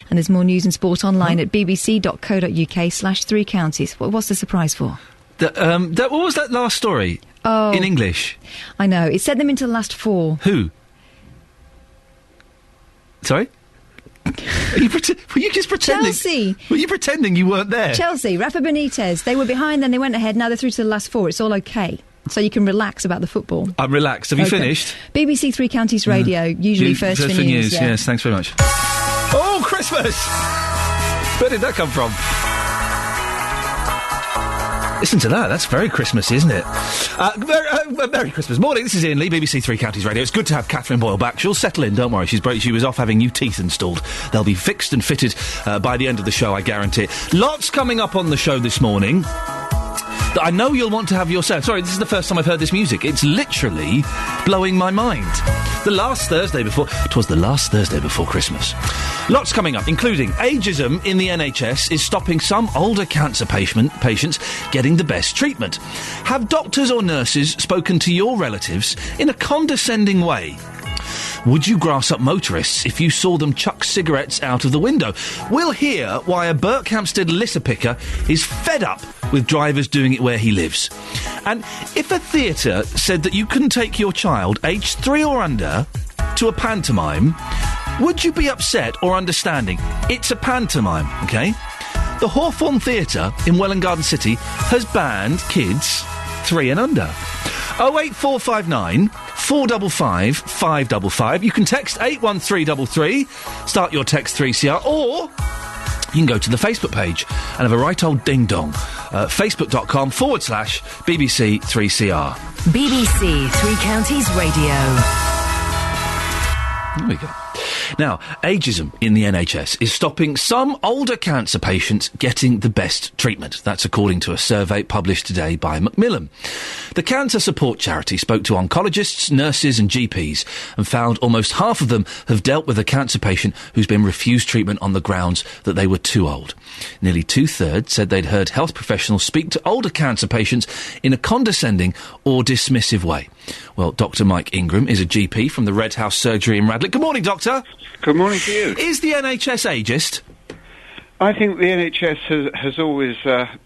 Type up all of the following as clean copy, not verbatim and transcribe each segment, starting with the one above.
And there's more news and sport online at bbc.co.uk/3 counties. What's the surprise for? What was that last story? Oh. In English? I know. It sent them into the last 4. Who? Sorry? Were you just pretending? Chelsea. Were you pretending you weren't there? Chelsea, Rafa Benitez. They were behind, then they went ahead. Now they're through to the last 4. It's all okay. So you can relax about the football. I'm relaxed. Have you finished? BBC Three Counties Radio, usually first for news. Yeah. Yes, thanks very much. Oh, Christmas! Where did that come from? Listen to that. That's very Christmassy, isn't it? Merry Christmas morning. This is Iain Lee, BBC Three Counties Radio. It's good to have Catherine Boyle back. She'll settle in, don't worry. She was off having new teeth installed. They'll be fixed and fitted by the end of the show, I guarantee it. Lots coming up on the show this morning that I know you'll want to have yourself. Sorry, this is the first time I've heard this music. It's literally blowing my mind. Twas the last Thursday before Christmas. Lots coming up, including ageism in the NHS is stopping some older cancer patients getting the best treatment. Have doctors or nurses spoken to your relatives in a condescending way? Would you grass up motorists if you saw them chuck cigarettes out of the window? We'll hear why a Berkhamsted litter picker is fed up with drivers doing it where he lives. And if a theatre said that you couldn't take your child, aged 3 or under, to a pantomime, would you be upset or understanding? It's a pantomime, OK? The Hawthorne Theatre in Welwyn Garden City has banned kids 3 and under. 08459 455 555. You can text 81333, start your text 3CR, or you can go to the Facebook page and have a right old ding-dong. Facebook.com/BBC 3CR. BBC Three Counties Radio. There we go. Now, ageism in the NHS is stopping some older cancer patients getting the best treatment. That's according to a survey published today by Macmillan. The cancer support charity spoke to oncologists, nurses and GPs and found almost half of them have dealt with a cancer patient who's been refused treatment on the grounds that they were too old. Nearly 2/3 said they'd heard health professionals speak to older cancer patients in a condescending or dismissive way. Well, Dr. Mike Ingram is a GP from the Red House Surgery in Radlett. Good morning, Doctor. Good morning to you. Is the NHS ageist? I think the NHS has always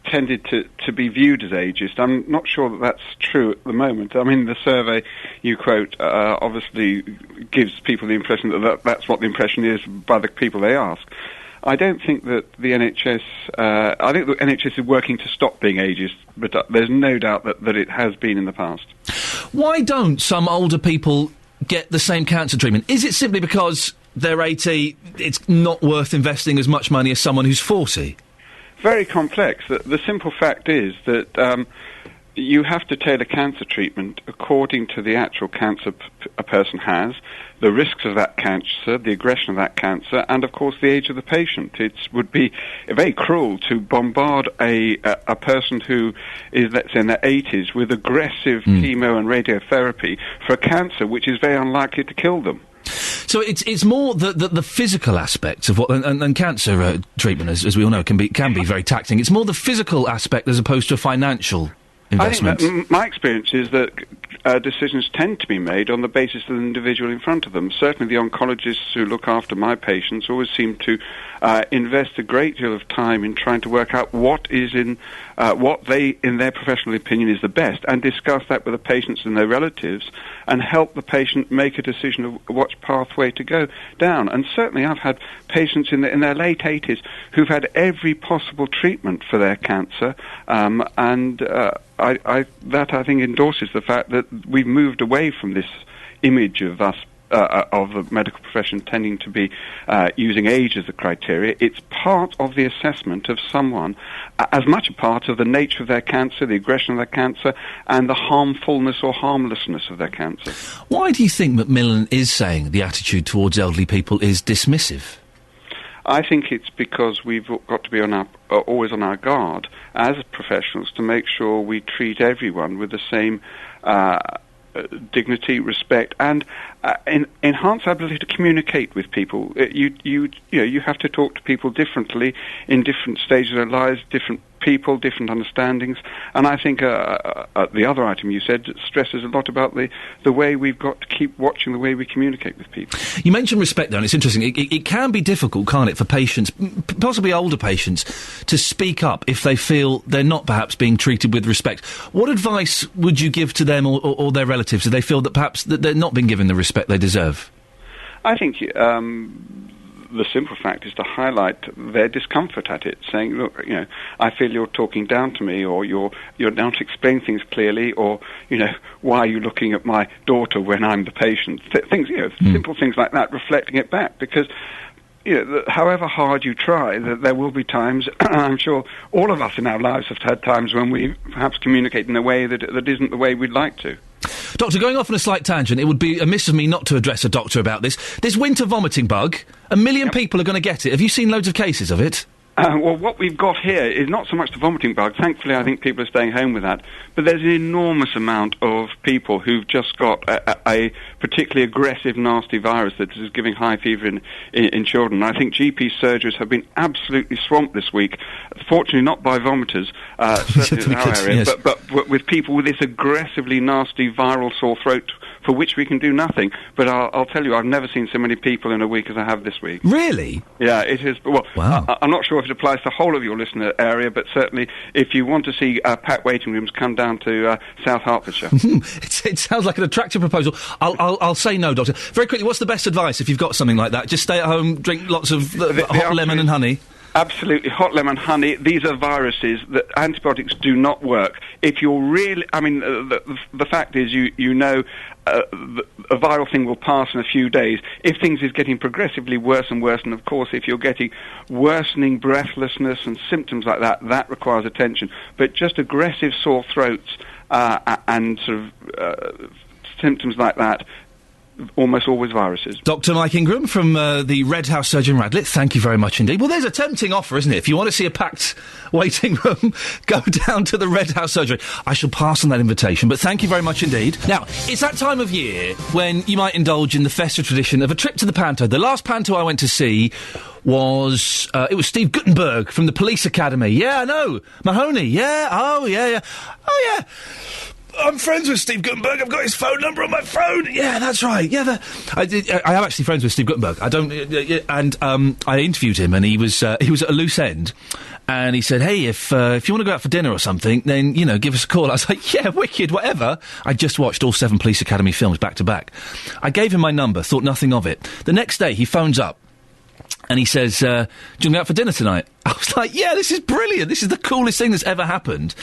tended to be viewed as ageist. I'm not sure that that's true at the moment. I mean, the survey you quote obviously gives people the impression that's what the impression is by the people they ask. I don't think that the NHS... I think the NHS is working to stop being ageist, but there's no doubt that it has been in the past. Why don't some older people get the same cancer treatment? Is it simply because they're 80, it's not worth investing as much money as someone who's 40? Very complex. The simple fact is that you have to tailor cancer treatment according to the actual cancer a person has, the risks of that cancer, the aggression of that cancer, and of course the age of the patient. It would be very cruel to bombard a person who is, let's say, in their 80s with aggressive chemo and radiotherapy for a cancer which is very unlikely to kill them. So it's more the physical aspects of what and cancer treatment, as we all know, can be very taxing. It's more the physical aspect as opposed to a financial investment. I think that my experience is that decisions tend to be made on the basis of the individual in front of them. Certainly the oncologists who look after my patients always seem to invest a great deal of time in trying to work out what is what they, in their professional opinion, is the best, and discuss that with the patients and their relatives, and help the patient make a decision of what pathway to go down. And certainly I've had patients in their late 80s who've had every possible treatment for their cancer, I think endorses the fact that we've moved away from this image of us of the medical profession tending to be using age as a criteria. It's part of the assessment of someone, as much a part of the nature of their cancer, the aggression of their cancer, and the harmfulness or harmlessness of their cancer. Why do you think Macmillan is saying the attitude towards elderly people is dismissive? I think it's because we've got to be always on our guard as professionals to make sure we treat everyone with the same dignity, respect, and enhance our ability to communicate with people. You have to talk to people differently in different stages of their lives, different people, different understandings, and I think the other item you said stresses a lot about the way we've got to keep watching the way we communicate with people. You mentioned respect, though, and it's interesting. It can be difficult, can't it, for patients, possibly older patients, to speak up if they feel they're not perhaps being treated with respect. What advice would you give to them or their relatives if they feel that perhaps that they're not being given the respect they deserve? I think the simple fact is to highlight their discomfort at it, saying, look, I feel you're talking down to me, or you're not explaining things clearly, or, why are you looking at my daughter when I'm the patient? Things, simple things like that, reflecting it back, because however hard you try, there will be times, I'm sure all of us in our lives have had times when we perhaps communicate in a way that isn't the way we'd like to. Doctor, going off on a slight tangent, it would be amiss of me not to address a doctor about this. This winter vomiting bug, 1 million people are going to get it. Have you seen loads of cases of it? Well, what we've got here is not so much the vomiting bug. Thankfully, I think people are staying home with that. But there's an enormous amount of people who've just got a particularly aggressive, nasty virus that is giving high fever in children. I think GP surgeries have been absolutely swamped this week. Fortunately, not by vomiters, certainly in our area, yes. but with people with this aggressively nasty viral sore throat for which we can do nothing. But I'll tell you, I've never seen so many people in a week as I have this week. Really? Yeah, it is. Well, wow. I'm not sure if it applies to the whole of your listener area, but certainly if you want to see packed waiting rooms, come down to South Hertfordshire. It sounds like an attractive proposal. I'll say no, Doctor. Very quickly, what's the best advice if you've got something like that? Just stay at home, drink lots of hot lemon and honey. Absolutely, hot lemon, honey. These are viruses that antibiotics do not work. If you're really, the fact is, a viral thing will pass in a few days. If things is getting progressively worse and worse, and of course, if you're getting worsening breathlessness and symptoms like that, that requires attention. But just aggressive sore throats and sort of symptoms like that, almost always viruses. Dr. Mike Ingram from the Red House Surgeon Radlett, thank you very much indeed. Well, there's a tempting offer, isn't it? If you want to see a packed waiting room, go down to the Red House Surgery. I shall pass on that invitation, but thank you very much indeed. Now, it's that time of year when you might indulge in the festive tradition of a trip to the Panto. The last Panto I went to see was Steve Guttenberg from the Police Academy. Yeah, I know. Mahoney, yeah. Oh, yeah. I'm friends with Steve Guttenberg. I've got his phone number on my phone. Yeah, that's right. Yeah, I am actually friends with Steve Guttenberg. I interviewed him, and he was at a loose end, and he said, "Hey, if you want to go out for dinner or something, then give us a call." I was like, "Yeah, wicked, whatever." I just watched all 7 Police Academy films back to back. I gave him my number, thought nothing of it. The next day, he phones up. And he says, do you want to go out for dinner tonight? I was like, yeah, this is brilliant. This is the coolest thing that's ever happened.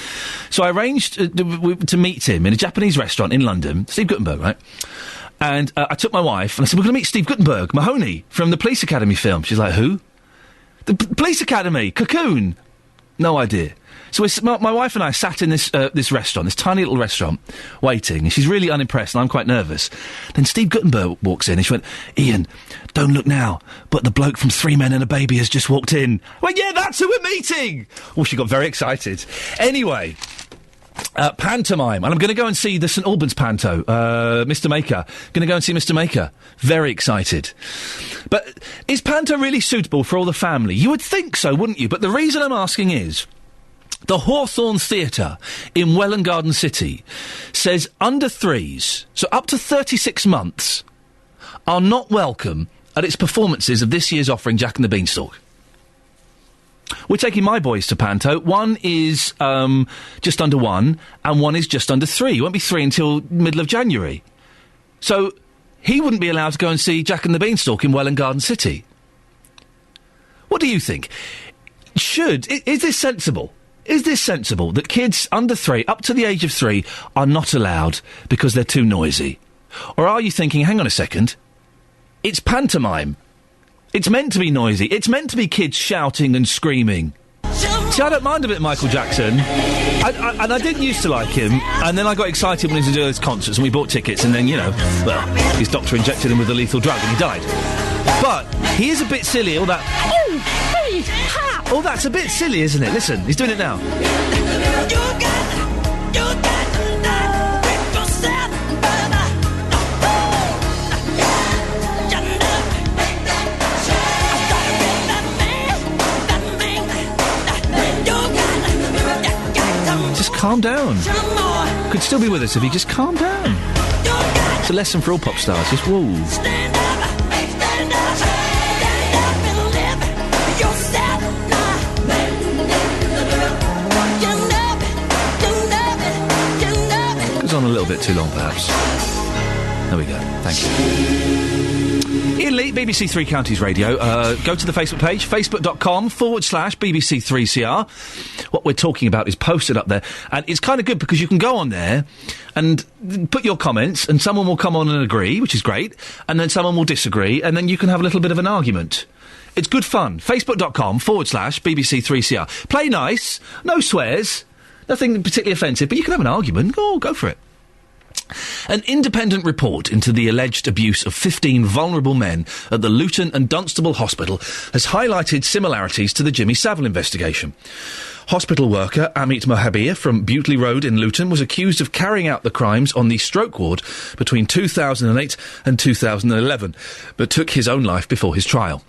So I arranged to meet him in a Japanese restaurant in London, Steve Guttenberg, right? And I took my wife and I said, we're going to meet Steve Guttenberg, Mahoney, from the Police Academy film. She's like, who? The Police Academy, Cocoon. No idea. So my wife and I sat in this restaurant, this tiny little restaurant, waiting, and she's really unimpressed, and I'm quite nervous. Then Steve Guttenberg walks in, and she went, Iain, don't look now, but the bloke from 3 Men and a Baby has just walked in. I went, yeah, that's who we're meeting! Oh, she got very excited. Anyway, pantomime, and I'm going to go and see the St Albans Panto, Mr Maker. Going to go and see Mr Maker. Very excited. But is Panto really suitable for all the family? You would think so, wouldn't you? But the reason I'm asking is, the Hawthorne Theatre in Welwyn Garden City says under 3s, so up to 36 months, are not welcome at its performances of this year's offering Jack and the Beanstalk. We're taking my boys to Panto. One is just under 1 and one is just under 3. It won't be 3 until middle of January. So he wouldn't be allowed to go and see Jack and the Beanstalk in Welwyn Garden City. What do you think? Is this sensible? Is this sensible that kids under 3, up to the age of 3, are not allowed because they're too noisy? Or are you thinking, hang on a second, it's pantomime. It's meant to be noisy. It's meant to be kids shouting and screaming. See, I don't mind a bit of Michael Jackson. I didn't used to like him, and then I got excited when he was doing his concerts, and we bought tickets, and then, his doctor injected him with a lethal drug, and he died. But he is a bit silly, all that... Oh, that's a bit silly, isn't it? Listen, he's doing it now. calm down. Could still be with us if he just calmed down. It's a lesson for all pop stars. Just whoa. Goes on a little bit too long, perhaps. There we go. Thank you. Iain Lee, BBC Three Counties Radio. Go to the Facebook page, facebook.com/BBC3CR. What we're talking about is posted up there. And it's kind of good because you can go on there and put your comments, and someone will come on and agree, which is great, and then someone will disagree, and then you can have a little bit of an argument. It's good fun. Facebook.com/BBC3CR. Play nice, no swears, nothing particularly offensive, but you can have an argument. Go for it. An independent report into the alleged abuse of 15 vulnerable men at the Luton and Dunstable Hospital has highlighted similarities to the Jimmy Savile investigation. Hospital worker Amit Mohabir from Butley Road in Luton was accused of carrying out the crimes on the stroke ward between 2008 and 2011, but took his own life before his trial.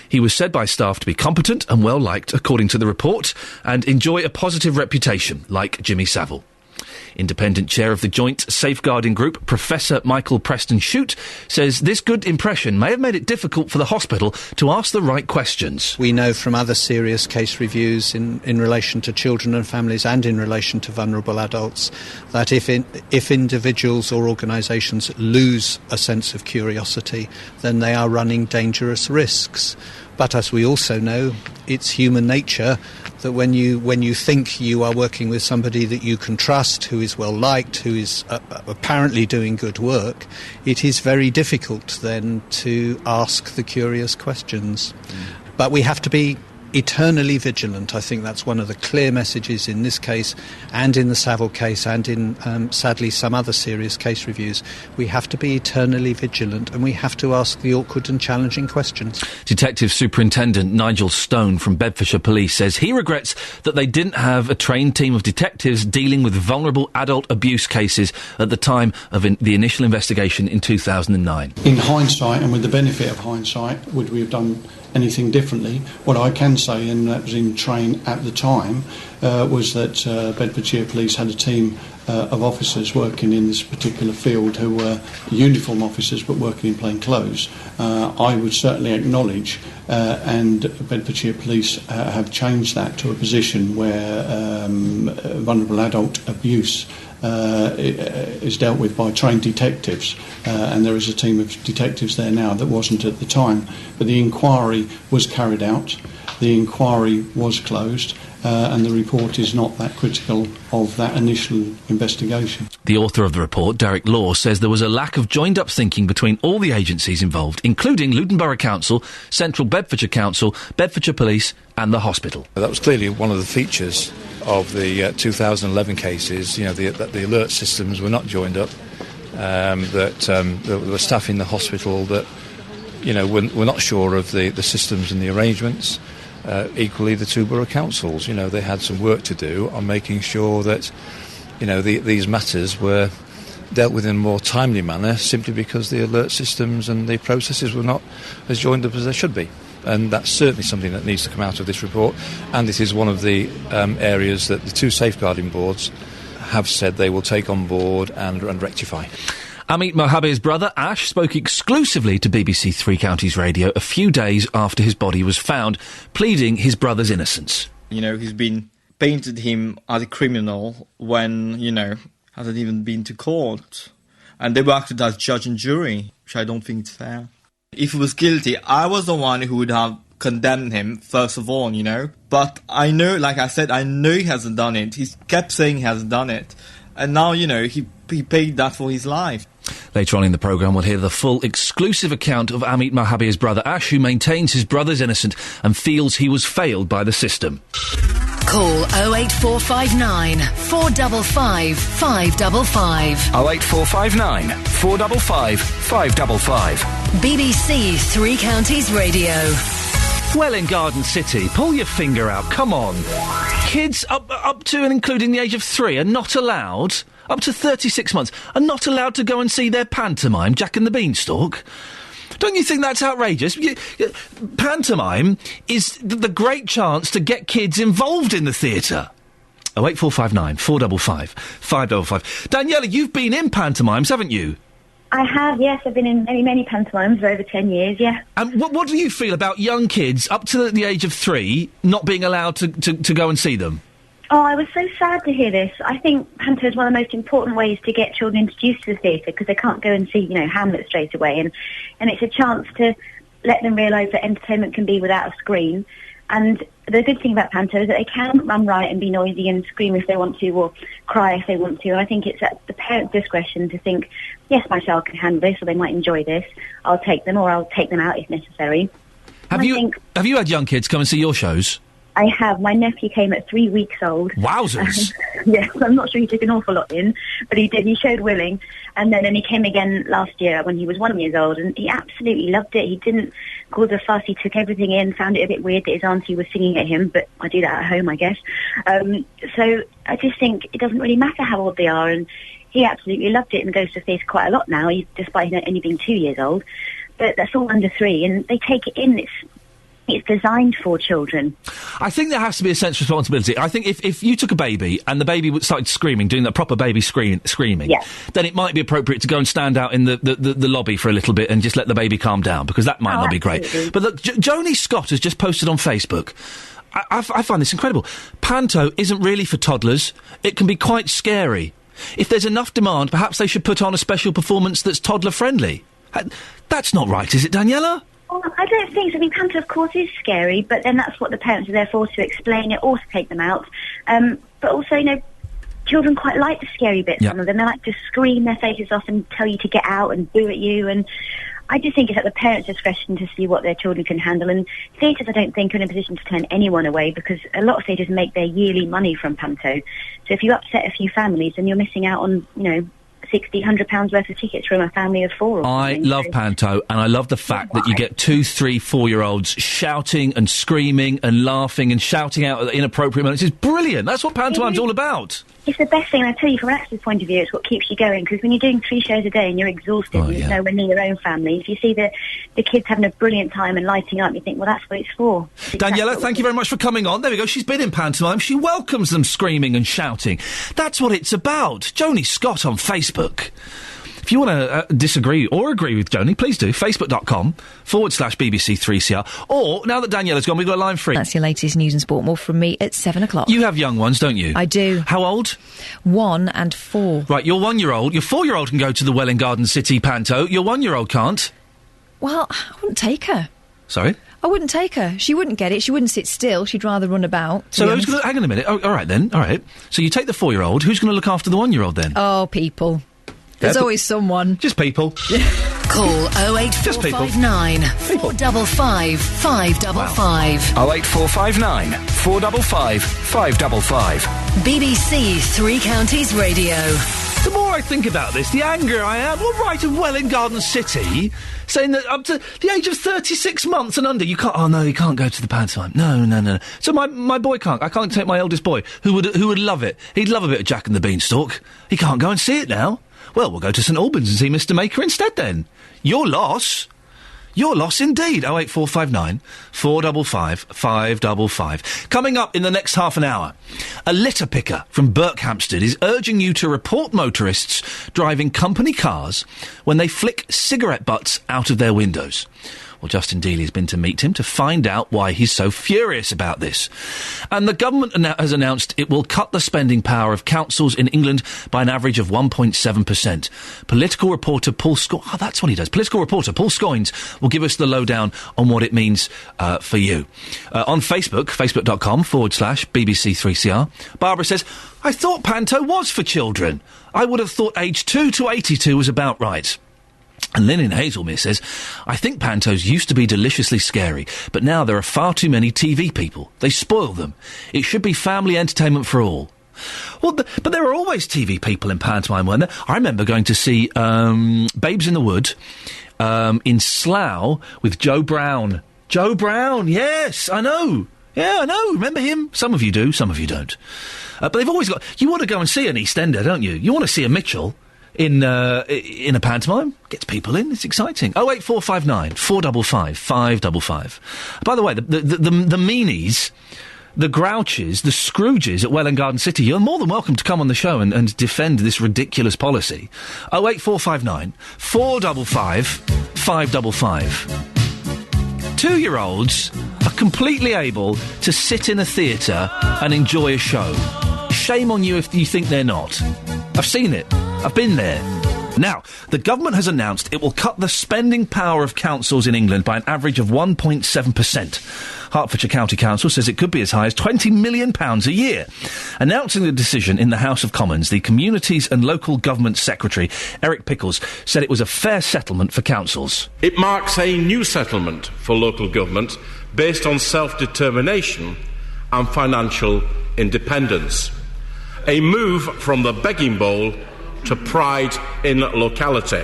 He was said by staff to be competent and well-liked, according to the report, and enjoy a positive reputation, like Jimmy Savile. Independent chair of the Joint Safeguarding Group, Professor Michael Preston-Shute, says this good impression may have made it difficult for the hospital to ask the right questions. We know from other serious case reviews in relation to children and families and in relation to vulnerable adults that if individuals or organisations lose a sense of curiosity, then they are running dangerous risks. But as we also know, it's human nature that when you think you are working with somebody that you can trust, who is well liked, who is apparently doing good work, it is very difficult then to ask the curious questions. But we have to be eternally vigilant. I think that's one of the clear messages in this case and in the Savile case and in, sadly, some other serious case reviews. We have to be eternally vigilant and we have to ask the awkward and challenging questions. Detective Superintendent Nigel Stone from Bedfordshire Police says he regrets that they didn't have a trained team of detectives dealing with vulnerable adult abuse cases at the time of the initial investigation in 2009. In hindsight, and with the benefit of hindsight, would we have done anything differently? What I can say, and that was in train at the time, was that Bedfordshire Police had a team of officers working in this particular field who were uniform officers but working in plain clothes. I would certainly acknowledge, and Bedfordshire Police have changed that to a position where vulnerable adult abuse is dealt with by trained detectives, and there is a team of detectives there now that wasn't at the time. But the inquiry was carried out, the inquiry was closed, and the report is not that critical of that initial investigation. The author of the report, Derek Law, says there was a lack of joined-up thinking between all the agencies involved, including Luton Borough Council, Central Bedfordshire Council, Bedfordshire Police and the hospital. That was clearly one of the features of the 2011 cases, that the alert systems were not joined up, that there were staff in the hospital that, were not sure of the systems and the arrangements. Equally, the two borough councils, they had some work to do on making sure that, these matters were dealt with in a more timely manner, simply because the alert systems and the processes were not as joined up as they should be. And that's certainly something that needs to come out of this report, and it is one of the areas that the two safeguarding boards have said they will take on board and rectify. Amit Mohabir's brother, Ash, spoke exclusively to BBC Three Counties Radio a few days after his body was found, pleading his brother's innocence. He's been painted him as a criminal when, hasn't even been to court. And they were acted as judge and jury, which I don't think is fair. If he was guilty, I was the one who would have condemned him, first of all, But I know, like I said, I know he hasn't done it. He kept saying he hasn't done it. And now, he paid that for his life. Later on in the programme, we'll hear the full exclusive account of Amit Mohabir's brother Ash, who maintains his brother's innocent and feels he was failed by the system. Call 08459 455 555. 08459 455 555. BBC Three Counties Radio. Well, in Garden City, pull your finger out, come on. Kids up to and including the age of 3 are not allowed, up to 36 months, are not allowed to go and see their pantomime, Jack and the Beanstalk. Don't you think that's outrageous? Pantomime is the great chance to get kids involved in the theatre. 08459 455 555. Daniela, you've been in pantomimes, haven't you? I have, yes. I've been in many pantomimes for over 10 years, yeah. And what do you feel about young kids up to the age of 3 not being allowed to go and see them? Oh, I was so sad to hear this. I think panto is one of the most important ways to get children introduced to the theatre, because they can't go and see, Hamlet straight away. And it's a chance to let them realise that entertainment can be without a screen. And the good thing about panto is that they can run riot and be noisy and scream if they want to, or cry if they want to. And I think it's at the parent's discretion to think, yes, my child can handle this, or they might enjoy this. I'll take them, or I'll take them out if necessary. Have you had young kids come and see your shows? I have. My nephew came at 3 weeks old. Wowzers! Yes, I'm not sure he took an awful lot in, but he did. He showed willing. And then he came again last year when he was 1 year old, and he absolutely loved it. He didn't cause a fuss. He took everything in, found it a bit weird that his auntie was singing at him, but I do that at home, I guess. So I just think it doesn't really matter how old they are, and he absolutely loved it and goes to theatre quite a lot now, despite only being 2 years old. But that's all under 3, and they take it in. It's designed for children. I think there has to be a sense of responsibility. I think if you took a baby and the baby started screaming, doing that proper baby screaming, yeah, then it might be appropriate to go and stand out in the lobby for a little bit and just let the baby calm down, because that might not be great. But look, Joni Scott has just posted on Facebook. I find this incredible. Panto isn't really for toddlers. It can be quite scary. If there's enough demand, perhaps they should put on a special performance that's toddler-friendly. That's not right, is it, Daniela? Well, I don't think so. I mean, panto, of course, is scary, but then that's what the parents are there for, to explain it or to take them out. But also, children quite like the scary bits. Some of them, they like to scream their faces off and tell you to get out and boo at you. And I just think it's at the parents' discretion to see what their children can handle. And theatres, I don't think, are in a position to turn anyone away, because a lot of theatres make their yearly money from panto. So if you upset a few families, then you're missing out on, £60, £100 worth of tickets from a family of 4 or something. I love panto, and I love the fact that you get 2, 3, 4-year-olds shouting and screaming and laughing and shouting out at inappropriate moments. It's brilliant. That's what pantomime's all about. It's the best thing, and I tell you, from an actor's point of view, it's what keeps you going, because when you're doing 3 shows a day and you're exhausted and you're nowhere near your own family, if you see the kids having a brilliant time and lighting up, you think, well, that's what it's for. Daniela, thank you very much for coming on. There we go. She's been in pantomime. She welcomes them screaming and shouting. That's what it's about. Joni Scott on Facebook. If you want to disagree or agree with Joni, please do. Facebook.com/BBC3CR. Or, now that Daniela's gone, we've got a line free. That's your latest news and sport. More from me at 7 o'clock. You have young ones, don't you? I do. How old? 1 and 4. Right, your 1-year-old. Your 4-year-old can go to the Welwyn Garden City Panto. Your 1-year-old can't. Well, I wouldn't take her. Sorry? I wouldn't take her. She wouldn't get it. She wouldn't sit still. She'd rather run about. So who's going to... Hang on a minute. Oh, all right, then. All right. So you take the 4-year-old. Who's going to look after the 1-year-old, then? Oh, people. There's always someone. Just people. Call 08459 455 555. 08459 455 555. BBC Three Counties Radio. The more I think about this, the angrier I am. What right of Welwyn Garden City saying that up to the age of 36 months and under, you can't... Oh, no, you can't go to the pantomime. No. So my boy can't. I can't take my eldest boy, who would love it. He'd love a bit of Jack and the Beanstalk. He can't go and see it now. Well, we'll go to St Albans and see Mr Maker instead, then. Your loss. Your loss indeed. 08459 455 555. Coming up in the next half an hour, a litter picker from Berkhamsted is urging you to report motorists driving company cars when they flick cigarette butts out of their windows. Well, Justin Dealey has been to meet him to find out why he's so furious about this. And the government has announced it will cut the spending power of councils in England by an average of 1.7%. Political reporter Paul Scoynes... Oh, that's what he does. Political reporter Paul Scoynes will give us the lowdown on what it means for you. On Facebook, facebook.com/BBC3CR, Barbara says, I thought panto was for children. I would have thought age 2 to 82 was about right. And Lynn in Hazelmere says, I think pantos used to be deliciously scary, but now there are far too many TV people. They spoil them. It should be family entertainment for all. Well, but there are always TV people in pantomime, weren't there? I remember going to see Babes in the Wood in Slough with Joe Brown. Joe Brown, yes, I know. Yeah, I know. Remember him? Some of you do, some of you don't. But they've always got... You want to go and see an EastEnder, don't you? You want to see a Mitchell... In a pantomime, gets people in. It's exciting. 08459 455 555. By the way, the meanies the Grouches, the Scrooges at Welwyn Garden City, you're more than welcome to come on the show and defend this ridiculous policy. 08459 455 555. 2-year-olds are completely able to sit in a theatre and enjoy a show. Shame on you if you think they're not. I've seen it. I've been there. Now, the government has announced it will cut the spending power of councils in England by an average of 1.7%. Hertfordshire County Council says it could be as high as £20 million a year. Announcing the decision in the House of Commons, the Communities and Local Government Secretary, Eric Pickles, said it was a fair settlement for councils. It marks a new settlement for local government based on self-determination and financial independence. A move from the begging bowl to pride in locality.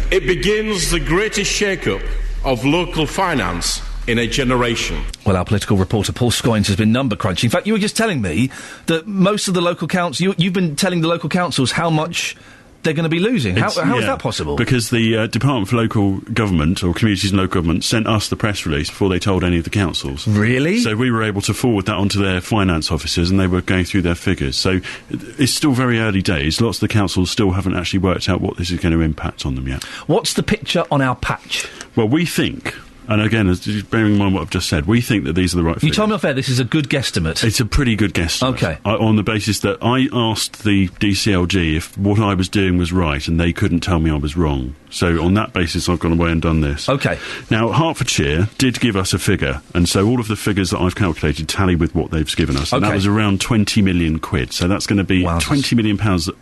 It begins the greatest shake-up of local finance in a generation. Well, our political reporter Paul Scoynes has been number crunching. In fact, you were just telling me that most of the local councils... You've been telling the local councils how much they're going to be losing. How is that possible? Because the Department for Local Government, or Communities and Local Government, sent us the press release before they told any of the councils. Really? So we were able to forward that onto their finance officers, and they were going through their figures. So it's still very early days. Lots of the councils still haven't actually worked out what this is going to impact on them yet. What's the picture on our patch? Well, we think... And again, bearing in mind what I've just said, we think that these are the right figures. You told me off air this is a good guesstimate. It's a pretty good guesstimate. Okay. On the basis that I asked the DCLG if what I was doing was right, and they couldn't tell me I was wrong. So on that basis, I've gone away and done this. Okay. Now, Hertfordshire did give us a figure, and so all of the figures that I've calculated tally with what they've given us, and that was around 20 million quid. So that's going to be £20 million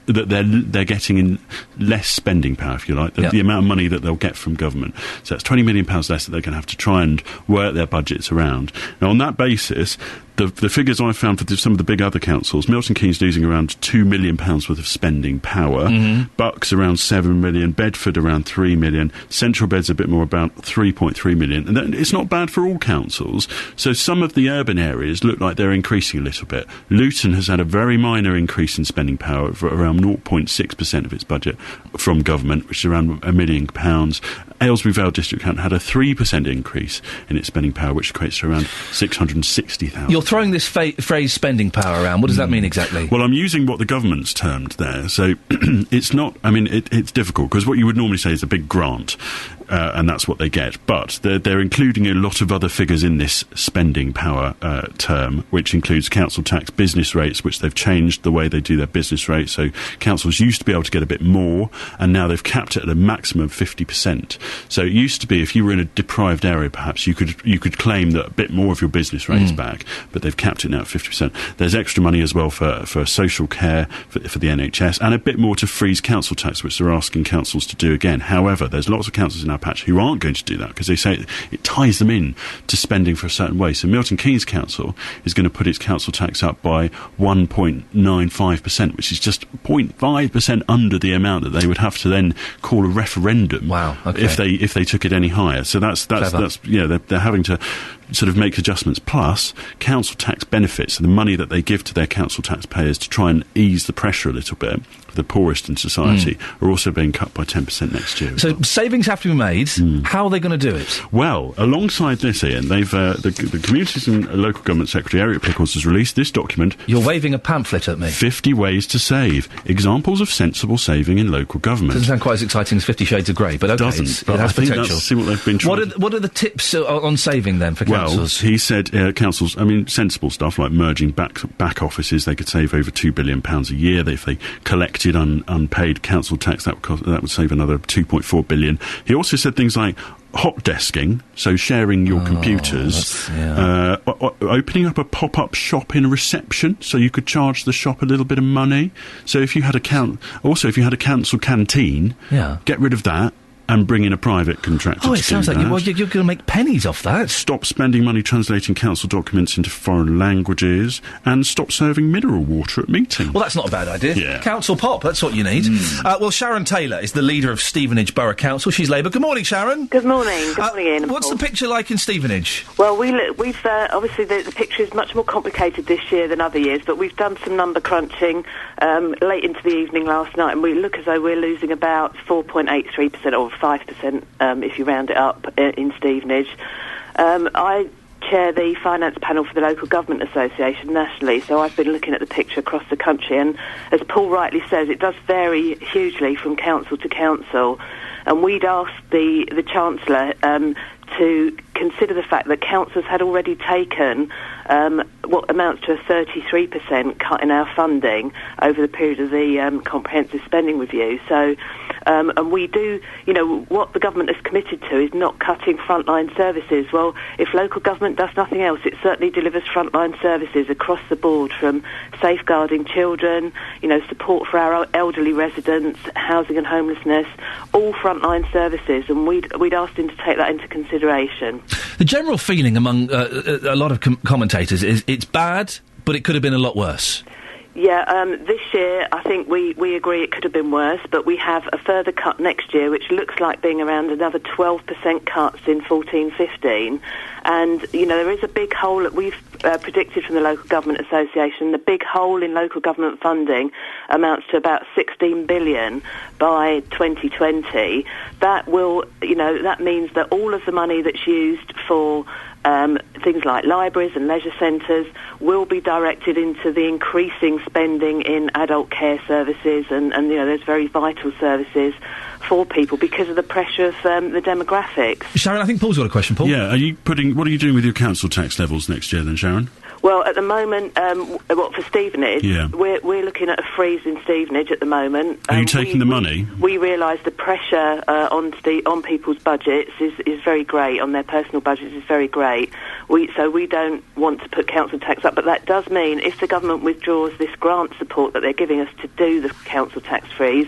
that they're getting in less spending power, if you like, the amount of money that they'll get from government. So that's £20 million less that they're going to have to try and work their budgets around. Now, on that basis, the figures I found for some of the big other councils, Milton Keynes losing around £2 million worth of spending power, Bucks around 7 million, Bedford around 3 million, Central Bed's a bit more, about 3.3 million. And it's not bad for all councils. So some of the urban areas look like they're increasing a little bit. Luton has had a very minor increase in spending power for around 0.6% of its budget from government, which is around £1 million. Aylesbury Vale District Council had a 3% increase in its spending power, which equates to around 660,000. You're throwing this phrase spending power around. What does that mean exactly? Well, I'm using what the government's termed there. So it's not... I mean, it's difficult, because what you would normally say is a big grant, and that's what they get. But they're including a lot of other figures in this spending power term, which includes council tax business rates, which they've changed the way they do their business rates. So councils used to be able to get a bit more, and now they've capped it at a maximum of 50%. So it used to be, if you were in a deprived area, perhaps, you could claim that a bit more of your business rates back, but they've capped it now at 50%. There's extra money as well for social care, for the NHS, and a bit more to freeze council tax, which they're asking councils to do again. However, there's lots of councils in our patch who aren't going to do that, because they say it ties them in to spending for a certain way. So Milton Keynes Council is going to put its council tax up by 1.95%, which is just 0.5% under the amount that they would have to then call a referendum. Wow. Okay. If they took it any higher. So that's they're having to sort of make adjustments. Plus, council tax benefits, the money that they give to their council taxpayers to try and ease the pressure a little bit for the poorest in society, are also being cut by 10% next year. So savings have to be made. How are they going to do it? Well, alongside this, Ian, they've the Communities and Local Government Secretary Eric Pickles has released this document. You're waving a pamphlet at me. 50 ways to save. Examples of sensible saving in local government. Doesn't sound quite as exciting as 50 Shades of Grey, but okay, doesn't. It has potential. That's, see what they've been trying. What are the tips on saving then for councils? Well, he said councils, I mean, sensible stuff like merging back offices. They could save over £2 billion a year. If they collected unpaid council tax, that would save another £2.4 billion. He also said things like hot desking, so sharing your computers, opening up a pop-up shop in a reception, so you could charge the shop a little bit of money. So if you had a council canteen, get rid of that and bring in a private contractor. Oh, it sounds like you're going to make pennies off that. Stop spending money translating council documents into foreign languages, and stop serving mineral water at meetings. Well, that's not a bad idea. Yeah. Council pop, that's what you need. Well, Sharon Taylor is the leader of Stevenage Borough Council. She's Labour. Good morning, Sharon. Good morning. Good morning, Ian. What's the picture like in Stevenage? Well, we've obviously the picture is much more complicated this year than other years, but we've done some number crunching late into the evening last night, and we look as though we're losing about 4.83% or 5%, if you round it up, in Stevenage. chair the finance panel for the Local Government Association nationally, so I've been looking at the picture across the country, and as Paul rightly says, it does vary hugely from council to council, and we'd asked the Chancellor to consider the fact that councils had already taken what amounts to a 33% cut in our funding over the period of the comprehensive spending review. So, and we do, what the government has committed to is not cutting frontline services. Well, if local government does nothing else, it certainly delivers frontline services across the board, from safeguarding children, support for our elderly residents, housing and homelessness, all frontline services, and we'd asked him to take that into consideration. The general feeling among a lot of commentators is it's bad, but it could have been a lot worse. Yeah, this year I think we agree it could have been worse, but we have a further cut next year, which looks like being around another 12% cuts in 14-15. And, there is a big hole that we've predicted from the Local Government Association. The big hole in local government funding amounts to about 16 billion by 2020. That will, that means that all of the money that's used for things like libraries and leisure centres will be directed into the increasing spending in adult care services and those very vital services for people because of the pressure of the demographics. Sharon, I think Paul's got a question. Paul? Yeah, what are you doing with your council tax levels next year then, Sharon? Well, at the moment, for Stevenage, we're looking at a freeze in Stevenage at the moment. Are you taking the money? We realise the pressure on people's budgets is very great, on their personal budgets is very great. So we don't want to put council tax up, but that does mean if the government withdraws this grant support that they're giving us to do the council tax freeze,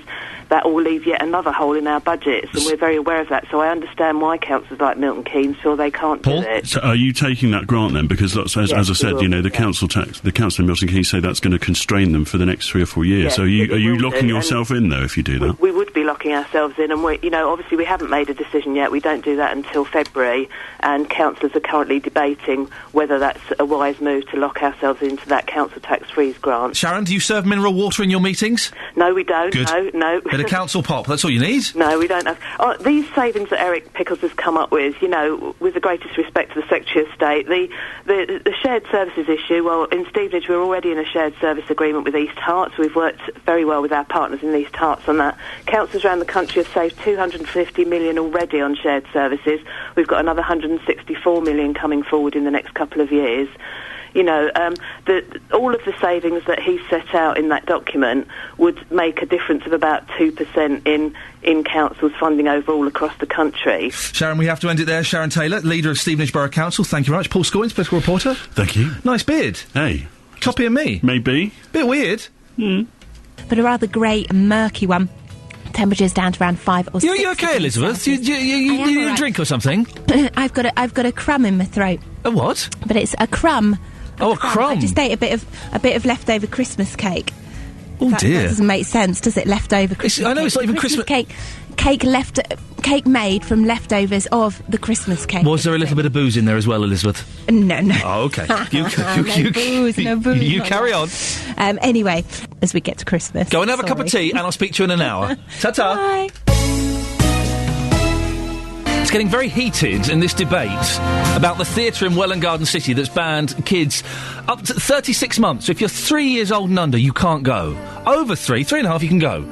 that will leave yet another hole in our budgets, and we're very aware of that. So I understand why councils like Milton Keynes feel they can't do it. So are you taking that grant then? Because as I said, the council tax, the council in Milton Keynes say that's going to constrain them for the next 3 or 4 years. So are you locking yourself in though if you do that? We would be locking ourselves in, and obviously we haven't made a decision yet. We don't do that until February, and councillors are currently debating whether that's a wise move to lock ourselves into that council tax freeze grant. Sharon, do you serve mineral water in your meetings? No, we don't. Good. No. Bit of council pop, that's all you need? No, we don't have. These savings that Eric Pickles has come up with, with the greatest respect to the Secretary of State, the shared services issue, well, in Stevenage we're already in a shared service agreement with East Herts. We've worked very well with our partners in East Herts on that. Councils around the country have saved 250 million already on shared services. We've got another 164 million coming forward in the next couple of years. All of the savings that he set out in that document would make a difference of about 2% in councils' funding overall across the country. Sharon, we have to end it there. Sharon Taylor, leader of Stevenage Borough Council, thank you very much. Paul Scoins, political reporter. Thank you. Nice beard. Hey. Copying me. Maybe. Bit weird. But a rather grey and murky one. Temperatures down to around 5 or 6. You okay, Elizabeth? You need a drink or something? I've got a crumb in my throat. A what? But it's a crumb. A crumb. I just ate a bit of leftover Christmas cake. Oh dear. That doesn't make sense, does it? Leftover Christmas cake. I know, it's not even Christmas cake made from leftovers of the Christmas cake. Was there a little bit of booze in there as well, Elizabeth? No. Oh, okay. No booze. You carry on. Anyway, as we get to Christmas. Go and have a cup of tea, and I'll speak to you in an hour. Ta-ta. Bye. It's getting very heated in this debate about the theatre in Welwyn Garden City that's banned kids up to 36 months. So if you're 3 years old and under, you can't go. Over 3 and a half, you can go.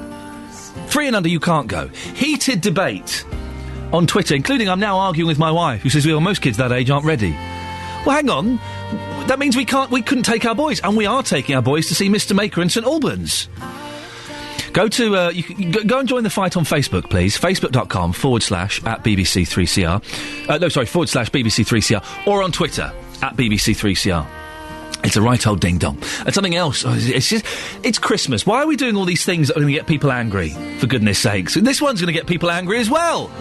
3 and under, you can't go. Heated debate on Twitter, including I'm now arguing with my wife, who says, well, most kids that age aren't ready. Well, hang on. That means we couldn't take our boys, and we are taking our boys to see Mr. Maker in St Albans. Go to, go and join the fight on Facebook, please. Facebook.com/@BBC3CR. /BBC3CR. Or on Twitter, @BBC3CR. It's a right old ding-dong. And something else, it's Christmas. Why are we doing all these things that are going to get people angry, for goodness sakes? This one's going to get people angry as well.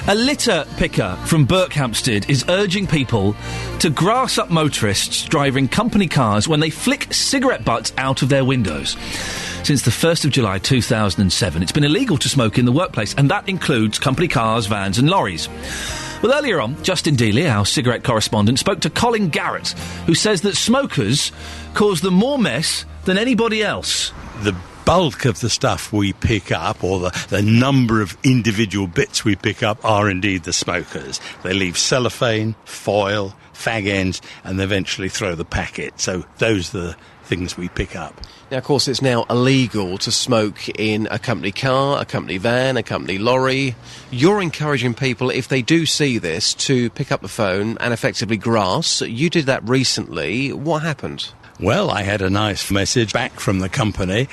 A litter picker from Berkhamsted is urging people to grass up motorists driving company cars when they flick cigarette butts out of their windows. Since the 1st of July 2007, it's been illegal to smoke in the workplace, and that includes company cars, vans and lorries. Well, earlier on, Justin Dealey, our cigarette correspondent, spoke to Colin Garrett, who says that smokers cause them more mess than anybody else. The bulk of the stuff we pick up, or the number of individual bits we pick up, are indeed the smokers. They leave cellophane, foil, fag ends, and eventually throw the packet. So those are the things we pick up. Now, of course, it's now illegal to smoke in a company car, a company van, a company lorry. You're encouraging people, if they do see this, to pick up the phone and effectively grass. You did that recently. What happened? Well, I had a nice message back from the company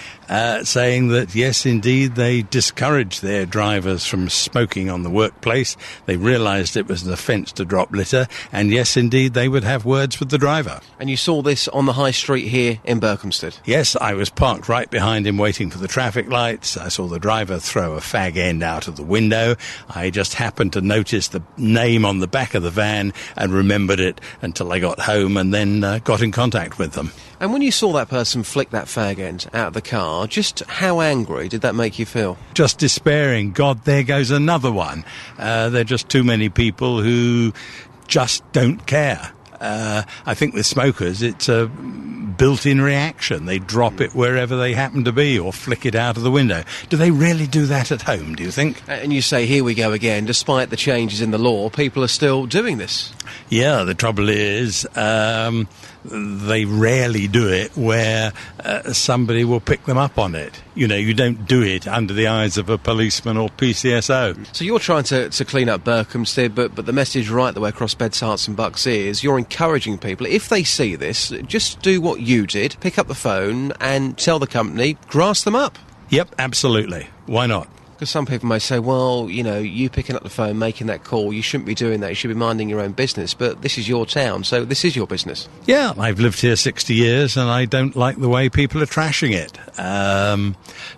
saying that, yes, indeed, they discouraged their drivers from smoking on the workplace. They realised it was an offence to drop litter, and, yes, indeed, they would have words with the driver. And you saw this on the high street here in Berkhamsted? Yes, I was parked right behind him waiting for the traffic lights. I saw the driver throw a fag end out of the window. I just happened to notice the name on the back of the van and remembered it until I got home, and then got in contact with them. And when you saw that person flick that fag end out of the car, just how angry did that make you feel? Just despairing. God, there goes another one. There are just too many people who just don't care. I think with smokers, it's a built-in reaction. They drop it wherever they happen to be or flick it out of the window. Do they really do that at home, do you think? And you say, here we go again. Despite the changes in the law, people are still doing this. Yeah, the trouble is they rarely do it where somebody will pick them up on it. You know, you don't do it under the eyes of a policeman or PCSO. So you're trying to clean up Berkhamsted, but the message right the way across Beds, Herts and Bucks is you're encouraging people, if they see this, just do what you did, pick up the phone and tell the company, grass them up. Yep, absolutely. Why not? Because some people may say, well, you know, you picking up the phone, making that call, you shouldn't be doing that, you should be minding your own business, but this is your town, so this is your business. Yeah, I've lived here 60 years and I don't like the way people are trashing it.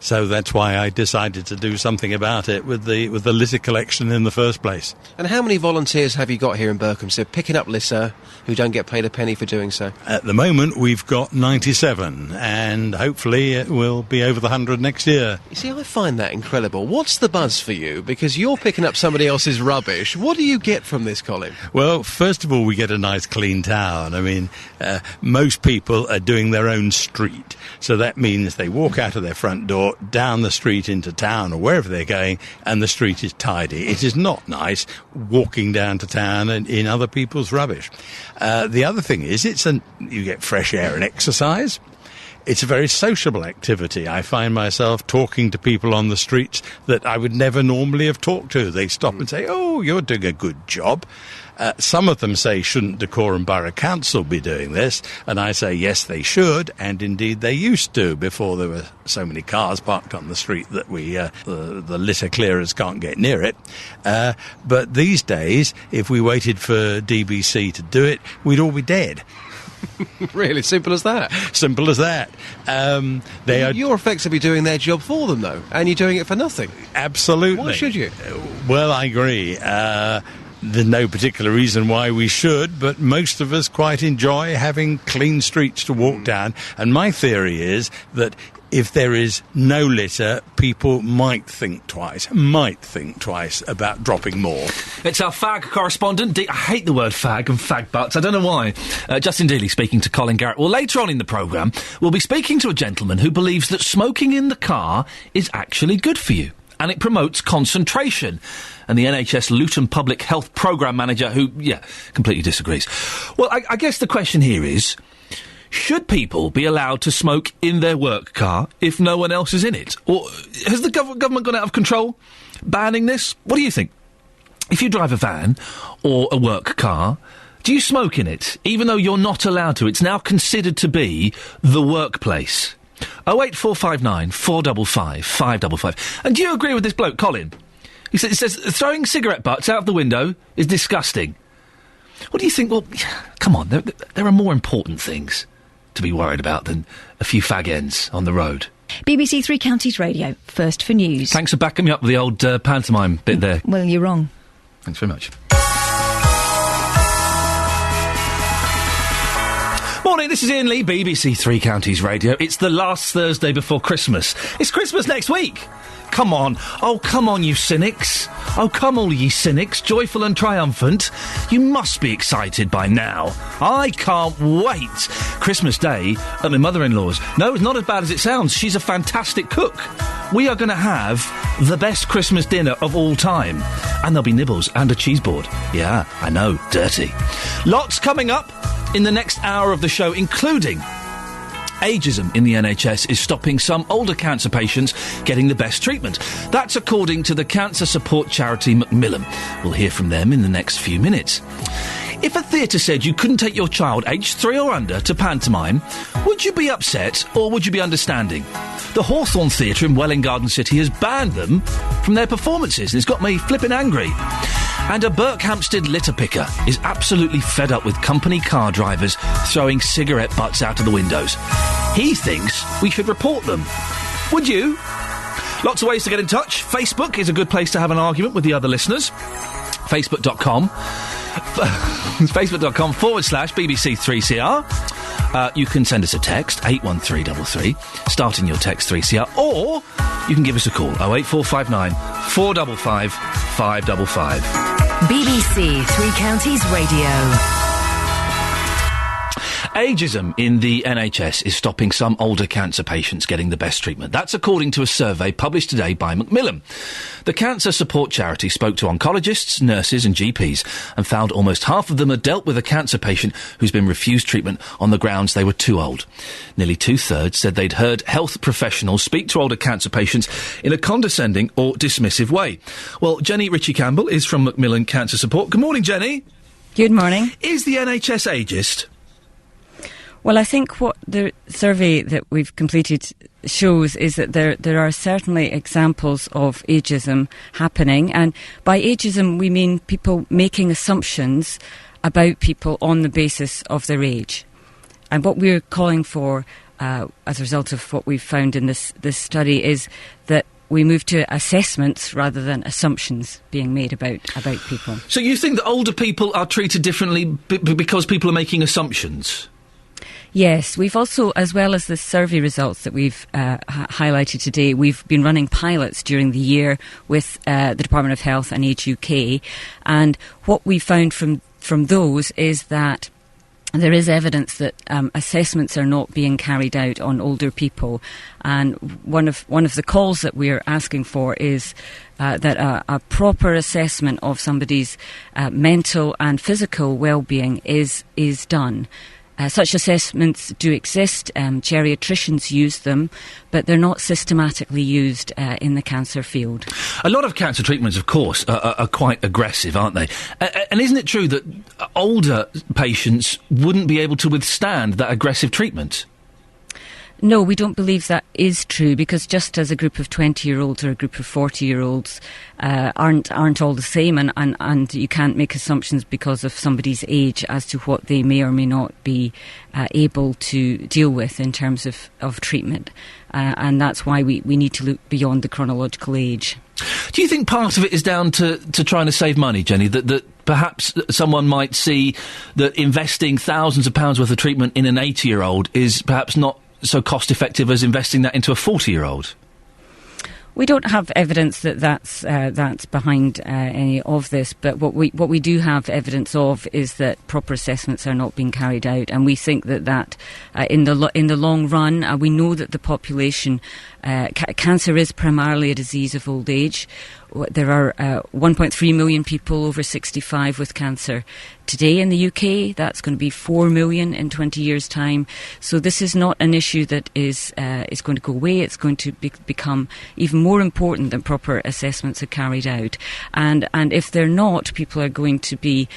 So that's why I decided to do something about it with the litter collection in the first place. And how many volunteers have you got here in Berkhamsted picking up litter who don't get paid a penny for doing so? At the moment, we've got 97, and hopefully it will be over the 100 next year. You see, I find that incredible. What's the buzz for you? Because you're picking up somebody else's rubbish. What do you get from this, Colin? Well, first of all, we get a nice clean town. I mean, most people are doing their own street. So that means they walk out of their front door, down the street into town or wherever they're going, and the street is tidy. It is not nice walking down to town and in other people's rubbish. The other thing is, you get fresh air and exercise. It's a very sociable activity. I find myself talking to people on the streets that I would never normally have talked to. They stop and say, oh, you're doing a good job. Some of them say, shouldn't Dacorum Borough Council be doing this? And I say, yes, they should, and indeed they used to before there were so many cars parked on the street that the litter clearers can't get near it. But these days, if we waited for DBC to do it, we'd all be dead. Really? Simple as that? Simple as that. You're effectively doing their job for them, though, and you're doing it for nothing. Absolutely. Why should you? Well, I agree. There's no particular reason why we should, but most of us quite enjoy having clean streets to walk down. And my theory is that if there is no litter, people might think twice about dropping more. It's our fag correspondent. I hate the word fag and fag butts. I don't know why. Justin Dealey speaking to Colin Garrett. Well, later on in the programme, we'll be speaking to a gentleman who believes that smoking in the car is actually good for you. And it promotes concentration. And the NHS Luton Public Health Programme Manager who, completely disagrees. Well, I guess the question here is, should people be allowed to smoke in their work car if no one else is in it? Or has the government gone out of control banning this? What do you think? If you drive a van or a work car, do you smoke in it? Even though you're not allowed to, it's now considered to be the workplace. 08459 455 555. And do you agree with this bloke, Colin? He says throwing cigarette butts out of the window is disgusting. What do you think? Well, come on, there are more important things to be worried about than a few fag ends on the road. BBC Three Counties Radio, first for news. Thanks for backing me up with the old pantomime bit there. Well, you're wrong. Thanks very much. Morning, this is Iain Lee, BBC Three Counties Radio. It's the last Thursday before Christmas. It's Christmas next week. come on. Oh, come on, you cynics. Oh, come all ye cynics, joyful and triumphant. You must be excited by now. I can't wait. Christmas Day at my mother-in-law's. No, it's not as bad as it sounds. She's a fantastic cook. We are going to have the best Christmas dinner of all time. And there'll be nibbles and a cheese board. Yeah, I know, dirty. Lots coming up in the next hour of the show, including ageism in the NHS is stopping some older cancer patients getting the best treatment. That's according to the cancer support charity Macmillan. We'll hear from them in the next few minutes. If a theatre said you couldn't take your child aged 3 or under to pantomime, would you be upset or would you be understanding? The Hawthorne Theatre in Welwyn Garden City has banned them from their performances, and it's got me flipping angry. And a Berkhamsted litter picker is absolutely fed up with company car drivers throwing cigarette butts out of the windows. He thinks we should report them. Would you? Lots of ways to get in touch. Facebook is a good place to have an argument with the other listeners. Facebook.com/BBC3CR. You can send us a text, 81333, starting your text 3CR, or you can give us a call, 08459 455 555. BBC Three Counties Radio. Ageism in the NHS is stopping some older cancer patients getting the best treatment. That's according to a survey published today by Macmillan. The cancer support charity spoke to oncologists, nurses and GPs and found almost half of them had dealt with a cancer patient who's been refused treatment on the grounds they were too old. Nearly 2/3 said they'd heard health professionals speak to older cancer patients in a condescending or dismissive way. Well, Jenny Ritchie-Campbell is from Macmillan Cancer Support. Good morning, Jenny. Good morning. Is the NHS ageist? Well, I think what the survey that we've completed shows is that there are certainly examples of ageism happening. And by ageism, we mean people making assumptions about people on the basis of their age. And what we're calling for, as a result of what we've found in this study, is that we move to assessments rather than assumptions being made about people. So you think that older people are treated differently because people are making assumptions? Yes, we've also, as well as the survey results that we've highlighted today, we've been running pilots during the year with the Department of Health and Age UK, and what we found from those is that there is evidence that assessments are not being carried out on older people, and one of the calls that we're asking for is that a proper assessment of somebody's mental and physical well-being is done. Such assessments do exist. Geriatricians use them, but they're not systematically used in the cancer field. A lot of cancer treatments, of course, are quite aggressive, aren't they? And isn't it true that older patients wouldn't be able to withstand that aggressive treatment? No, we don't believe that is true, because just as a group of 20-year-olds or a group of 40-year-olds aren't all the same, and you can't make assumptions because of somebody's age as to what they may or may not be able to deal with in terms of treatment. And that's why we need to look beyond the chronological age. Do you think part of it is down to trying to save money, Jenny, that perhaps someone might see that investing thousands of pounds worth of treatment in an 80-year-old is perhaps not so cost-effective as investing that into a 40-year-old? We don't have evidence that that's behind any of this, but what we do have evidence of is that proper assessments are not being carried out, and we think that in the long run, we know that the population cancer is primarily a disease of old age. There are 1.3 million people over 65 with cancer today in the UK. That's going to be 4 million in 20 years' time. So this is not an issue that is going to go away. It's going to become even more important that proper assessments are carried out. And if they're not, people are going to be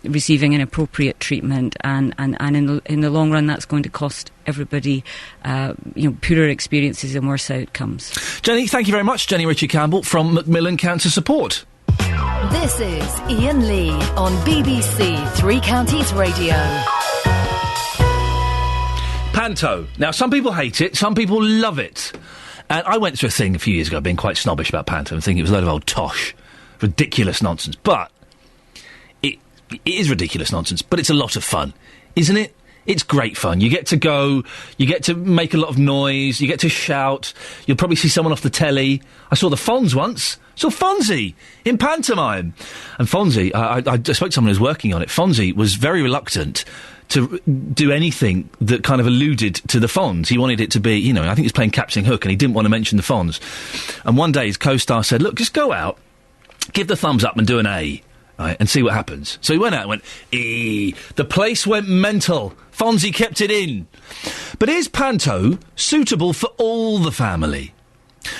receiving inappropriate treatment. And in the long run, that's going to cost everybody poorer experiences and worse outcomes. Jenny, thank you very much. Jenny Ritchie-Campbell from Macmillan Cancer Support. This is Iain Lee on BBC Three Counties Radio. Panto. Now, some people hate it, some people love it. And I went through a thing a few years ago being quite snobbish about Panto and thinking it was a load of old tosh. Ridiculous nonsense. But it is ridiculous nonsense, but it's a lot of fun, isn't it? It's great fun. You get to go, you get to make a lot of noise, you get to shout, you'll probably see someone off the telly. I saw the Fonz once. Saw Fonzie in pantomime. And Fonzie, I spoke to someone who's working on it. Fonzie was very reluctant to do anything that kind of alluded to the Fonz. He wanted it to be, I think he was playing Captain Hook and he didn't want to mention the Fonz. And one day his co-star said, look, just go out, give the thumbs up and do an A. Right, and see what happens. So he went out and went, E. The place went mental. Fonzie kept it in. But is panto suitable for all the family?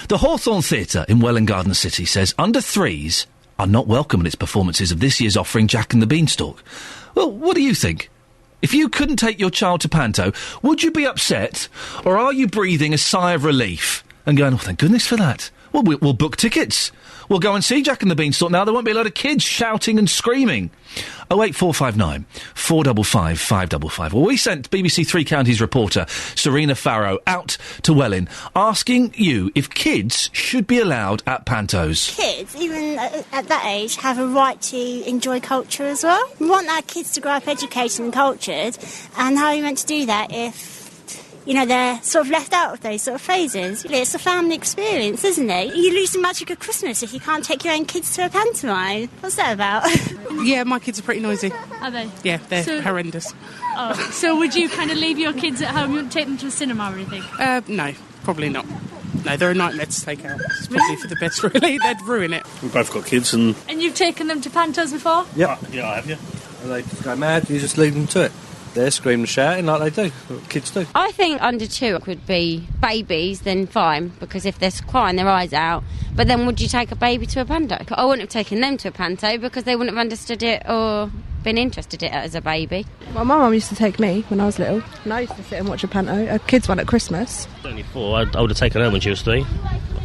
The Hawthorne Theatre in Welwyn Garden City says under threes are not welcome in its performances of this year's offering Jack and the Beanstalk. Well, what do you think? If you couldn't take your child to panto, would you be upset, or are you breathing a sigh of relief and going, oh, thank goodness for that? Well, we'll book tickets. We'll go and see Jack and the Beanstalk now. There won't be a lot of kids shouting and screaming. 08459 455 555. Well, we sent BBC Three Counties reporter Serena Farrow out to Welwyn asking you if kids should be allowed at pantos. Kids, even at that age, have a right to enjoy culture as well. We want our kids to grow up educated and cultured, and how are you meant to do that if they're sort of left out of those sort of phases? It's a family experience, isn't it? You lose the magic of Christmas if you can't take your own kids to a pantomime. What's that about? Yeah, my kids are pretty noisy. Are they? Yeah, they're horrendous. Oh, so would you kind of leave your kids at home? You wouldn't take them to the cinema or anything? No, probably not. No, they're a nightmare to take out. It's probably for the best, really. They'd ruin it. We've both got kids and... And you've taken them to pantos before? Yeah, I have, yeah. And they just go mad, you just leave them to it. They're screaming and shouting like they do, what kids do. I think under 2 could be babies, then fine, because if they're crying their eyes out. But then would you take a baby to a panto? I wouldn't have taken them to a panto because they wouldn't have understood it or been interested in it as a baby. Well, my mum used to take me when I was little, and I used to sit and watch a panto, a kids one at Christmas. Only 4, I would have taken her when she was 3.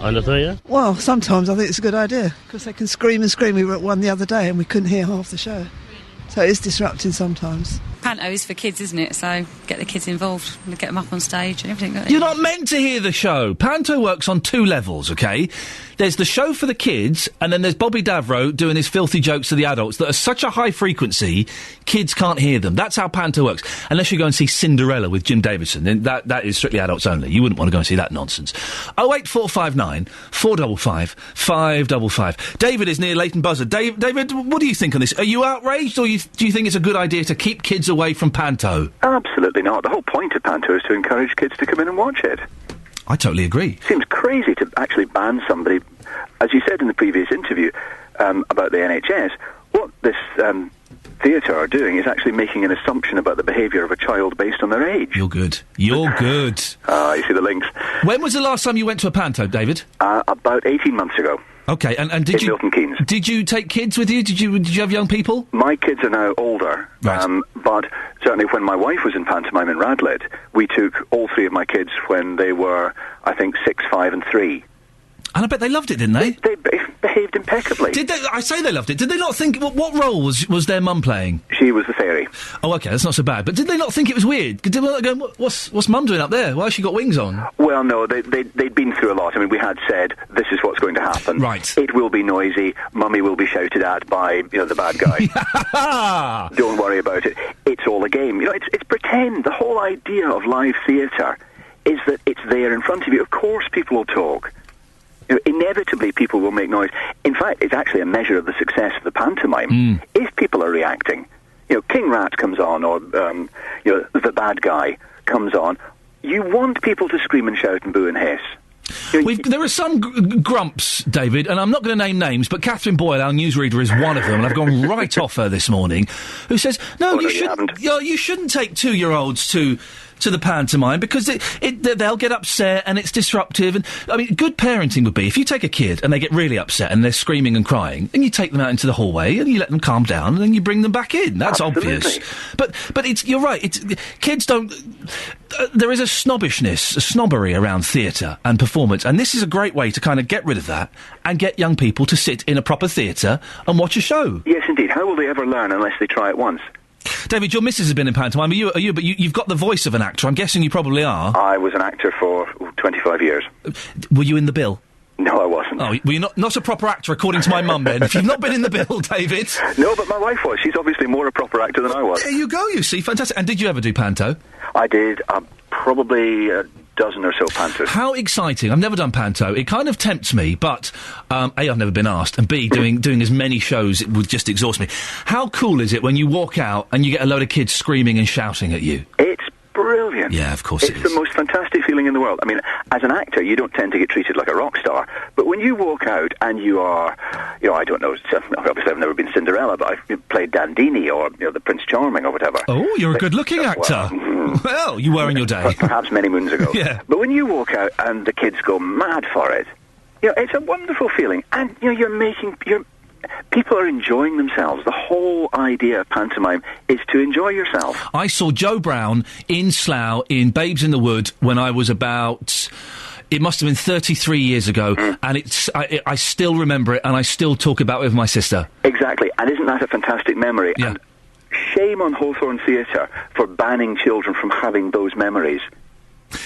Under 3, yeah? Well, sometimes I think it's a good idea, because they can scream and scream. We were at one the other day and we couldn't hear half the show. So it is disrupting sometimes. Panto is for kids, isn't it? So get the kids involved and get them up on stage and everything. You're not meant to hear the show. Panto works on 2 levels, OK? There's the show for the kids, and then there's Bobby Davro doing his filthy jokes to the adults that are such a high frequency, kids can't hear them. That's how Panto works. Unless you go and see Cinderella with Jim Davidson, then that is strictly adults only. You wouldn't want to go and see that nonsense. 08459 455 555. David is near Leighton Buzzard. David, what do you think on this? Are you outraged, or do you think it's a good idea to keep kids away from panto? Absolutely not. The whole point of panto is to encourage kids to come in and watch it. I totally agree. Seems crazy to actually ban somebody, as you said in the previous interview about the NHS. What this theatre are doing is actually making an assumption about the behaviour of a child based on their age. You're good. You're good. You see the links. When was the last time you went to a panto, David? About 18 months ago. Okay, and did you... Milton Keynes. Did you take kids with you? Did you have young people? My kids are now older, right. But certainly when my wife was in pantomime in Radlett, we took all 3 of my kids when they were, I think, 6, 5 and 3. And I bet they loved it, didn't they? They behaved impeccally. Did they? I say they loved it. Did they not think... What role was their mum playing? She was the fairy. Oh, OK, that's not so bad. But did they not think it was weird? Did they not go, what's mum doing up there? Why has she got wings on? Well, no, they'd been through a lot. I mean, we had said, this is what's going to happen. Right. It will be noisy. Mummy will be shouted at by, the bad guy. Don't worry about it. It's all a game. It's pretend. The whole idea of live theatre is that it's there in front of you. Of course people will talk. Inevitably people will make noise. In fact, it's actually a measure of the success of the pantomime if people are reacting. King Rat comes on, or the bad guy comes on. You want people to scream and shout and boo and hiss. There are some grumps, David, and I'm not going to name names, but Catherine Boyle, our newsreader, is one of them, and I've gone right off her this morning, who says, you shouldn't take 2-year-olds to the pantomime because they'll get upset and it's disruptive. And I mean, good parenting would be if you take a kid and they get really upset and they're screaming and crying, and you take them out into the hallway and you let them calm down and then you bring them back in. That's obvious. But you're right. Kids don't. There is a snobbery around theatre and performance, and this is a great way to kind of get rid of that and get young people to sit in a proper theatre and watch a show. Yes, indeed. How will they ever learn unless they try it once? David, your missus has been in pantomime. Are you? But you've got the voice of an actor. I'm guessing you probably are. I was an actor for 25 years. Were you in the bill? No, I wasn't. Oh, well, you're not a proper actor, according to my mum, then. If you've not been in the bill, David. No, but my wife was. She's obviously more a proper actor than I was. There you go, you see. Fantastic. And did you ever do panto? I did. Probably a dozen or so pantos. How exciting. I've never done panto. It kind of tempts me, but, A, I've never been asked, and B, doing as many shows, it would just exhaust me. How cool is it when you walk out and you get a load of kids screaming and shouting at you? It's brilliant. Yeah, of course it is. It's the most fantastic feeling in the world. I mean, as an actor, you don't tend to get treated like a rock star, but when you walk out and you are, I don't know, obviously I've never been Cinderella, but I've played Dandini or, the Prince Charming or whatever. Oh, you're a good-looking actor. Well, you were in your day. Perhaps many moons ago. Yeah. But when you walk out and the kids go mad for it, it's a wonderful feeling. And, people are enjoying themselves. The whole idea of pantomime is to enjoy yourself. I saw Joe Brown in Slough in Babes in the Wood when I was about... It must have been 33 years ago, and I still remember it, and I still talk about it with my sister. Exactly, and isn't that a fantastic memory? Yeah. And shame on Hawthorne Theatre for banning children from having those memories.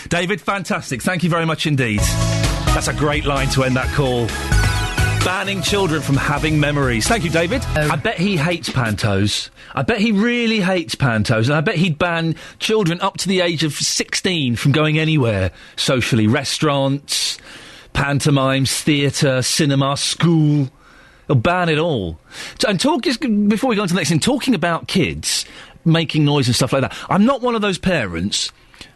David, fantastic. Thank you very much indeed. That's a great line to end that call. Banning children from having memories. Thank you, David. I bet he hates pantos. I bet he really hates pantos, and I bet he'd ban children up to the age of 16 from going anywhere socially. Restaurants, pantomimes, theatre, cinema, school. He'll ban it all. And before we go on to the next thing, talking about kids making noise and stuff like that, I'm not one of those parents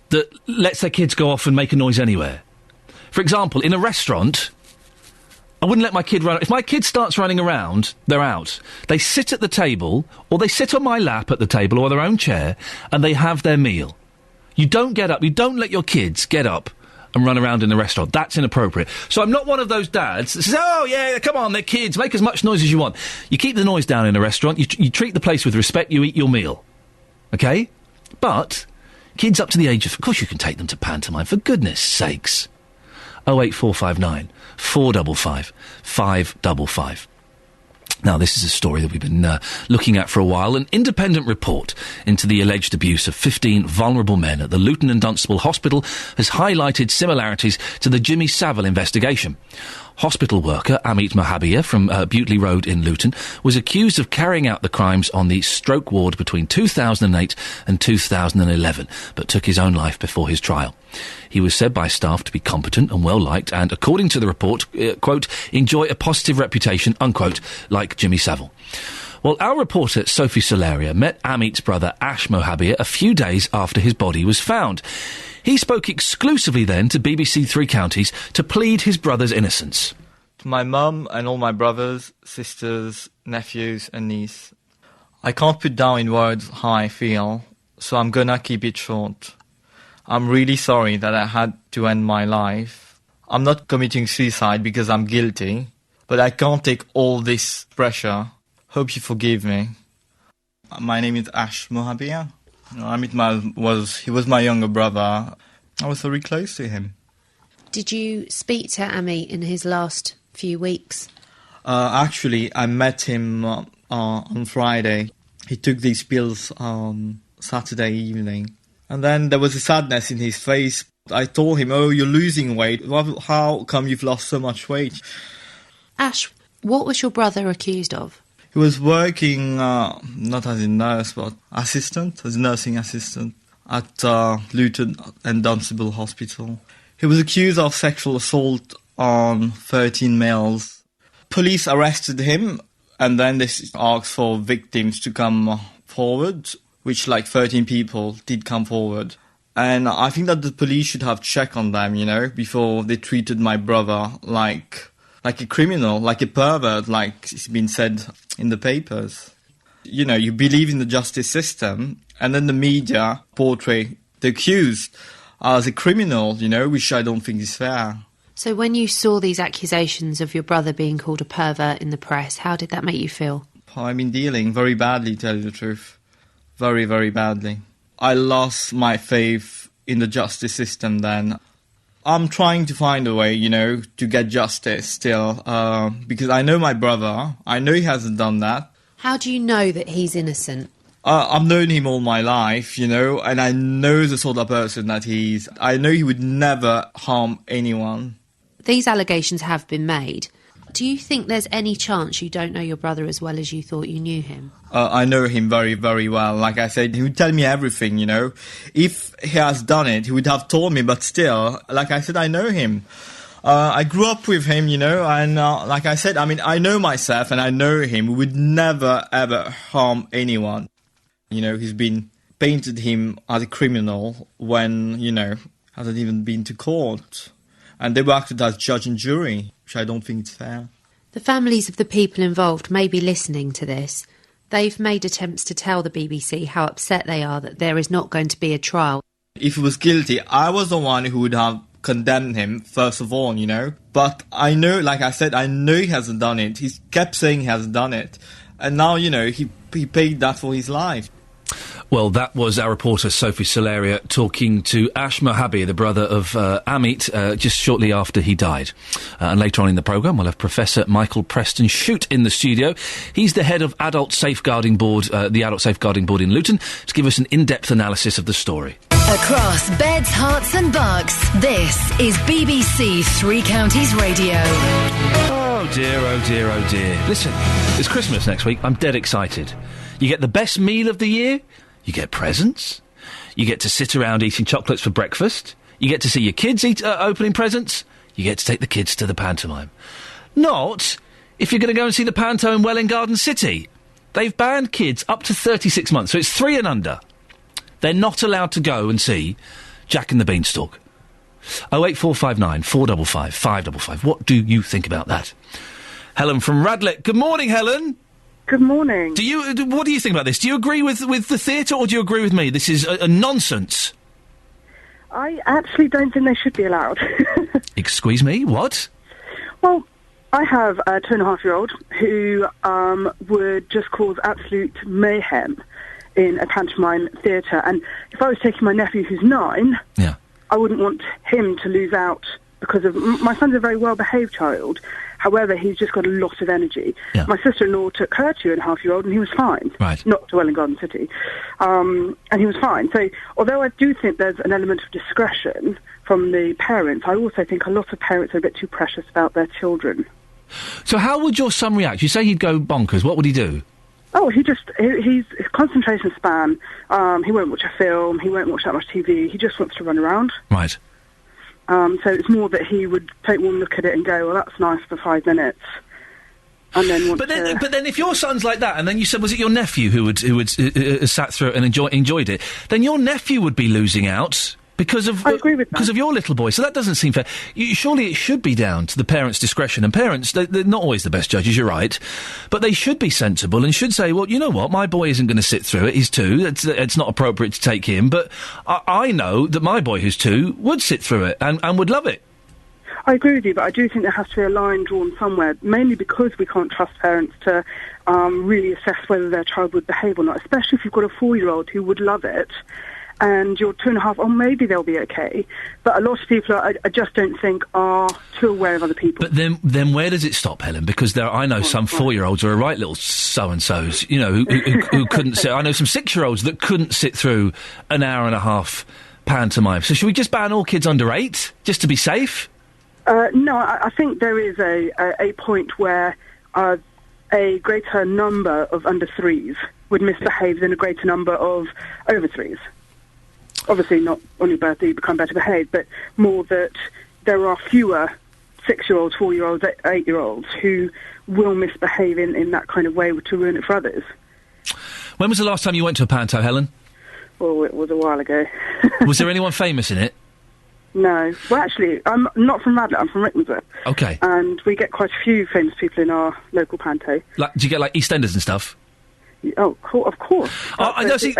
that lets their kids go off and make a noise anywhere. For example, in a restaurant... I wouldn't let my kid run... If my kid starts running around, they're out. They sit at the table, or they sit on my lap at the table, or their own chair, and they have their meal. You don't get up. You don't let your kids get up and run around in the restaurant. That's inappropriate. So I'm not one of those dads that says, oh, yeah, come on, they're kids. Make as much noise as you want. You keep the noise down in a restaurant. You treat the place with respect. You eat your meal. OK? But kids up to the age of... Of course you can take them to pantomime, for goodness sakes. 08459 455 555. Now, this is a story that we've been looking at for a while. An independent report into the alleged abuse of 15 vulnerable men at the Luton and Dunstable Hospital has highlighted similarities to the Jimmy Savile investigation. Hospital worker Amit Mohabia from Butley Road in Luton was accused of carrying out the crimes on the stroke ward between 2008 and 2011, but took his own life before his trial. He was said by staff to be competent and well-liked and, according to the report, quote, enjoy a positive reputation, unquote, like Jimmy Savile. Well, our reporter, Sophie Solaria, met Amit's brother, Ash Mohabia, a few days after his body was found. He spoke exclusively then to BBC Three Counties to plead his brother's innocence. To my mum and all my brothers, sisters, nephews and niece, I can't put down in words how I feel, so I'm gonna keep it short. I'm really sorry that I had to end my life. I'm not committing suicide because I'm guilty, but I can't take all this pressure. Hope you forgive me. My name is Ash Mohabia. He was my younger brother. I was very close to him. Did you speak to Amit in his last few weeks? Actually, I met him on Friday. He took these pills on Saturday evening. And then there was a sadness in his face. I told him, oh, you're losing weight. How come you've lost so much weight? Ash, what was your brother accused of? He was working, not as a nurse, but as a nursing assistant at Luton and Dunstable Hospital. He was accused of sexual assault on 13 males. Police arrested him, and then they asked for victims to come forward, which 13 people did come forward. And I think that the police should have checked on them, before they treated my brother like a criminal, like a pervert, like it's been said in the papers. You believe in the justice system, and then the media portray the accused as a criminal, which I don't think is fair. So when you saw these accusations of your brother being called a pervert in the press, how did that make you feel? I've been dealing very badly, to tell you the truth. Very, very badly. I lost my faith in the justice system then. I'm trying to find a way, to get justice still, because I know my brother. I know he hasn't done that. How do you know that he's innocent? I've known him all my life, and I know the sort of person that he is. I know he would never harm anyone. These allegations have been made. Do you think there's any chance you don't know your brother as well as you thought you knew him? I know him very, very well. Like I said, he would tell me everything, you know. If he has done it, he would have told me, but still, like I said, I know him. I grew up with him, you know, and like I said, I mean, I know myself and I know him. We would never, ever harm anyone. You know, he's been painted him as a criminal when, you know, hasn't even been to court. And they were acted as judge and jury, which I don't think is fair. The families of the people involved may be listening to this. They've made attempts to tell the BBC how upset they are that there is not going to be a trial. If he was guilty, I was the one who would have condemned him, first of all, you know. But I know, like I said, I know he hasn't done it. He kept saying he hasn't done it. And now, you know, he paid that for his life. Well, that was our reporter Sophie Solaria talking to Ash Mohabi, the brother of Amit, just shortly after he died. And later on in the programme, we'll have Professor Michael Preston Shute in the studio. He's the head of Adult Safeguarding Board, the Adult Safeguarding Board in Luton, to give us an in-depth analysis of the story. Across beds, hearts and bucks, this is BBC Three Counties Radio. Oh dear, oh dear, oh dear. Listen, it's Christmas next week. I'm dead excited. You get the best meal of the year. You get presents. You get to sit around eating chocolates for breakfast. You get to see your kids opening presents. You get to take the kids to the pantomime. Not if you're going to go and see the panto in Welwyn Garden City. They've banned kids up to 36 months, so it's 3 and under. They're not allowed to go and see Jack and the Beanstalk. 08459 455 555. What do you think about that? Helen from Radlett. Good morning, Helen. Good morning. What do you think about this? Do you agree with the theatre, or do you agree with me? This is a nonsense. I actually don't think they should be allowed. Excuse me? What? Well, I have a 2.5-year-old who would just cause absolute mayhem in a pantomime theatre. And if I was taking my nephew who's 9, I wouldn't want him to lose out because of... My son's a very well-behaved child. However, he's just got a lot of energy. Yeah. My sister-in-law took her 2.5-year-old and he was fine. Right. Not to Welwyn Garden City. And he was fine. So, although I do think there's an element of discretion from the parents, I also think a lot of parents are a bit too precious about their children. So how would your son react? You say he'd go bonkers. What would he do? Oh, his concentration span, he won't watch a film, he won't watch that much TV, he just wants to run around. Right. So it's more that he would take one look at it and go, well, that's nice for 5 minutes. And then but then if your son's like that, and then you said, was it your nephew who would sat through it and enjoyed it, then your nephew would be losing out because of your little boy. So that doesn't seem fair. Surely it should be down to the parents' discretion. And parents, they're not always the best judges, you're right. But they should be sensible and should say, well, you know what, my boy isn't going to sit through it. He's 2. It's not appropriate to take him. But I know that my boy who's 2 would sit through it and would love it. I agree with you, but I do think there has to be a line drawn somewhere, mainly because we can't trust parents to really assess whether their child would behave or not, especially if you've got a 4-year-old who would love it. And you're 2.5, oh, maybe they'll be okay. But a lot of people, I just don't think, are too aware of other people. But then where does it stop, Helen? Because I know some 4-year-olds are right little so-and-sos, you know, who couldn't sit. I know some 6-year-olds that couldn't sit through an hour and a half pantomime. So should we just ban all kids under 8, just to be safe? No, I think there is a point where a greater number of under 3s would misbehave than a greater number of over 3s. Obviously, not on your birthday you become better behaved, but more that there are fewer 6-year-olds, 4-year-olds, 8-year-olds who will misbehave in that kind of way to ruin it for others. When was the last time you went to a panto, Helen? Well, it was a while ago. Was there anyone famous in it? No. Well, actually, I'm not from Radlett, I'm from Rickmansworth. Okay. And we get quite a few famous people in our local panto. Do you get, EastEnders and stuff? Oh, of course. I know. See,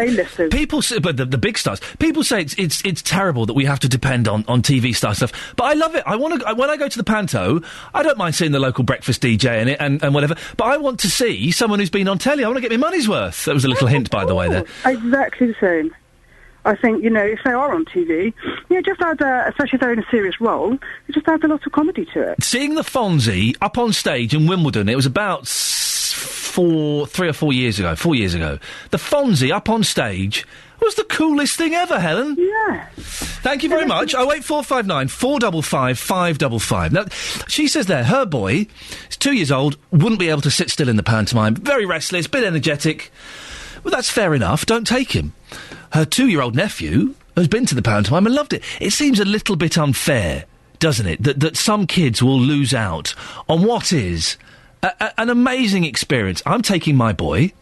people say, but the big stars. People say it's terrible that we have to depend on TV star stuff. But I love it. I want to. When I go to the panto, I don't mind seeing the local breakfast DJ in it and whatever. But I want to see someone who's been on telly. I want to get my money's worth. That was a little hint, by the way. There. Exactly the same. I think, if they are on TV, just add, especially if they're in a serious role, it just adds a lot of comedy to it. Seeing the Fonzie up on stage in Wimbledon, it was about 4 years ago. The Fonzie up on stage was the coolest thing ever, Helen. Yeah. Thank you very much. 08459 455 555. Now, she says there, her boy is 2 years old, wouldn't be able to sit still in the pantomime, very restless, bit energetic. Well, that's fair enough. Don't take him. Her 2-year-old nephew has been to the pantomime and loved it. It seems a little bit unfair, doesn't it, that some kids will lose out on what is an amazing experience. I'm taking my boy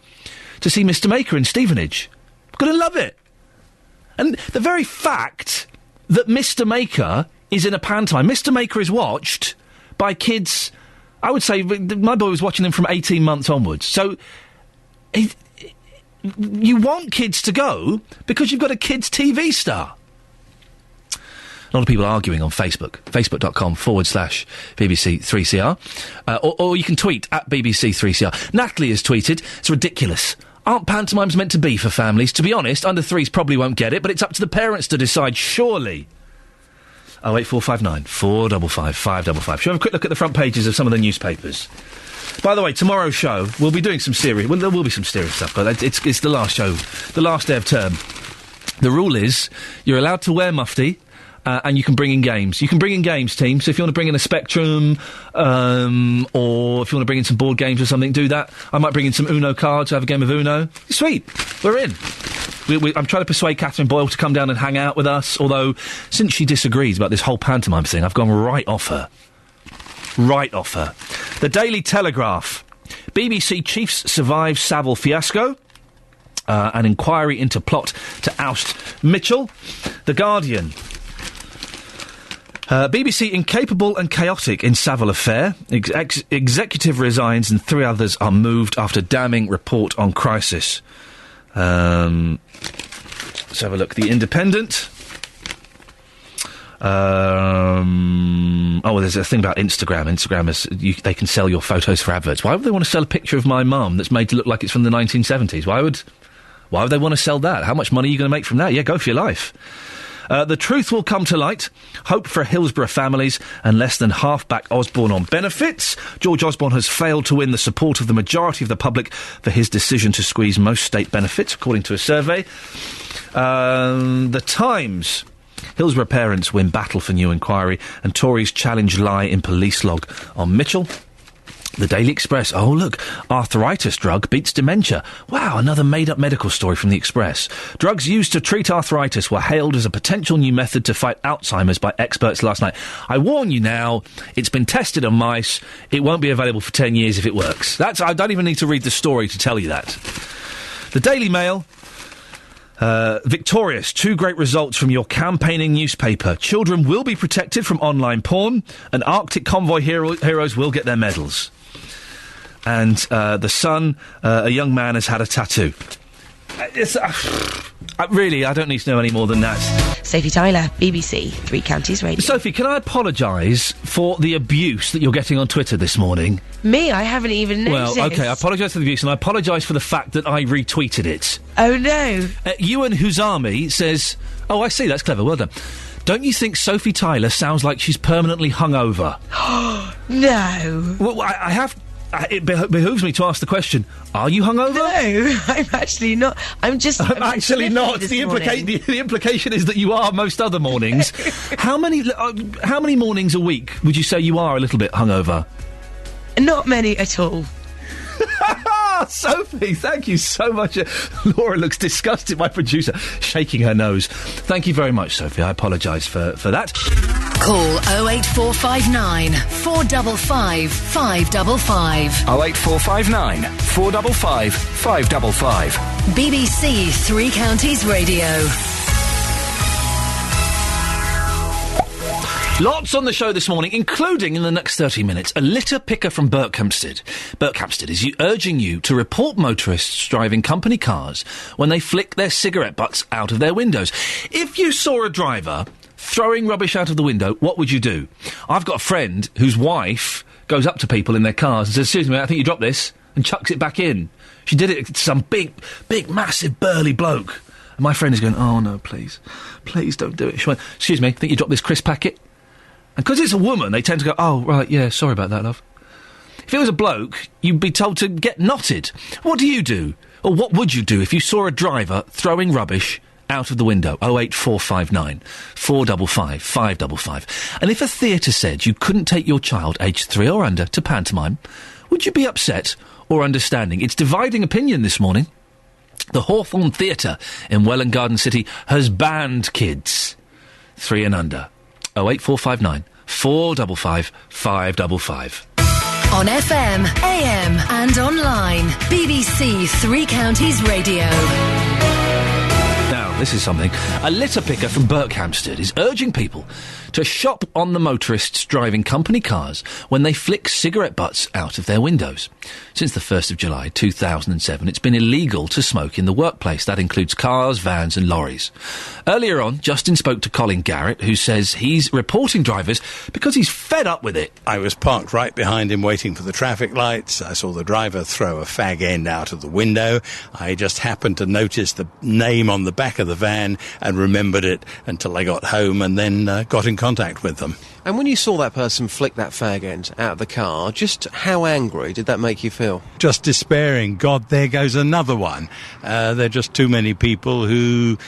to see Mr. Maker in Stevenage. Going to love it. And the very fact that Mr. Maker is in a pantomime, Mr. Maker is watched by kids, I would say, my boy was watching them from 18 months onwards. So, you want kids to go because you've got a kids' TV star. A lot of people arguing on Facebook, facebook.com/BBC3CR. Or you can tweet at BBC3CR. Natalie has tweeted, it's ridiculous. Aren't pantomimes meant to be for families? To be honest, under threes probably won't get it, but it's up to the parents to decide, surely. 08459 455 555. Shall we have a quick look at the front pages of some of the newspapers? By the way, tomorrow's show, we'll be doing some serious... Well, there will be some serious stuff, but it's the last show, the last day of term. The rule is, you're allowed to wear mufti, and you can bring in games. You can bring in games, team, so if you want to bring in a Spectrum, or if you want to bring in some board games or something, do that. I might bring in some Uno cards, have a game of Uno. Sweet, we're in. I'm trying to persuade Catherine Boyle to come down and hang out with us, although, since she disagrees about this whole pantomime thing, I've gone right off her. Right off her. The Daily Telegraph. BBC chiefs survive Savile fiasco. An inquiry into plot to oust Mitchell. The Guardian. BBC incapable and chaotic in Savile affair. Executive resigns and 3 others are moved after damning report on crisis. Let's have a look. The Independent. There's a thing about Instagram. Instagram is they can sell your photos for adverts. Why would they want to sell a picture of my mum that's made to look like it's from the 1970s? Why would they want to sell that? How much money are you going to make from that? Yeah, go for your life. The truth will come to light. Hope for Hillsborough families and less than half-back Osborne on benefits. George Osborne has failed to win the support of the majority of the public for his decision to squeeze most state benefits, according to a survey. The Times. Hillsborough parents win battle for new inquiry, and Tories challenge lie in police log on Mitchell. The Daily Express. Oh, look, arthritis drug beats dementia. Wow, another made-up medical story from the Express. Drugs used to treat arthritis were hailed as a potential new method to fight Alzheimer's by experts last night. I warn you now, it's been tested on mice. It won't be available for 10 years if it works. I don't even need to read the story to tell you that. The Daily Mail. Victorious, 2 great results from your campaigning newspaper. Children will be protected from online porn, and Arctic convoy heroes will get their medals. And The Sun, a young man has had a tattoo. Really, I don't need to know any more than that. Sophie Tyler, BBC, 3 Counties Radio. Sophie, can I apologise for the abuse that you're getting on Twitter this morning? Me? I haven't even noticed. Well, OK, I apologise for the abuse, and I apologise for the fact that I retweeted it. Oh, no. Ewan Huzami says... Oh, I see, that's clever, well done. Don't you think Sophie Tyler sounds like she's permanently hungover? No. Well, I have... It behooves me to ask the question, are you hungover? No, I'm actually not. I'm actually not. The implication is that you are most other mornings. How many mornings a week would you say you are a little bit hungover? Not many at all. Sophie, thank you so much. Laura looks disgusted, my producer, shaking her nose. Thank you very much, Sophie. I apologise for that. Call 08459 455 555. 08459 455 555. BBC 3 Counties Radio. Lots on the show this morning, including in the next 30 minutes, a litter picker from Berkhamsted. Berkhamsted is urging you to report motorists driving company cars when they flick their cigarette butts out of their windows. If you saw a driver throwing rubbish out of the window, what would you do? I've got a friend whose wife goes up to people in their cars and says, excuse me, I think you dropped this, and chucks it back in. She did it to some big, massive, burly bloke. And my friend is going, oh, no, please don't do it. She went, excuse me, I think you dropped this crisp packet. And because it's a woman, they tend to go, oh, right, yeah, sorry about that, love. If it was a bloke, you'd be told to get knotted. What do you do? Or what would you do if you saw a driver throwing rubbish out of the window. 08459 455 555. And if a theatre said you couldn't take your child aged 3 or under to pantomime, would you be upset or understanding? It's dividing opinion this morning. The Hawthorne Theatre in Welwyn Garden City has banned kids 3 and under. 08459 455 555. On FM, AM and online. BBC Three Counties Radio. Now, this is something. A litter picker from Berkhamsted is urging people to shop on the motorists driving company cars when they flick cigarette butts out of their windows. Since the 1st of July 2007, it's been illegal to smoke in the workplace. That includes cars, vans and lorries. Earlier on, Justin spoke to Colin Garrett, who says he's reporting drivers because he's fed up with it. I was parked right behind him waiting for the traffic lights. I saw the driver throw a fag end out of the window. I just happened to notice the name on the back of the van and remembered it until I got home and then got in contact with them. And when you saw that person flick that fag end out of the car, just how angry did that make you feel? Just despairing. God, there goes another one. There are just too many people who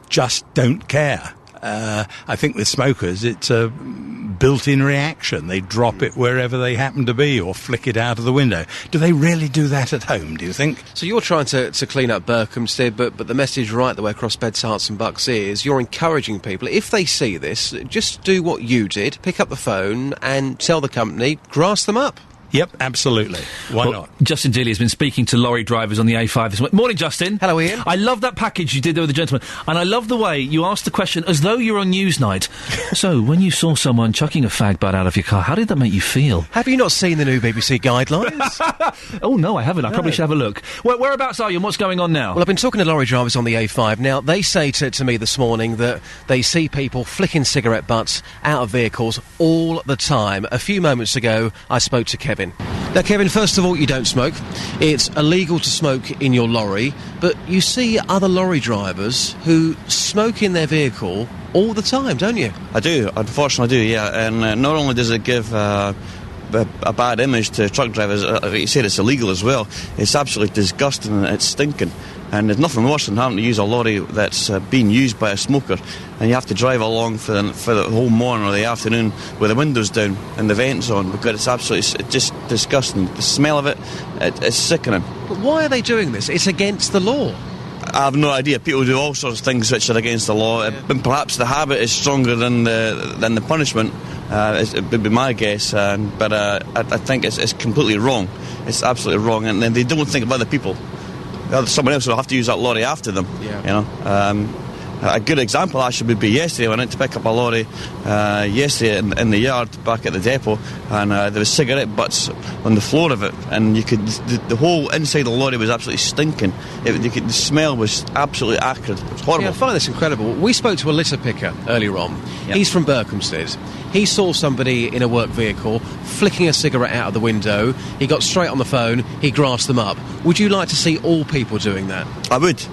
just don't care. I think with smokers, it's a built-in reaction. They drop it wherever they happen to be or flick it out of the window. Do they really do that at home, do you think? So you're trying to clean up Berkhamsted, but the message right the way across Beds, Herts and Bucks is you're encouraging people, if they see this, just do what you did, pick up the phone and tell the company, grass them up. Yep, absolutely. Why not? Justin Dealey has been speaking to lorry drivers on the A5 this morning. Morning, Justin. Hello, Ian. I love that package you did there with the gentleman. And I love the way you asked the question as though you're on Newsnight. So, when you saw someone chucking a fag butt out of your car, how did that make you feel? Have you not seen the new BBC guidelines? Oh, no, I haven't. I probably should have a look. Whereabouts are you and what's going on now? Well, I've been talking to lorry drivers on the A5. Now, they say to me this morning that they see people flicking cigarette butts out of vehicles all the time. A few moments ago, I spoke to Kevin. Now, Kevin, first of all, you don't smoke. It's illegal to smoke in your lorry, but you see other lorry drivers who smoke in their vehicle all the time, don't you? I do, unfortunately I do, yeah. And not only does it give a bad image to truck drivers, like you said, it's illegal as well. It's absolutely disgusting and it's stinking. And there's nothing worse than having to use a lorry that's being used by a smoker, and you have to drive along for the whole morning or the afternoon with the windows down and the vents on, because it's absolutely just disgusting. The smell of it, it's sickening. But why are they doing this? It's against the law. I have no idea. People do all sorts of things which are against the law, and perhaps the habit is stronger than the punishment. It would be my guess, but I think it's completely wrong. It's absolutely wrong, and then they don't think of other people. Someone else will have to use that lorry after them. Yeah. You know, a good example actually would be yesterday. I went to pick up a lorry yesterday in the yard back at the depot, and there was cigarette butts on the floor of it, and you could the whole inside of the lorry was absolutely stinking. The smell was absolutely acrid. It was horrible. Yeah, I find this incredible. We spoke to a litter picker earlier on. Yep. He's from Berkhamsted. He saw somebody in a work vehicle flicking a cigarette out of the window. He got straight on the phone. He grassed them up. Would you like to see all people doing that? I would,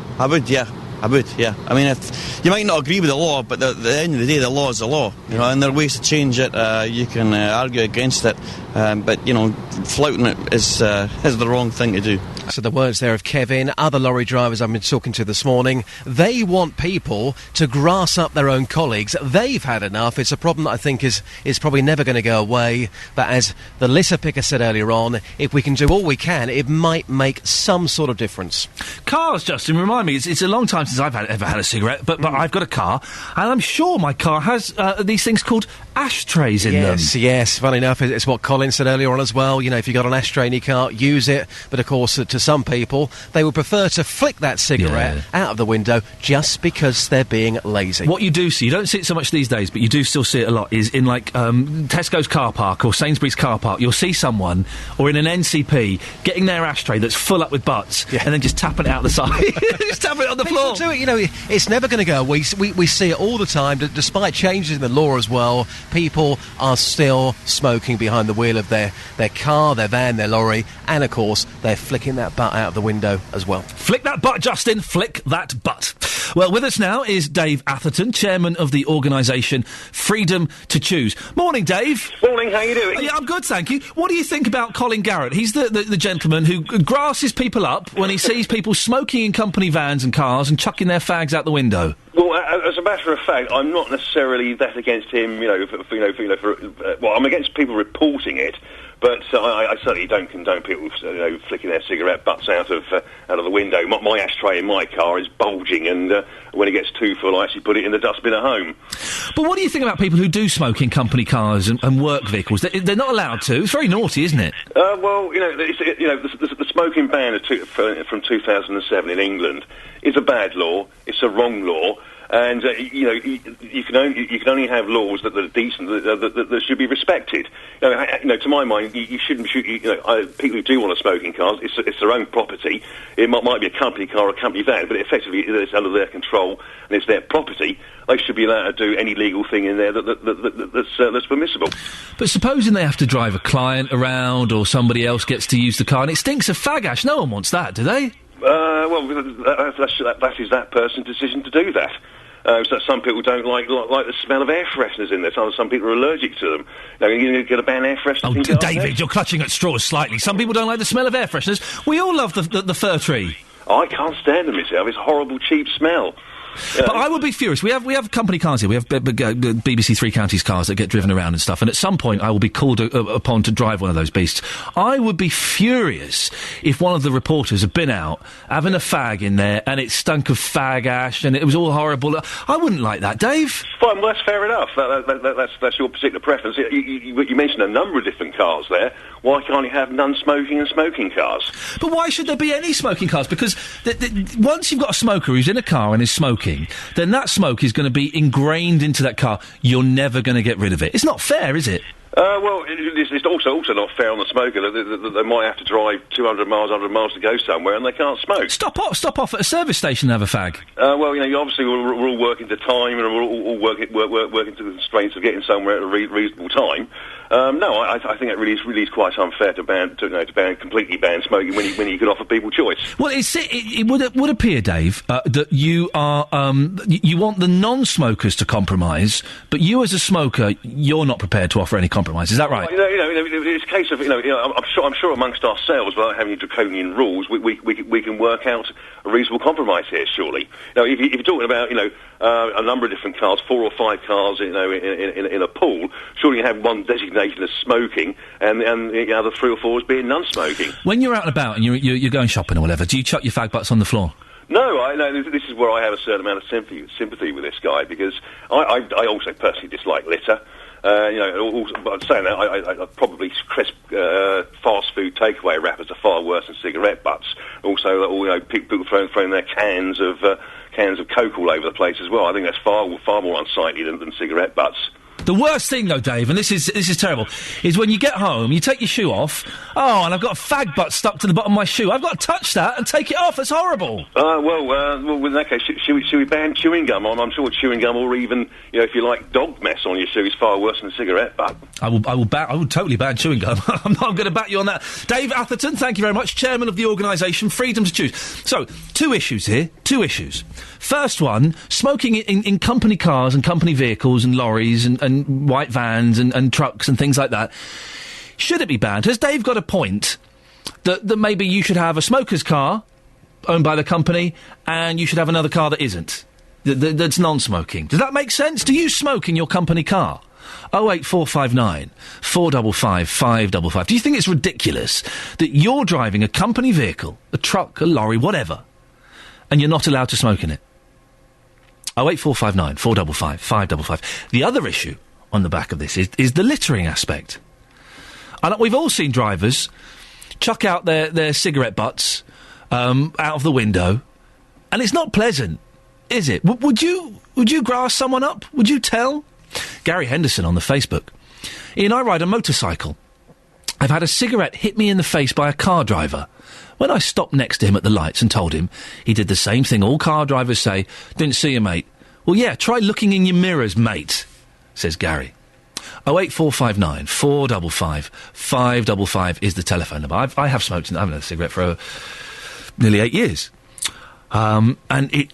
yeah. I mean, if you might not agree with the law, but at the end of the day, the law is the law. You know, and there are ways to change it. You can argue against it, but you know, flouting it is the wrong thing to do. So the words there of Kevin, other lorry drivers I've been talking to this morning, they want people to grass up their own colleagues. They've had enough. It's a problem that I think is probably never going to go away. But as the litter picker said earlier on, if we can do all we can, it might make some sort of difference. Cars, Justin, remind me, it's a long time since I've ever had a cigarette, but I've got a car, and I'm sure my car has these things called ashtrays in them. Yes, funny enough, it's what Colin said earlier on as well. You know, if you've got an ashtray in your car, use it. But of course, to some people, they would prefer to flick that cigarette out of the window just because they're being lazy. What you do see, you don't see it so much these days, but you do still see it a lot, is in like Tesco's car park or Sainsbury's car park, you'll see someone, or in an NCP, getting their ashtray that's full up with butts, and then just tapping it out the side. Just tapping it on the floor. Do it, you know, it's never going to go. We see it all the time. Despite changes in the law as well, people are still smoking behind the wheel of their car, their van, their lorry, and of course, they're flicking that butt out of the window as well. Flick that butt, Justin. Flick that butt. Well, with us now is Dave Atherton, chairman of the organisation Freedom to Choose. Morning, Dave. Morning, how you doing? Yeah, I'm good, thank you. What do you think about Colin Garrett? He's the gentleman who grasses people up when he sees people smoking in company vans and cars and chucking their fags out the window. Well, as a matter of fact, I'm not necessarily that against him. Well, I'm against people reporting it, but I certainly don't condone people, flicking their cigarette butts out of the window. My ashtray in my car is bulging, and when it gets too full, I actually put it in the dustbin at home. But what do you think about people who do smoke in company cars and work vehicles? They're not allowed to. It's very naughty, isn't it? Well, the smoking ban from 2007 in England is a bad law. It's a wrong law. And you can only have laws that are decent, that should be respected. To my mind, you shouldn't shoot. People who do want to smoke in cars, it's their own property. It might be a company car or a company van, but effectively it's under their control and it's their property. They should be allowed to do any legal thing in there that's permissible. But supposing they have to drive a client around or somebody else gets to use the car and it stinks of fag ash, no one wants that, do they? Well, that is that person's decision to do that. So some people don't like the smell of air fresheners in there. Some people are allergic to them. You're going to ban air fresheners. Oh, David, you're clutching at straws slightly. Some people don't like the smell of air fresheners. We all love the fir tree. I can't stand them myself. It's a horrible, cheap smell. But I would be furious. We have company cars here. We have BBC Three Counties cars that get driven around and stuff. And at some point, I will be called upon to drive one of those beasts. I would be furious if one of the reporters had been out having a fag in there and it stunk of fag ash and it was all horrible. I wouldn't like that, Dave. Fine, well, that's fair enough. That's your particular preference. You mentioned a number of different cars there. Why can't you have non-smoking and smoking cars? But why should there be any smoking cars? Because once you've got a smoker who's in a car and is smoking, then that smoke is going to be ingrained into that car. You're never going to get rid of it. It's not fair, is it? Well, it's also not fair on the smoker that they might have to drive 200 miles, 100 miles to go somewhere and they can't smoke. Stop off at a service station and have a fag. Obviously we're all working to time and we're all working to the constraints of getting somewhere at a reasonable time. No, I think it really is quite unfair to completely ban smoking when you can offer people choice. Well, it would appear, Dave, that you are you want the non-smokers to compromise, but you as a smoker, you're not prepared to offer any compromise. Is that right? It's a case of I'm sure amongst ourselves, without having draconian rules, we can work out a reasonable compromise here. Surely, if you're talking about a number of different cars, 4 or 5 cars, in a pool, surely you have one designated as smoking, and the other 3 or 4 as being non-smoking. When you're out and about and you're going shopping or whatever, do you chuck your fag butts on the floor? No, this is where I have a certain amount of sympathy with this guy, because I also personally dislike litter. But saying that, I probably crisp fast food takeaway wrappers are far worse than cigarette butts. Also, people throwing their cans of Coke all over the place as well. I think that's far more unsightly than cigarette butts. The worst thing, though, Dave, and this is terrible, is when you get home, you take your shoe off, and I've got a fag butt stuck to the bottom of my shoe. I've got to touch that and take it off. That's horrible. Well, in that case, should we ban chewing gum? I'm sure chewing gum, or even, if you like, dog mess on your shoe is far worse than a cigarette butt. I will totally ban chewing gum. I'm going to bat you on that. Dave Atherton, thank you very much, chairman of the organisation Freedom to Choose. So, 2 issues here. 2 issues. First one, smoking in company cars and company vehicles and lorries and white vans and trucks and things like that. Should it be banned? Has Dave got a point that maybe you should have a smoker's car owned by the company and you should have another car that isn't? That's non-smoking. Does that make sense? Do you smoke in your company car? 08459 455 555. Do you think it's ridiculous that you're driving a company vehicle, a truck, a lorry, whatever, and you're not allowed to smoke in it? 08459 455 555. The other issue on the back of this is the littering aspect. And we've all seen drivers chuck out their cigarette butts out of the window, and it's not pleasant, is it? Would you grass someone up? Would you tell? Gary Henderson on the Facebook. Iain, I ride a motorcycle. I've had a cigarette hit me in the face by a car driver. When I stopped next to him at the lights and told him, he did the same thing all car drivers say. Didn't see you, mate. Well, yeah, try looking in your mirrors, mate, says Gary. 08459 455 555 is the telephone number. I have smoked, I haven't had a cigarette for nearly 8 years. And it...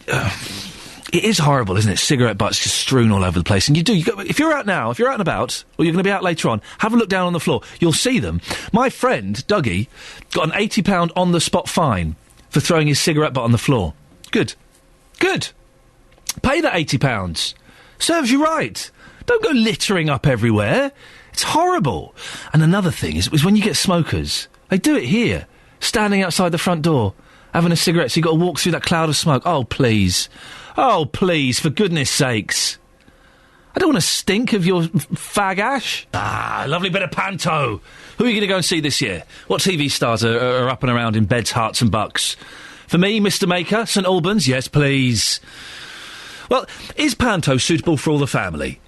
It is horrible, isn't it? Cigarette butts just strewn all over the place. And if you're out now, if you're out and about, or you're going to be out later on, have a look down on the floor. You'll see them. My friend, Dougie, got an £80 on-the-spot fine for throwing his cigarette butt on the floor. Good. Good. Pay that £80. Serves you right. Don't go littering up everywhere. It's horrible. And another thing is when you get smokers, they do it here, standing outside the front door, having a cigarette, so you've got to walk through that cloud of smoke. Oh, please. Oh, please, for goodness sakes. I don't want to stink of your fag ash. Ah, lovely bit of panto. Who are you going to go and see this year? What TV stars are up and around in beds, hearts and bucks? For me, Mr Maker, St Albans, yes, please. Well, is panto suitable for all the family?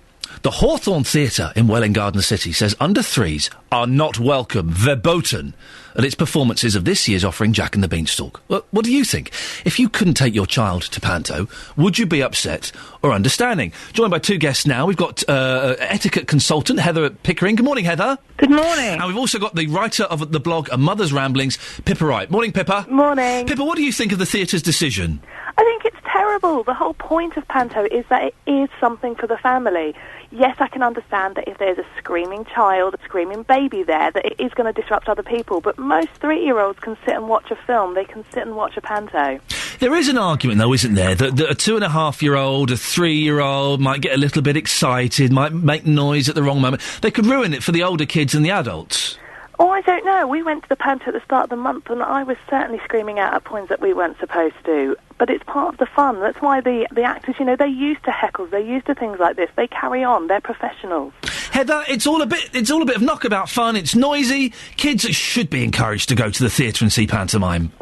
The Hawthorne Theatre in Welwyn Garden City says under threes are not welcome, verboten, at its performances of this year's Offering Jack and the Beanstalk. What do you think? If you couldn't take your child to panto, would you be upset or understanding? Joined by two guests now. We've got etiquette consultant Heather Pickering. Good morning, Heather. Good morning. And we've also got the writer of the blog A Mother's Ramblings, Pippa Wright. Morning, Pippa. Morning. Pippa, what do you think of the theatre's decision? I think it's terrible. The whole point of panto is that it is something for the family. Yes, I can understand that if there's a screaming child, a screaming baby there, that it is going to disrupt other people. But most 3-year-olds can sit and watch a film. They can sit and watch a panto. There is an argument, though, isn't there, that a 2.5-year-old, a 3-year-old might get a little bit excited, might make noise at the wrong moment. They could ruin it for the older kids and the adults. Oh, I don't know. We went to the panto at the start of the month, and I was certainly screaming out at points that we weren't supposed to. But it's part of the fun. That's why the actors, they're used to heckles. They're used to things like this. They carry on. They're professionals. Heather, it's all a bit of knockabout fun. It's noisy. Kids should be encouraged to go to the theatre and see pantomime.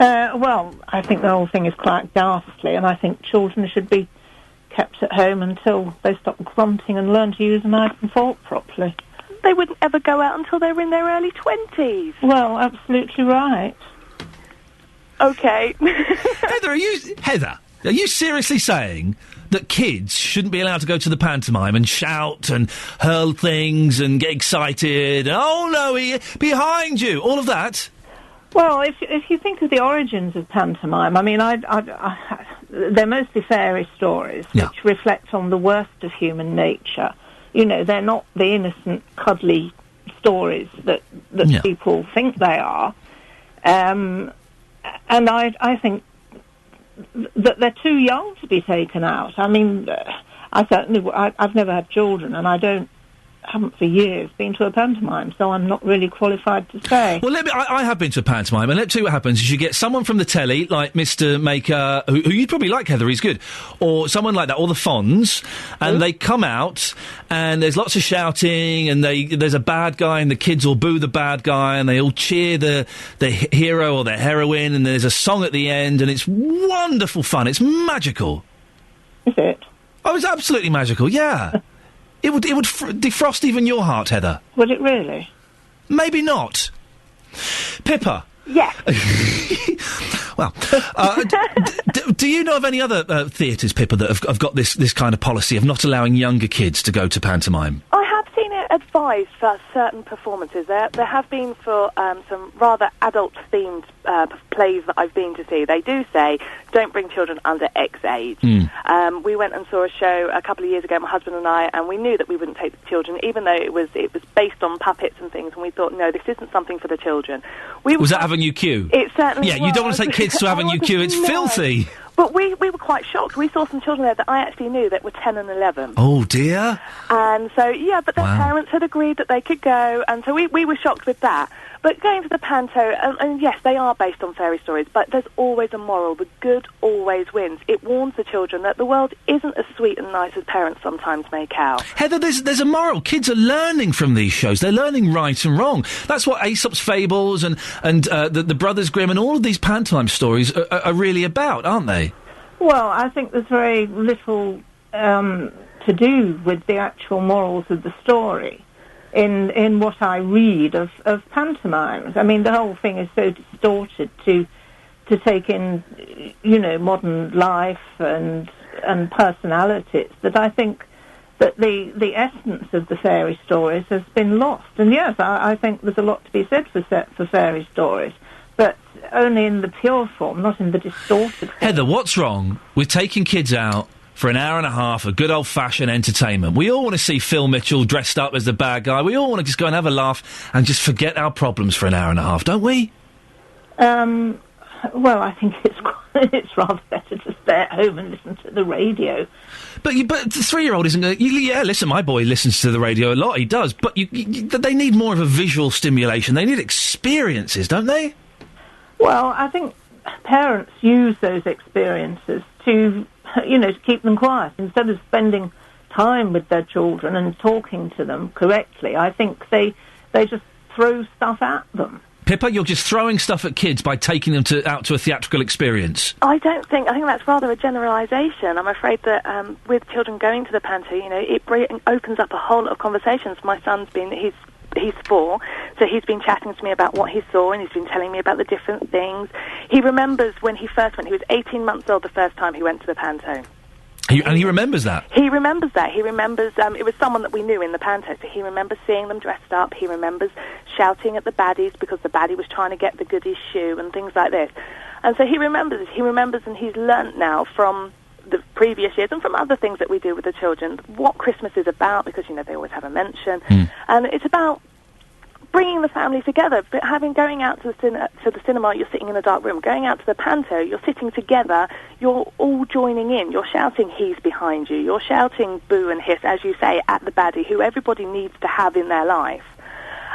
Well, I think the whole thing is quite ghastly, and I think children should be kept at home until they stop grunting and learn to use a knife and fork properly. They wouldn't ever go out until they were in their early 20s. Well, absolutely right. Okay. Heather, are you seriously saying that kids shouldn't be allowed to go to the pantomime and shout and hurl things and get excited? Oh, no, behind you, all of that? Well, if you think of the origins of pantomime, I mean, they're mostly fairy stories, which reflect on the worst of human nature. They're not the innocent, cuddly stories that people think they are. And I think that they're too young to be taken out. I mean, I've never had children, and I haven't for years been to a pantomime, so I'm not really qualified to say. Well, I have been to a pantomime, and let's see what happens. Is you get someone from the telly, like Mr Maker, who you'd probably like, Heather, he's good, or someone like that, or the Fonz, and they come out, and there's lots of shouting, and there's a bad guy, and the kids all boo the bad guy, and they all cheer the hero or the heroine, and there's a song at the end, and it's wonderful fun. It's magical. Is it? Oh, it's absolutely magical, yeah. It would defrost even your heart, Heather. Would it really? Maybe not. Pippa. Yes. Well, do you know of any other theatres, Pippa, that have got this kind of policy of not allowing younger kids to go to pantomime? I have seen it advised for certain performances. There have been for some rather adult-themed plays that I've been to see. They do say, don't bring children under X age. We went and saw a show a couple of years ago, my husband and I, and we knew that we wouldn't take the children, even though it was based on puppets and things, and we thought, no, this isn't something for the children. Was that Avenue Q? It certainly was. Yeah, you don't want to take kids to Avenue Q, it's filthy. But we were quite shocked. We saw some children there that I actually knew that were 10 and 11. Oh, dear. And so, but their parents had agreed that they could go, and so we were shocked with that. But going to the panto, and yes, they are based on fairy stories, but there's always a moral. The good always wins. It warns the children that the world isn't as sweet and nice as parents sometimes make out. Heather, there's a moral. Kids are learning from these shows. They're learning right and wrong. That's what Aesop's Fables and the Brothers Grimm and all of these pantomime stories are really about, aren't they? Well, I think there's very little to do with the actual morals of the story in what I read of pantomimes. I mean, the whole thing is so distorted to take in, modern life and personalities that I think that the essence of the fairy stories has been lost. And yes, I think there's a lot to be said for fairy stories. but only in the pure form, not in the distorted form. Heather, what's wrong with taking kids out for an hour and a half of good old-fashioned entertainment? We all want to see Phil Mitchell dressed up as the bad guy. We all want to just go and have a laugh and just forget our problems for an hour and a half, don't we? Well, I think it's rather better to stay at home and listen to the radio. But the 3-year-old isn't going to... Yeah, listen, my boy listens to the radio a lot, he does, but they need more of a visual stimulation. They need experiences, don't they? Well, I think parents use those experiences to, to keep them quiet. Instead of spending time with their children and talking to them correctly, I think they just throw stuff at them. Pippa, you're just throwing stuff at kids by taking them out to a theatrical experience. I think that's rather a generalisation. I'm afraid that with children going to the panto, it opens up a whole lot of conversations. My son's he's 4, so he's been chatting to me about what he saw, and he's been telling me about the different things. He remembers when he first went. He was 18 months old the first time he went to the panto. And he remembers that? He remembers that. He remembers, it was someone that we knew in the panto, so he remembers seeing them dressed up. He remembers shouting at the baddies because the baddie was trying to get the goodies shoe and things like this. And so he remembers, and he's learnt now from the previous years and from other things that we do with the children what Christmas is about, because, they always have a mention. And it's about bringing the family together, but going out to the cinema, you're sitting in a dark room. Going out to the panto, you're sitting together, you're all joining in. You're shouting, he's behind you. You're shouting boo and hiss, as you say, at the baddie, who everybody needs to have in their life.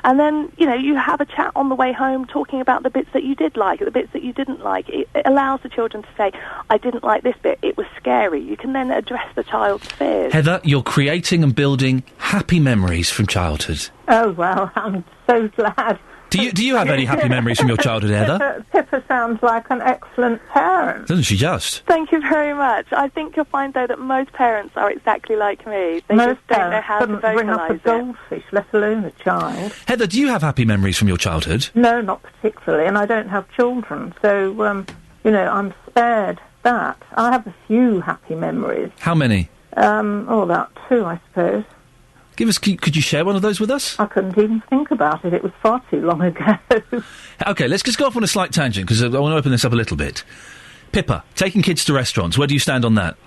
And then, you have a chat on the way home talking about the bits that you did like, the bits that you didn't like. It allows the children to say, I didn't like this bit, it was scary. You can then address the child's fears. Heather, you're creating and building happy memories from childhood. Oh, well, I'm so glad. Do you have any happy memories from your childhood, Heather? Pippa sounds like an excellent parent. Doesn't she just? Thank you very much. I think you'll find, though, that most parents are exactly like me. They just don't know how to vocalise it. Bring up a goldfish, let alone a child. Heather, do you have happy memories from your childhood? No, not particularly, and I don't have children, so, I'm spared that. I have a few happy memories. How many? About 2, I suppose. Could you share one of those with us? I couldn't even think about it. It was far too long ago. OK, let's just go off on a slight tangent, because I want to open this up a little bit. Pippa, taking kids to restaurants, where do you stand on that?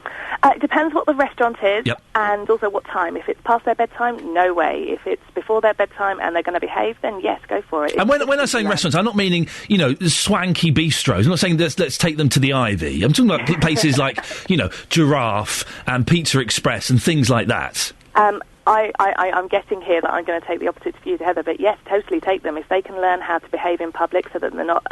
It depends what the restaurant is, yep, and also what time. If it's past their bedtime, no way. If it's before their bedtime and they're going to behave, then yes, go for it. And when I'm saying restaurants, I'm not meaning, swanky bistros. I'm not saying let's take them to the Ivy. I'm talking about places like, Giraffe and Pizza Express and things like that. I'm guessing here that I'm going to take the opposite view to Heather, but yes, totally take them. If they can learn how to behave in public so that they're not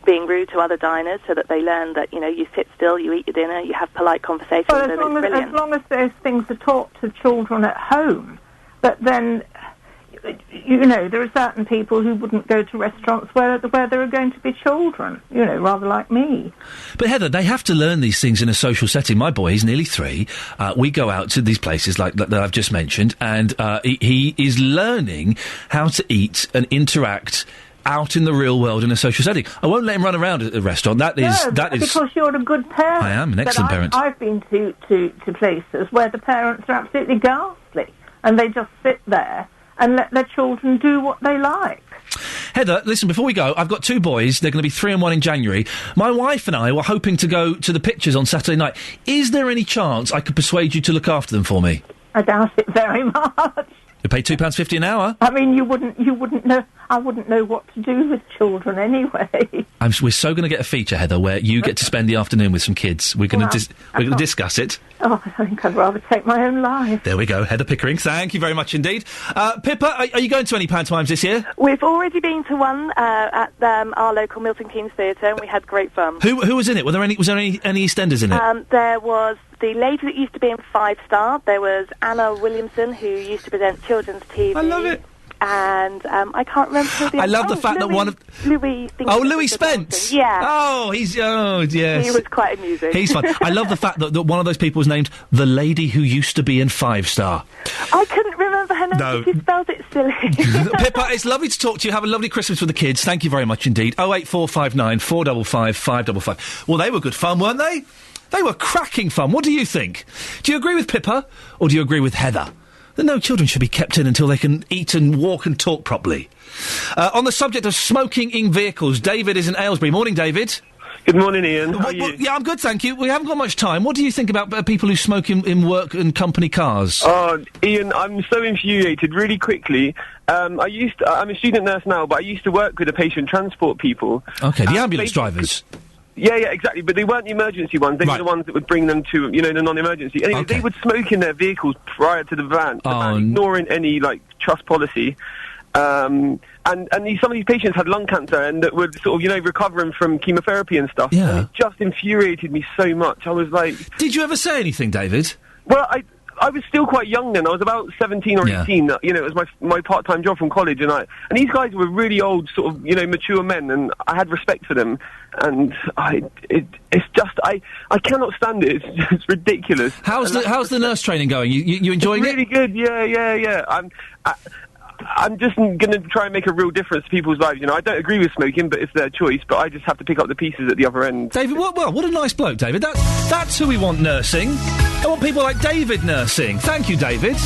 being rude to other diners, so that they learn that, you sit still, you eat your dinner, you have polite conversations, then it's brilliant. As long as those things are taught to children at home, but then, there are certain people who wouldn't go to restaurants where there are going to be children, rather like me. But Heather, they have to learn these things in a social setting. My boy, he's nearly 3. We go out to these places like that I've just mentioned, and he is learning how to eat and interact out in the real world in a social setting. I won't let him run around at a restaurant. That is because you're a good parent. I am an excellent parent. I've been to places where the parents are absolutely ghastly, and they just sit there and let their children do what they like. Heather, listen, before we go, I've got 2 boys. They're going to be 3 and 1 in January. My wife and I were hoping to go to the pictures on Saturday night. Is there any chance I could persuade you to look after them for me? I doubt it very much. You pay £2.50 an hour. I mean, you wouldn't know. I wouldn't know what to do with children anyway. We're so going to get a feature, Heather, where you get to spend the afternoon with some kids. We're going to discuss it. Oh, I think I'd rather take my own life. There we go, Heather Pickering. Thank you very much indeed. Pippa, are you going to any pantomimes this year? We've already been to one at our local Milton Keynes Theatre, and we had great fun. Who was in it? Was there any EastEnders in it? There was the lady that used to be in 5 Star. There was Anna Williamson, who used to present children's TV. I love it. And I can't remember who the... I love the fact that one of... Louis Spence! Yeah. Oh, yes. He was quite amusing. He's fun. I love the fact that one of those people was named the lady who used to be in 5 Star. I couldn't remember her name, but she spelled it silly. Pippa, it's lovely to talk to you. Have a lovely Christmas with the kids. Thank you very much indeed. 08459 455 555. Well, they were good fun, weren't they? They were cracking fun. What do you think? Do you agree with Pippa, or do you agree with Heather? that no children should be kept in until they can eat and walk and talk properly. On the subject of smoking in vehicles, David is in Aylesbury. Morning, David. Good morning, Ian. How are you? Yeah, I'm good, thank you. We haven't got much time. What do you think about people who smoke in work and company cars? Oh, Ian, I'm so infuriated. Really quickly, I'm a student nurse now, but I used to work with the patient transport people. Okay, the ambulance drivers. Yeah, exactly. But they weren't the emergency ones. They were the ones that would bring them to, the non-emergency. Anyway, They would smoke in their vehicles prior to the van, ignoring any trust policy. And some of these patients had lung cancer and that were sort of, recovering from chemotherapy and stuff. Yeah. And it just infuriated me so much. I was like... Did you ever say anything, David? Well, I was still quite young then. I was about 17 or 18. It was my part-time job from college. And these guys were really old, sort of, mature men. And I had respect for them. And it's just... I cannot stand it. It's ridiculous. How's the nurse training going? You enjoying it? Really good, yeah. I'm just going to try and make a real difference to people's lives. I don't agree with smoking, but it's their choice. But I just have to pick up the pieces at the other end. David, what a nice bloke, David. That's who we want nursing. I want people like David nursing. Thank you, David.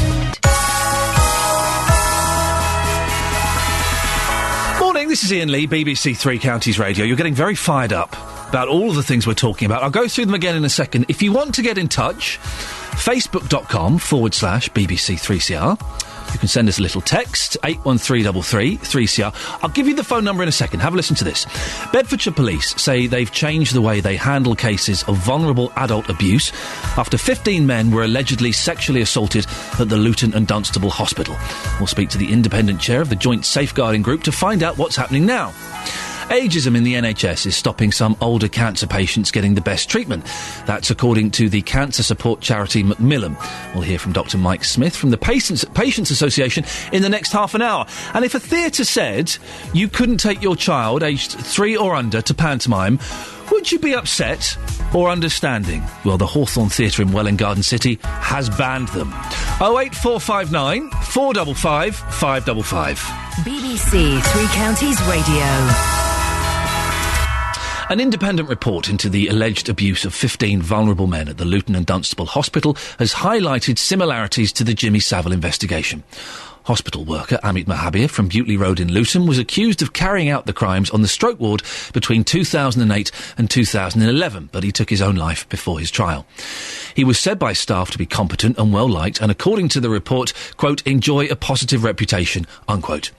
Morning, this is Iain Lee, BBC Three Counties Radio. You're getting very fired up about all of the things we're talking about. I'll go through them again in a second. If you want to get in touch, facebook.com/BBC3CR. You can send us a little text, 81333 3CR. I'll give you the phone number in a second. Have a listen to this. Bedfordshire Police say they've changed the way they handle cases of vulnerable adult abuse after 15 men were allegedly sexually assaulted at the Luton and Dunstable Hospital. We'll speak to the independent chair of the Joint Safeguarding Group to find out what's happening now. Ageism in the NHS is stopping some older cancer patients getting the best treatment. That's according to the cancer support charity Macmillan. We'll hear from Dr Mike Smith from the Patients Association in the next half an hour. And if a theatre said you couldn't take your child, aged 3 or under, to pantomime, would you be upset or understanding? Well, the Hawthorne Theatre in Welwyn Garden City has banned them. 08459 455 555. BBC Three Counties Radio. An independent report into the alleged abuse of 15 vulnerable men at the Luton and Dunstable Hospital has highlighted similarities to the Jimmy Savile investigation. Hospital worker Amit Mahabir from Butley Road in Luton was accused of carrying out the crimes on the stroke ward between 2008 and 2011, but he took his own life before his trial. He was said by staff to be competent and well-liked and, according to the report, quote, enjoy a positive reputation, unquote.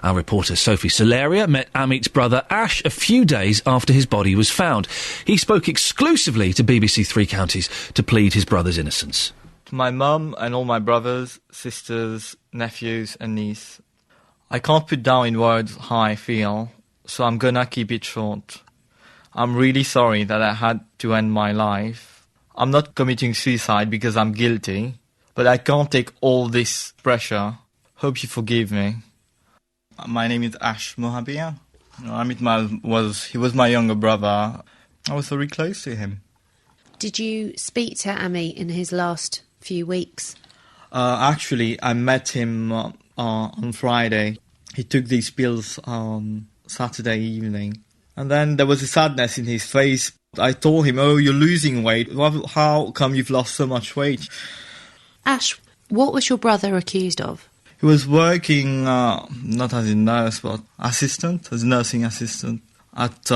Our reporter Sophie Solaria met Amit's brother Ash a few days after his body was found. He spoke exclusively to BBC Three Counties to plead his brother's innocence. To my mum and all my brothers, sisters, nephews and niece, I can't put down in words how I feel, so I'm gonna keep it short. I'm really sorry that I had to end my life. I'm not committing suicide because I'm guilty, but I can't take all this pressure. Hope you forgive me. My name is Ash Mohabir. He was my younger brother. I was very close to him. Did you speak to Amit in his last few weeks? Actually, I met him on Friday. He took these pills on Saturday evening. And then there was a sadness in his face. I told him, oh, you're losing weight. How come you've lost so much weight? Ash, what was your brother accused of? He was working, not as a nurse, but as a nursing assistant at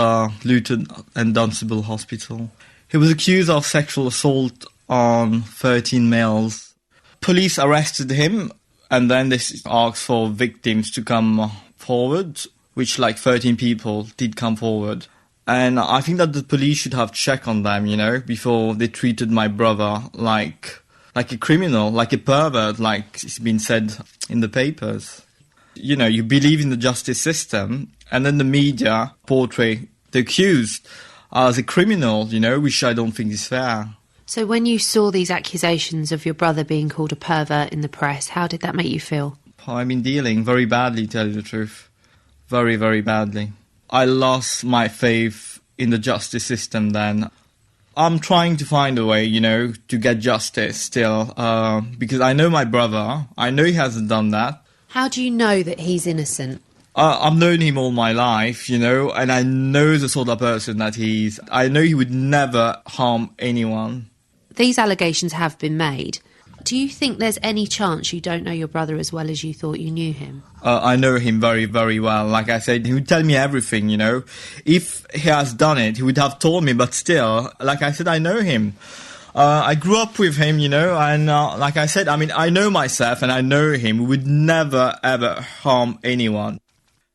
Luton and Dunstable Hospital. He was accused of sexual assault on 13 males. Police arrested him, and then they asked for victims to come forward, which 13 people did come forward. And I think that the police should have checked on them, before they treated my brother like a criminal, like a pervert, like it's been said in the papers. You believe in the justice system, and then the media portray the accused as a criminal, which I don't think is fair. So when you saw these accusations of your brother being called a pervert in the press, how did that make you feel? I've been dealing very badly, to tell you the truth. Very, very badly. I lost my faith in the justice system then. I'm trying to find a way, to get justice still, because I know my brother. I know he hasn't done that. How do you know that he's innocent? I've known him all my life, and I know the sort of person that he is. I know he would never harm anyone. These allegations have been made. Do you think there's any chance you don't know your brother as well as you thought you knew him? I know him very, very well. Like I said, he would tell me everything, you know. If he has done it, he would have told me, but still, like I said, I know him. I grew up with him, you know, and like I said, I mean, I know myself and I know him. We would never, ever harm anyone.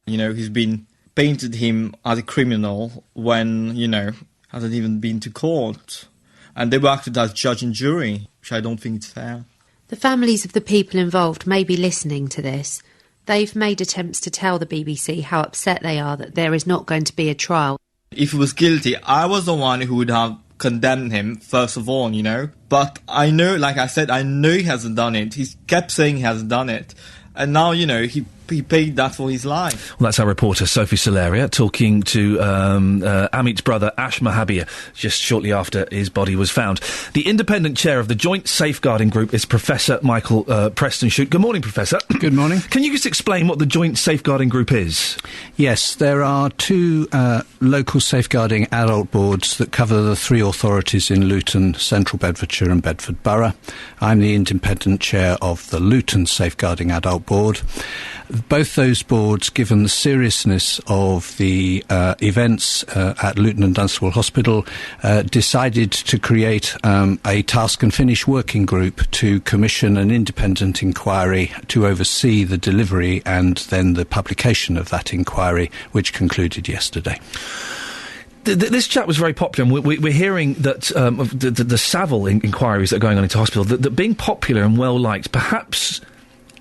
You know, he's been painted him as a criminal when, you know, hasn't even been to court. And they were acted as judge and jury, which I don't think it's fair. The families of the people involved may be listening to this. They've made attempts to tell the BBC how upset they are that there is not going to be a trial. If he was guilty, I was the one who would have condemned him, first of all, you know. But I know, like I said, I know he hasn't done it. He kept saying he hasn't done it. And now, you know, he paid that for his life. Well, that's our reporter, Sophie Solaria, talking to Amit's brother, Ash Mahabir, just shortly after his body was found. The independent chair of the Joint Safeguarding Group is Professor Michael Preston-Shute. Good morning, Professor. Good morning. Can you just explain what the Joint Safeguarding Group is? Yes, there are two local safeguarding adult boards that cover the three authorities in Luton, Central Bedfordshire and Bedford Borough. I'm the independent chair of the Luton Safeguarding Adult Board. Both those boards, given the seriousness of the events at Luton and Dunstable Hospital, decided to create a task and finish working group to commission an independent inquiry to oversee the delivery and then the publication of that inquiry, which concluded yesterday. This chat was very popular, and we're hearing that the Savile inquiries that are going on into hospital, that being popular and well-liked perhaps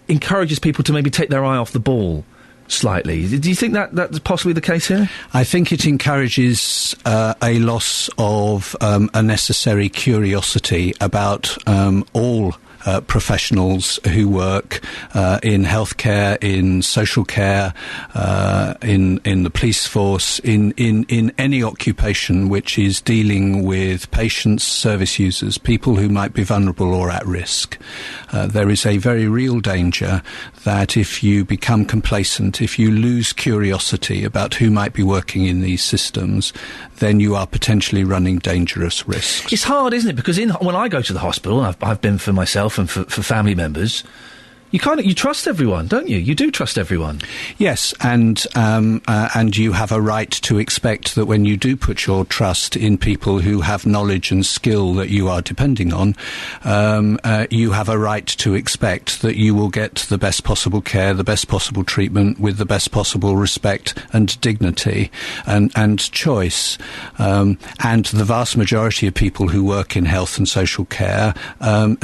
encourages people to maybe take their eye off the ball slightly. Do you think that's possibly the case here? I think it encourages a loss of a necessary curiosity about all professionals who work in healthcare, in social care, in the police force, in any occupation which is dealing with patients, service users, people who might be vulnerable or at risk. There is a very real danger that if you become complacent, if you lose curiosity about who might be working in these systems, then you are potentially running dangerous risks. It's hard, isn't it? Because when I go to the hospital, I've been for myself and for family members, you trust everyone, don't you? You do trust everyone. Yes, and you have a right to expect that when you do put your trust in people who have knowledge and skill that you are depending on, you have a right to expect that you will get the best possible care, the best possible treatment, with the best possible respect and dignity and choice. And the vast majority of people who work in health and social care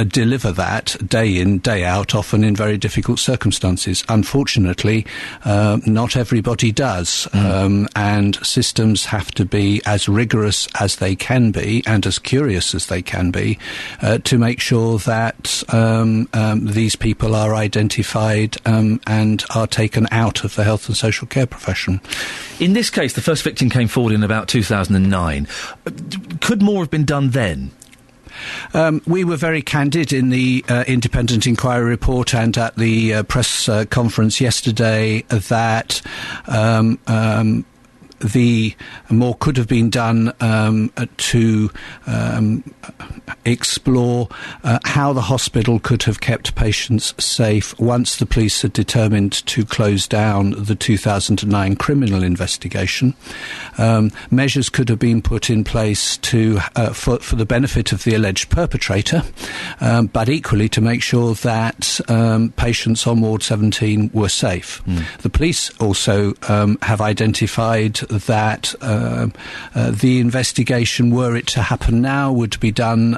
deliver that day in, day out, often in very difficult circumstances. Unfortunately, not everybody does, and systems have to be as rigorous as they can be and as curious as they can be to make sure that these people are identified and are taken out of the health and social care profession. In this case, the first victim came forward in about 2009. Could more have been done then? We were very candid in the independent inquiry report and at the press conference yesterday that the more could have been done to explore how the hospital could have kept patients safe once the police had determined to close down the 2009 criminal investigation. Measures could have been put in place to for the benefit of the alleged perpetrator, but equally to make sure that patients on Ward 17 were safe. The police also have identified that the investigation, were it to happen now, would be done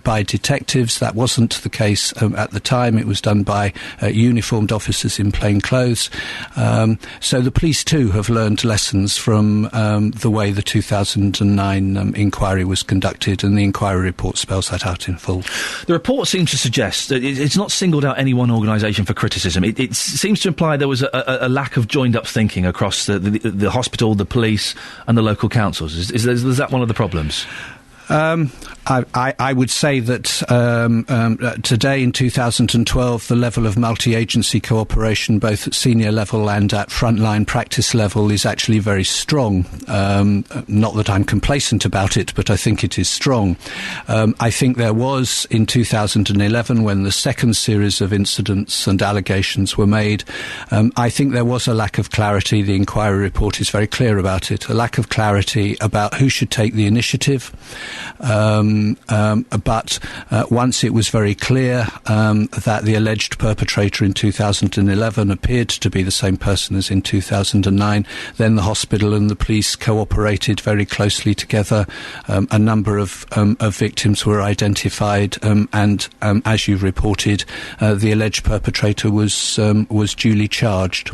by detectives. That wasn't the case at the time. It was done by uniformed officers in plain clothes. So the police too have learned lessons from the way the 2009 inquiry was conducted, and the inquiry report spells that out in full. The report seems to suggest that it's not singled out any one organisation for criticism. It seems to imply there was a lack of joined-up thinking across the hospital, the police and the local councils. Is that one of the problems? I would say that today in 2012 the level of multi-agency cooperation both at senior level and at frontline practice level is actually very strong. Not that I'm complacent about it, but I think it is strong. I think there was in 2011 when the second series of incidents and allegations were made, I think there was a lack of clarity. The inquiry report is very clear about it. A lack of clarity about who should take the initiative. But once it was very clear that the alleged perpetrator in 2011 appeared to be the same person as in 2009, then the hospital and the police cooperated very closely together. A number of victims were identified, and as you reported, the alleged perpetrator was duly charged.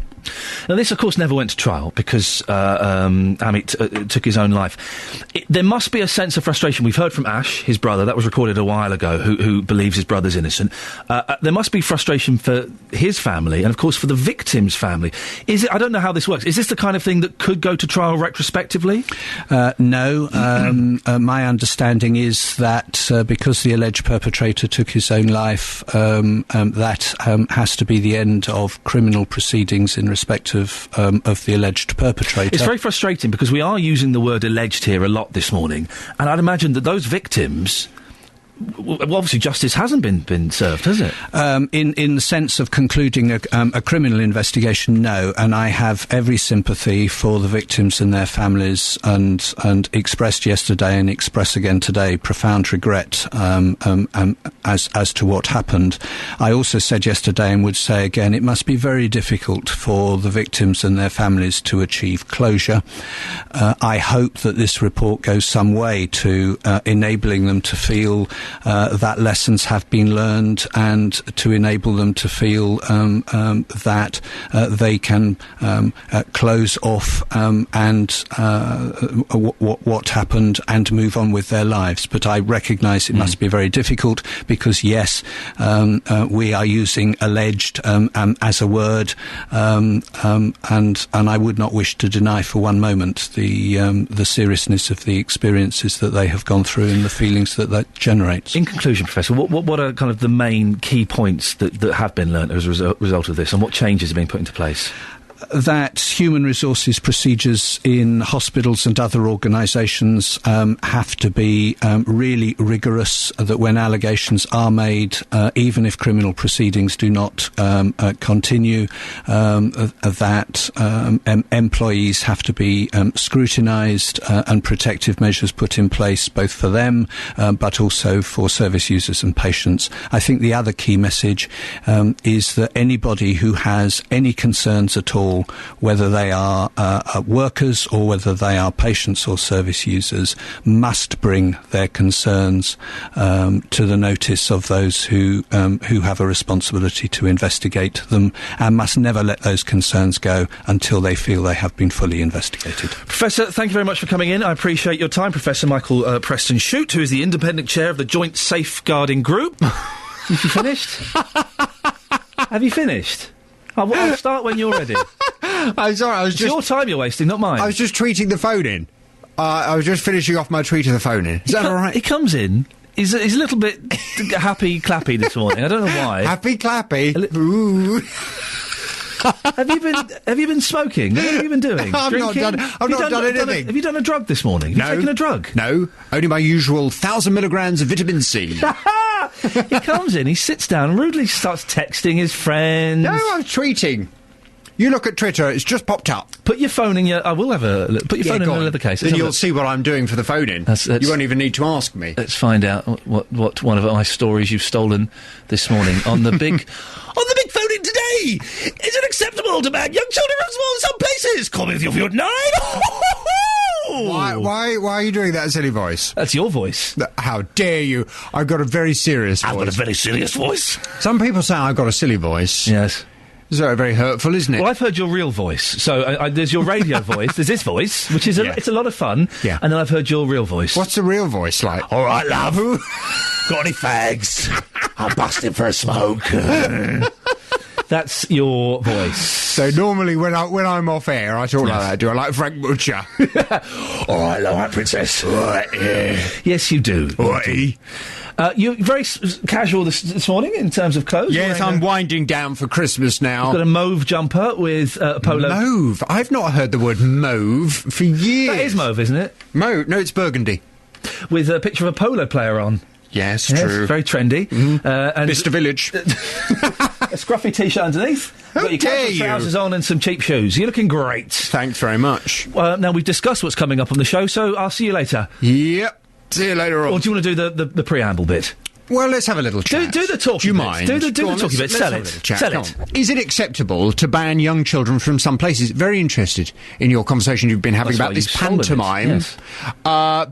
Now, this, of course, never went to trial because Amit took his own life. There must be a sense of frustration. We've heard from Ash, his brother, that was recorded a while ago, who believes his brother's innocent. There must be frustration for his family and, of course, for the victim's family. I don't know how this works. Is this the kind of thing that could go to trial retrospectively? No. My understanding is that because the alleged perpetrator took his own life, that has to be the end of criminal proceedings in respect of the alleged perpetrator. It's very frustrating because we are using the word alleged here a lot this morning, and I'd imagine that those victims... Well, obviously justice hasn't been served, has it? In the sense of concluding a criminal investigation, no. And I have every sympathy for the victims and their families, and expressed yesterday and express again today profound regret as to what happened. I also said yesterday and would say again, it must be very difficult for the victims and their families to achieve closure. I hope that this report goes some way to enabling them to feel that lessons have been learned, and to enable them to feel that they can close off what happened and move on with their lives. But I recognise it must be very difficult because, yes, we are using alleged as a word, and I would not wish to deny for one moment the seriousness of the experiences that they have gone through and the feelings that generates. In conclusion, Professor, what are kind of the main key points that have been learnt as a result of this, and what changes are being put into place? That human resources procedures in hospitals and other organisations have to be really rigorous, that when allegations are made, even if criminal proceedings do not continue, that employees have to be scrutinised and protective measures put in place, both for them but also for service users and patients. I think the other key message is that anybody who has any concerns at all, whether they are workers or whether they are patients or service users, must bring their concerns to the notice of those who have a responsibility to investigate them, and must never let those concerns go until they feel they have been fully investigated. Professor, thank you very much for coming in. I appreciate your time. Professor Michael Preston-Shute, who is the independent chair of the Joint Safeguarding Group. Have you finished? Have you finished? I'll start when you're ready. I'm sorry, it's your time you're wasting, not mine. I was just tweeting the phone in. I was just finishing off my tweet of the phone in. Is that all right? He comes in. He's a little bit happy clappy this morning. I don't know why. Happy clappy. Ooh. Have you been smoking? What have you been doing? I've not done anything. Have you done a drug this morning? Have you taken a drug? No, only my usual 1,000 milligrams of vitamin C. He comes in, he sits down and rudely starts texting his friends. No, I'm tweeting. You look at Twitter, it's just popped up. Put your phone in your... I will have a look. Put your phone in the leather case. Then you'll see what I'm doing for the phone-in. You won't even need to ask me. Let's find out what one of my stories you've stolen this morning on the big... on the big phone-in today! Is it acceptable to ban young children from school in some places? Call me with your view at 9! Why are you doing that silly voice? That's your voice. How dare you? I've got a very serious voice. I've got a very serious voice. Some people say I've got a silly voice. Yes. It's very, very hurtful, isn't it? Well, I've heard your real voice. So there's your radio voice. There's this voice, which is it's a lot of fun. Yeah. And then I've heard your real voice. What's the real voice like? All right, love. Got any fags? I'm busting for a smoke. That's your voice. So normally when I'm off air, I talk like that. Do I like Frank Butcher? All right, Princess. All right, yeah. Yes, you do. All right. You're very casual this morning in terms of clothes. Yes, I'm winding down for Christmas now. You've got a mauve jumper with a polo. Mauve? I've not heard the word mauve for years. That is mauve, isn't it? Mauve? No, it's burgundy. With a picture of a polo player on. Yes, true. Very trendy. And Mr. Village. A scruffy T-shirt underneath. You've got your casual trousers on and some cheap shoes. You're looking great. Thanks very much. Now, we've discussed what's coming up on the show, so I'll see you later. Yep. See you later on. Or do you want to do the preamble bit? Well, let's have a little chat. Do the talking Do you bit. mind? Do the talking bit. Sell it. Sell it. Is it acceptable to ban young children from some places? Very interested in your conversation you've been having about this pantomime. Yes.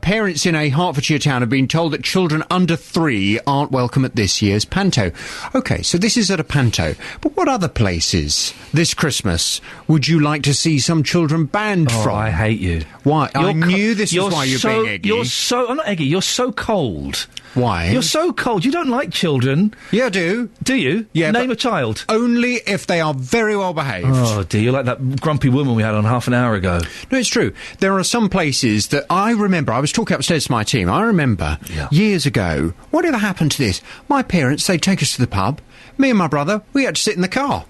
Parents in a Hertfordshire town have been told that children under 3 aren't welcome at this year's panto. OK, so this is at a panto. But what other places this Christmas would you like to see some children banned from? I hate you. Why? I knew this was why you're being eggy. I'm not eggy. You're so cold. Why? You're so cold. You don't like children. Yeah, I do. Do you? Yeah. Name a child. Only if they are very well behaved. Oh, dear. You're like that grumpy woman we had on half an hour ago. No, it's true. There are some places that I remember. I was talking upstairs to my team. I remember years ago. Whatever happened to this? My parents, they'd take us to the pub. Me and my brother, we had to sit in the car.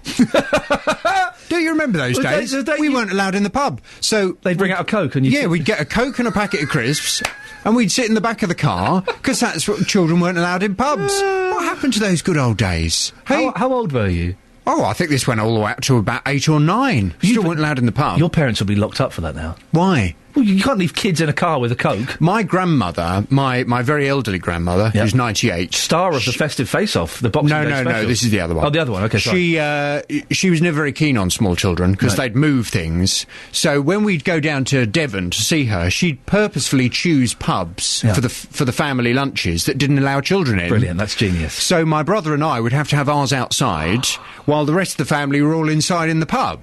Do you remember those days? We weren't allowed in the pub. So they'd bring out a Coke and we'd get a Coke and a packet of crisps. And we'd sit in the back of the car, because that's what children weren't allowed in pubs. What happened to those good old days? Hey, how old were you? Oh, I think this went all the way up to about 8 or 9. You still weren't allowed in the pub. Your parents will be locked up for that now. Why? Well, you can't leave kids in a car with a Coke. My grandmother, my very elderly grandmother, who's 98... Star of the Festive Face-Off, the Boxing Day special. No, this is the other one. Oh, the other one, OK, sorry. She was never very keen on small children, because they'd move things. So when we'd go down to Devon to see her, she'd purposefully choose pubs for the family lunches that didn't allow children in. Brilliant, that's genius. So my brother and I would have to have ours outside, while the rest of the family were all inside in the pub.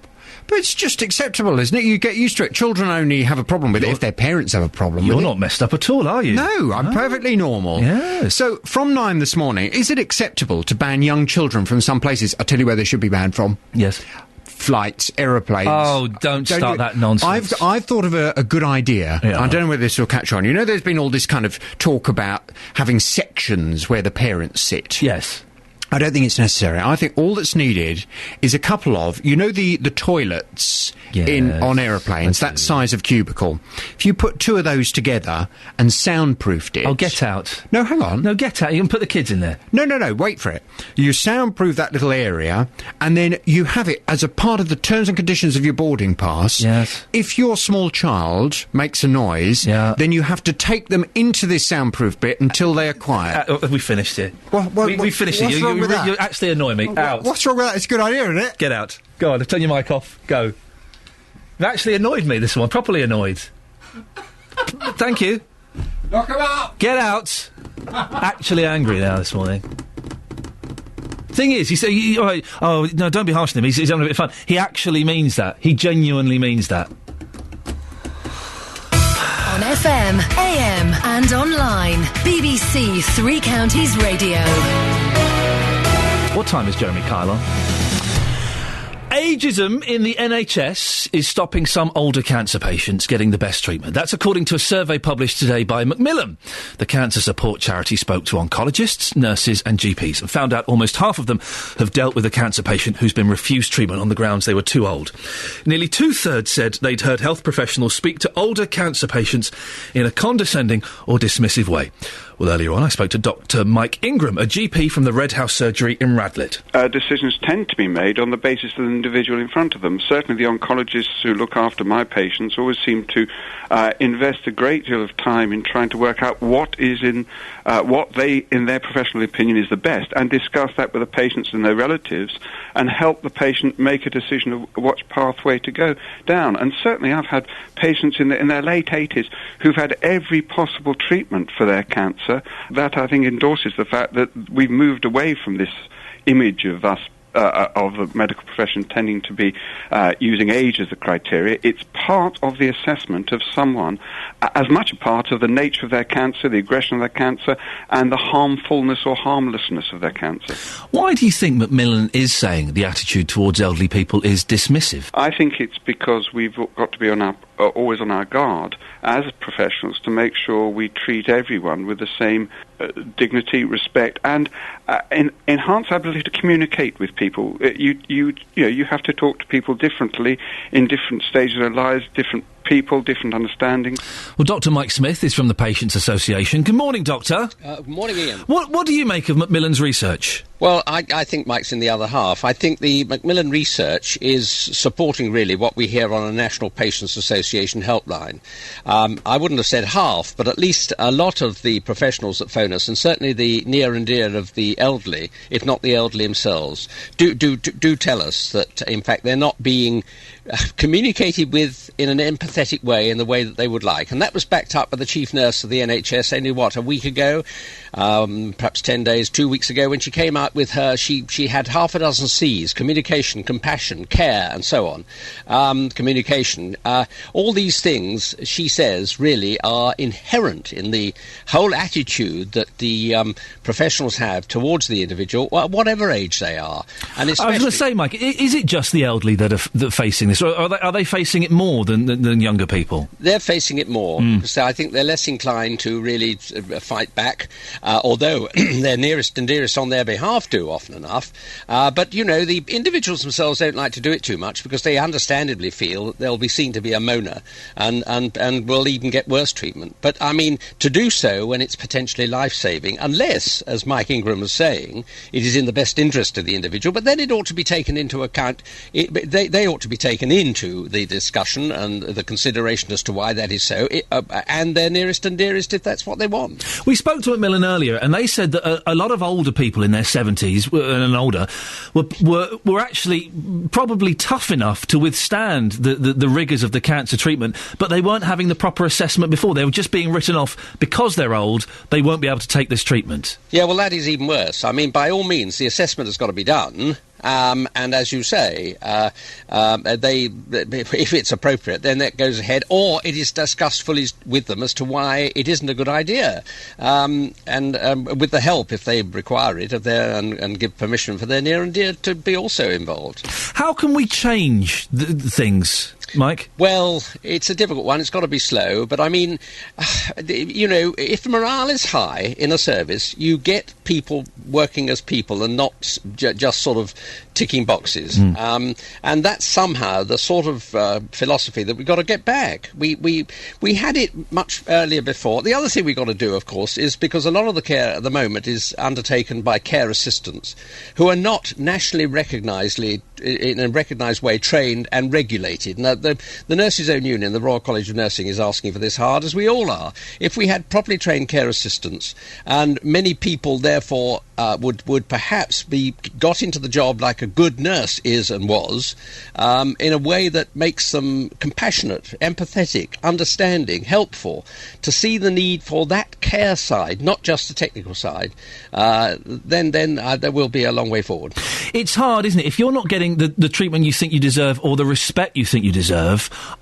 But it's just acceptable, isn't it? You get used to it. Children only have a problem with it if their parents have a problem with it. You're not messed up at all, are you? No, I'm perfectly normal. Yes. So, from 9 this morning, is it acceptable to ban young children from some places? I'll tell you where they should be banned from. Yes. Flights, aeroplanes. Oh, don't start that nonsense. I've thought of a good idea. Yeah. I don't know whether this will catch on. You know, there's been all this kind of talk about having sections where the parents sit. Yes. I don't think it's necessary. I think all that's needed is a couple of, you know, the toilets on aeroplanes, that size of cubicle. If you put 2 of those together and soundproofed it... Oh, Get Out. No, hang on. No, Get Out. You can put the kids in there. No, wait for it. You soundproof that little area, and then you have it as a part of the terms and conditions of your boarding pass. Yes. If your small child makes a noise, then you have to take them into this soundproof bit until they are quiet. We finished it. We finished it. You actually annoy me. Out. What's wrong with that? It's a good idea, isn't it? Get out. Go on, turn your mic off. Go. You've actually annoyed me this one. Properly annoyed. Thank you. Knock him out! Get out. Actually angry now this morning. Thing is, you say, oh, no, don't be harsh on him. He's having a bit of fun. He actually means that. He genuinely means that. On FM, AM and online. BBC Three Counties Radio. What time is Jeremy Kyle on? Ageism in the NHS is stopping some older cancer patients getting the best treatment. That's according to a survey published today by Macmillan. The cancer support charity spoke to oncologists, nurses and GPs and found out almost half of them have dealt with a cancer patient who's been refused treatment on the grounds they were too old. Nearly 2/3 said they'd heard health professionals speak to older cancer patients in a condescending or dismissive way. Well, earlier on, I spoke to Dr. Mike Ingram, a GP from the Red House Surgery in Radlett. Decisions tend to be made on the basis of the individual in front of them. Certainly the oncologists who look after my patients always seem to invest a great deal of time in trying to work out what they, in their professional opinion, is the best, and discuss that with the patients and their relatives, and help the patient make a decision of what pathway to go down. And certainly I've had patients in their late 80s who've had every possible treatment for their cancer. That, I think, endorses the fact that we've moved away from this image of us of the medical profession tending to be using age as a criteria. It's part of the assessment of someone, as much a part of the nature of their cancer, the aggression of their cancer, and the harmfulness or harmlessness of their cancer. Why do you think Macmillan is saying the attitude towards elderly people is dismissive? I think it's because we've got to be always on our guard as professionals to make sure we treat everyone with the same dignity, respect, and enhance our ability to communicate with people. You have to talk to people differently in different stages of their lives, different people, different understandings. Well, Dr. Mike Smith is from the Patients Association. Good morning, Doctor. Good morning, Ian. What do you make of Macmillan's research? Well, I think Mike's in the other half. I think the Macmillan research is supporting really what we hear on a National Patients Association helpline. I wouldn't have said half, but at least a lot of the professionals that phone us, and certainly the near and dear of the elderly, if not the elderly themselves, do tell us that, in fact, they're not being communicated with in an empathetic way, in the way that they would like. And that was backed up by the chief nurse of the NHS only, a week ago, perhaps 10 days, 2 weeks ago, when she came out with her, she had half a dozen C's: communication, compassion, care, and so on. Communication. All these things, she says, really are inherent in the whole attitude that the professionals have towards the individual, whatever age they are. And I was going to say, Mike, is it just the elderly that are facing this, or are they facing it more than younger people? They're facing it more, because I think they're less inclined to really fight back, although their nearest and dearest on their behalf do often enough. But, the individuals themselves don't like to do it too much, because they understandably feel that they'll be seen to be a moaner and will even get worse treatment. But, I mean, to do so when it's potentially life-saving, unless, as Mike Ingram was saying, it is in the best interest of the individual, but then it ought to be taken into account. They ought to be taken into the discussion and the consideration as to why that is so, and their nearest and dearest if that's what they want. We spoke to Macmillan earlier, and they said that a lot of older people in their 70s and older were actually probably tough enough to withstand the rigours of the cancer treatment, but they weren't having the proper assessment before. They were just being written off because they're old. They won't be able to take this treatment. Yeah, well, that is even worse. I mean, by all means, the assessment has got to be done. And as you say, if it's appropriate, then that goes ahead, or it is discussed fully with them as to why it isn't a good idea, and with the help, if they require it, of their and give permission for their near and dear to be also involved. How can we change things, Mike? Well, it's a difficult one. It's got to be slow. But, I mean, if morale is high in a service, you get people working as people and not just sort of ticking boxes. And that's somehow the sort of philosophy that we've got to get back. We had it much earlier before. The other thing we've got to do, of course, is because a lot of the care at the moment is undertaken by care assistants who are not nationally recognised in a recognised way trained and regulated. Now, the Nurses' Own Union, the Royal College of Nursing, is asking for this hard, as we all are. If we had properly trained care assistants, and many people therefore would perhaps be got into the job like a good nurse is and was, in a way that makes them compassionate, empathetic, understanding, helpful, to see the need for that care side, not just the technical side, then there will be a long way forward. It's hard, isn't it? If you're not getting the treatment you think you deserve or the respect you think you deserve,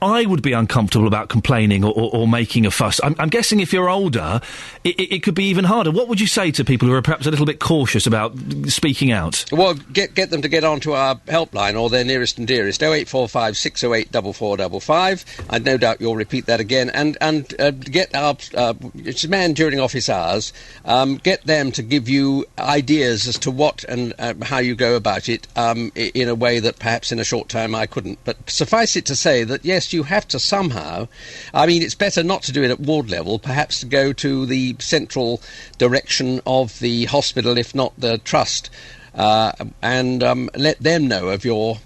I would be uncomfortable about complaining or making a fuss. I'm guessing if you're older, it could be even harder. What would you say to people who are perhaps a little bit cautious about speaking out? Well, get them to get onto our helpline or their nearest and dearest, 0845 608 4455. I no doubt you'll repeat that again. And get our it's man during office hours, get them to give you ideas as to what and how you go about it in a way that perhaps in a short time I couldn't. But suffice it to say that, yes, you have to somehow, I mean, it's better not to do it at ward level, perhaps to go to the central direction of the hospital, if not the trust, and let them know of your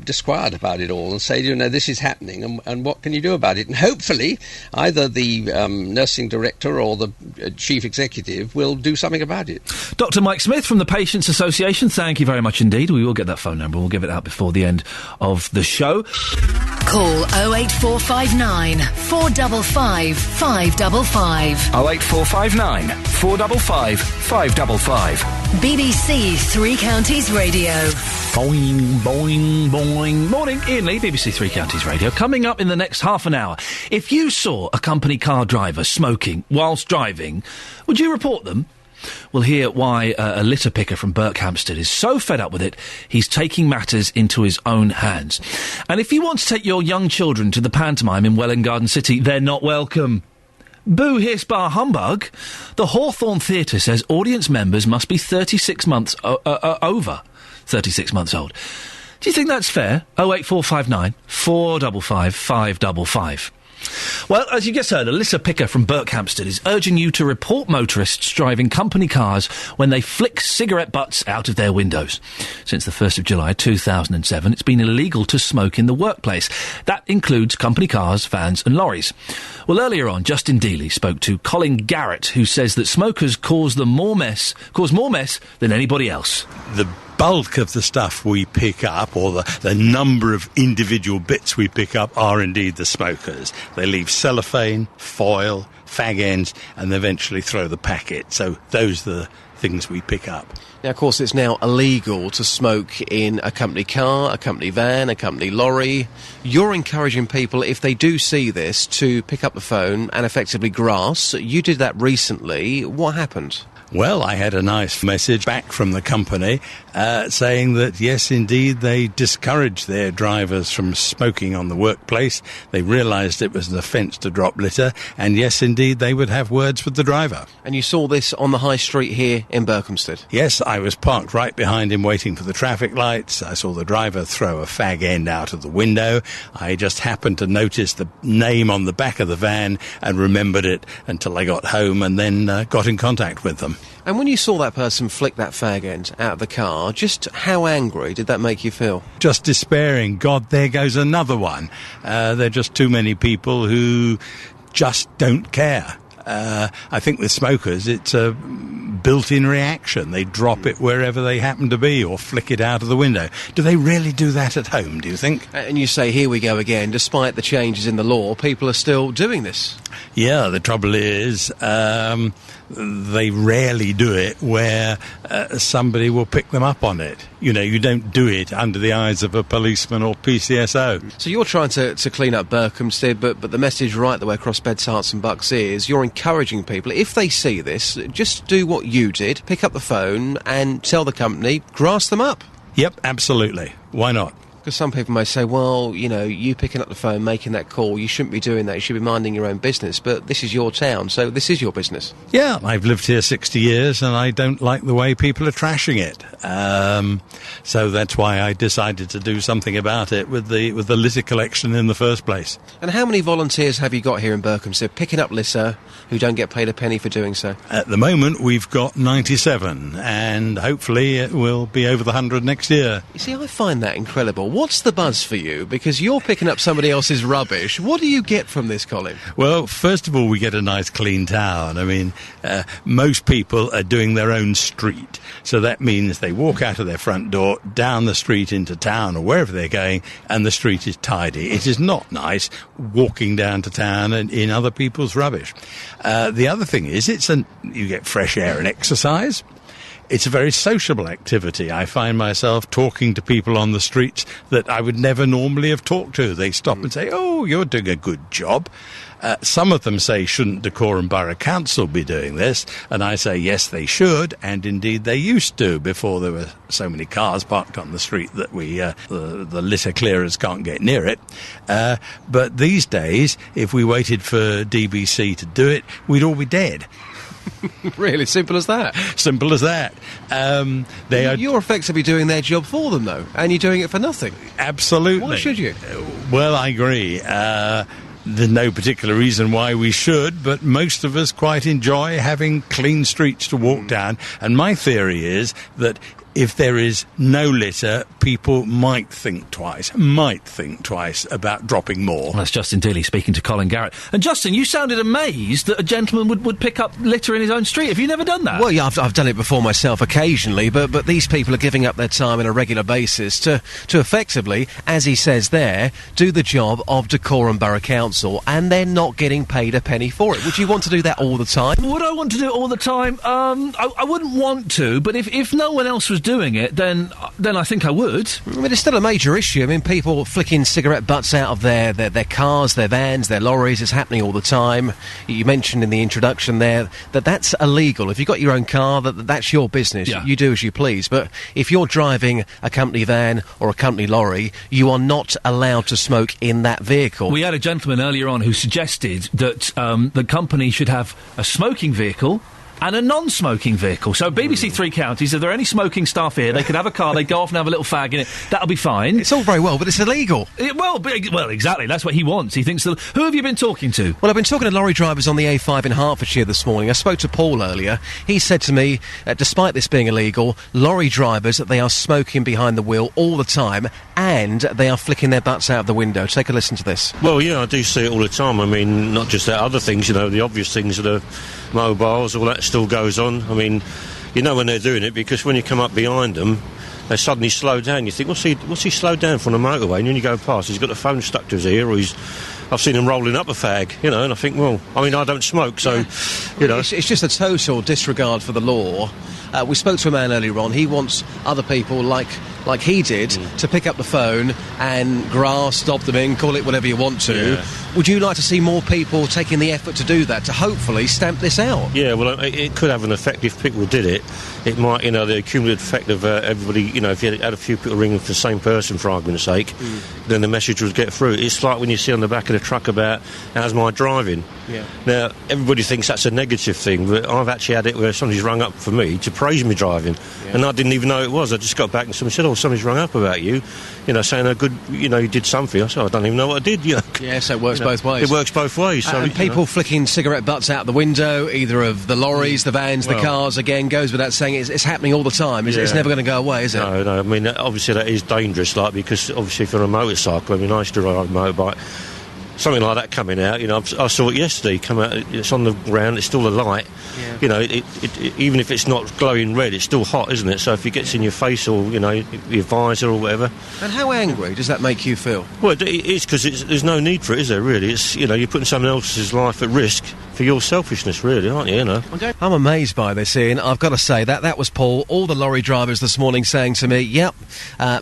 disquiet about it all, and say, this is happening, and what can you do about it? And hopefully, either the nursing director or the chief executive will do something about it. Dr. Mike Smith from the Patients Association, thank you very much indeed. We will get that phone number. We'll give it out before the end of the show. Call 08459 455 555. 08459 455 555. BBC Three Counties Radio. Boing, boing, boing. Morning, Iain Lee, BBC Three Counties Radio. Coming up in the next half an hour, if you saw a company car driver smoking whilst driving, would you report them? We'll hear why a litter picker from Berkhamsted is so fed up with it, he's taking matters into his own hands. And if you want to take your young children to the pantomime in Welwyn Garden City, they're not welcome. Boo, hiss, bar, humbug. The Hawthorne Theatre says audience members must be 36 months over 36 months old. Do you think that's fair? 08459 455 555. Well, as you just heard, a litter picker from Berkhamsted is urging you to report motorists driving company cars when they flick cigarette butts out of their windows. Since the 1st of July 2007, it's been illegal to smoke in the workplace. That includes company cars, vans and lorries. Well, earlier on, Justin Dealey spoke to Colin Garrett, who says that smokers cause more mess than anybody else. The bulk of the stuff we pick up, or the number of individual bits we pick up, are indeed the smokers. They leave cellophane, foil, fag ends, and eventually throw the packet. So those are the things we pick up. Now, of course, it's now illegal to smoke in a company car, a company van, a company lorry. You're encouraging people, if they do see this, to pick up the phone and effectively grass. You did that recently. What happened? Well, I had a nice message back from the company saying that, yes, indeed, they discouraged their drivers from smoking on the workplace. They realised it was an offence to drop litter, and yes, indeed, they would have words with the driver. And you saw this on the high street here in Berkhamsted? Yes, I was parked right behind him waiting for the traffic lights. I saw the driver throw a fag end out of the window. I just happened to notice the name on the back of the van and remembered it until I got home, and then got in contact with them. And when you saw that person flick that fag end out of the car, just how angry did that make you feel? Just despairing. God, there goes another one. There are just too many people who just don't care. I think with smokers, it's a built-in reaction. They drop it wherever they happen to be or flick it out of the window. Do they really do that at home, do you think? And you say, here we go again. Despite the changes in the law, people are still doing this. Yeah, the trouble is they rarely do it where somebody will pick them up on it. You know, you don't do it under the eyes of a policeman or PCSO. So you're trying to clean up Berkhamsted, but the message right the way across Beds, Herts and Bucks is you're encouraging people, if they see this, just do what you did, pick up the phone and tell the company, grass them up. Yep, absolutely. Why not? Because some people may say, well, you know, you picking up the phone, making that call, you shouldn't be doing that, you should be minding your own business, but this is your town, so this is your business. Yeah, I've lived here 60 years and I don't like the way people are trashing it. So that's why I decided to do something about it with the litter collection in the first place. And how many volunteers have you got here in Berkhamsted picking up litter who don't get paid a penny for doing so? At the moment, we've got 97, and hopefully it will be over the 100 next year. You see, I find that incredible. What's the buzz for you? Because you're picking up somebody else's rubbish. What do you get from this, Colin? Well, first of all, we get a nice clean town. I mean, most people are doing their own street. So that means they walk out of their front door, down the street into town or wherever they're going, and the street is tidy. It is not nice walking down to town and in other people's rubbish. The other thing is you get fresh air and exercise. It's a very sociable activity. I find myself talking to people on the streets that I would never normally have talked to. They stop and say, oh, you're doing a good job. Some of them say, shouldn't Dacorum Borough Council be doing this? And I say, yes, they should, and indeed they used to before there were so many cars parked on the street that the litter clearers can't get near it. But these days, if we waited for DBC to do it, we'd all be dead. Really? Simple as that? Simple as that. You're effectively doing their job for them, though, and you're doing it for nothing. Absolutely. Why should you? Well, I agree. There's no particular reason why we should, but most of us quite enjoy having clean streets to walk down. And my theory is that if there is no litter, people might think twice about dropping more. Well, that's Justin Dealey speaking to Colin Garrett. And Justin, you sounded amazed that a gentleman would pick up litter in his own street. Have you never done that? Well, yeah, I've done it before myself occasionally, but these people are giving up their time on a regular basis to effectively, as he says there, do the job of Dacorum Borough Council, and they're not getting paid a penny for it. Would you want to do that all the time? Would I want to do it all the time? I wouldn't want to, but if no one else was doing it, then I think I would. I mean, it's still a major issue. I mean, people flicking cigarette butts out of their cars, their vans, their lorries. It's happening all the time. You mentioned in the introduction there that that's illegal. If you've got your own car, that's your business. Yeah. You do as you please. But if you're driving a company van or a company lorry, you are not allowed to smoke in that vehicle. We had a gentleman earlier on who suggested that the company should have a smoking vehicle and a non-smoking vehicle. So BBC Three Counties, if there are any smoking staff here, they could have a car, they go off and have a little fag in it. That'll be fine. It's all very well, but it's illegal. Well, exactly. That's what he wants. He thinks that... Who have you been talking to? Well, I've been talking to lorry drivers on the A5 in Hertfordshire this morning. I spoke to Paul earlier. He said to me, despite this being illegal, lorry drivers, they are smoking behind the wheel all the time, and they are flicking their butts out of the window. Take a listen to this. Well, yeah, I do see it all the time. I mean, not just that, other things, the obvious things that are mobiles, all that still goes on. I mean, you know when they're doing it, because when you come up behind them, they suddenly slow down. You think, what's he slowed down for on the motorway? And then you go past, he's got the phone stuck to his ear, or I've seen him rolling up a fag, and I think, well, I mean, I don't smoke, so, It's just a total disregard for the law. We spoke to a man earlier on. He wants other people like he did to pick up the phone and grasp, stop them in, call it whatever you want to. Yeah. Would you like to see more people taking the effort to do that, to hopefully stamp this out? Yeah, well, it could have an effect if people did it. It might, the accumulative effect of everybody, if you had a few people ringing for the same person, for argument's sake, then the message would get through. It's like when you see on the back of the truck about, how's my driving? Yeah. Now, everybody thinks that's a negative thing, but I've actually had it where somebody's rung up for me to praise me driving, and I didn't even know it was. I just got back and somebody said, oh, somebody's rung up about you, saying how good, you did something. I said, I don't even know what I did, Yeah, so it works both ways. It works both ways. So, and people flicking cigarette butts out the window, either of the lorries, the vans, the cars, again, goes without saying, it's happening all the time. It's never going to go away, is it? No, I mean, obviously that is dangerous, because obviously if you're on a motorcycle, I mean, I used to ride a motorbike, something like that coming out, I saw it yesterday, come out, it's on the ground, it's still a light, even if it's not glowing red, it's still hot, isn't it? So if it gets in your face or, your visor or whatever. And how angry does that make you feel? Well, it is, because there's no need for it, is there, really? It's, you're putting someone else's life at risk for your selfishness, really, aren't you, I'm amazed by this, Ian. I've got to say, that was Paul, all the lorry drivers this morning saying to me, yep,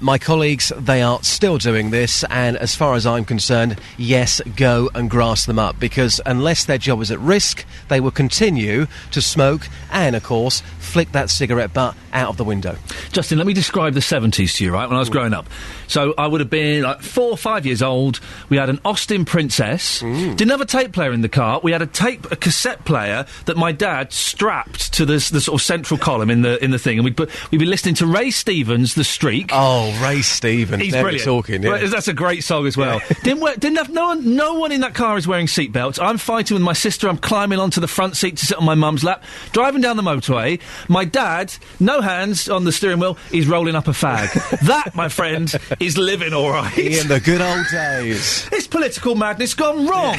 my colleagues, they are still doing this, and as far as I'm concerned, yes, go and grass them up, because unless their job is at risk, they will continue to smoke and, of course, flick that cigarette butt out of the window. Justin, let me describe the 70s to you, right, when I was growing up. So I would have been 4 or 5 years old. We had an Austin Princess. Didn't have a tape player in the car. We had a cassette player that my dad strapped to the sort of central column in the thing, and we'd be listening to Ray Stevens' The Streak. Oh, Ray Stevens. He's Never brilliant. Talking, yeah. Right, that's a great song as well. Didn't have no one in that car is wearing seatbelts. I'm fighting with my sister. I'm climbing onto the front seat to sit on my mum's lap, driving down the motorway. My dad, no hands on the steering wheel, he's rolling up a fag. That, my friend, is living all right. In the good old days. It's political madness gone wrong.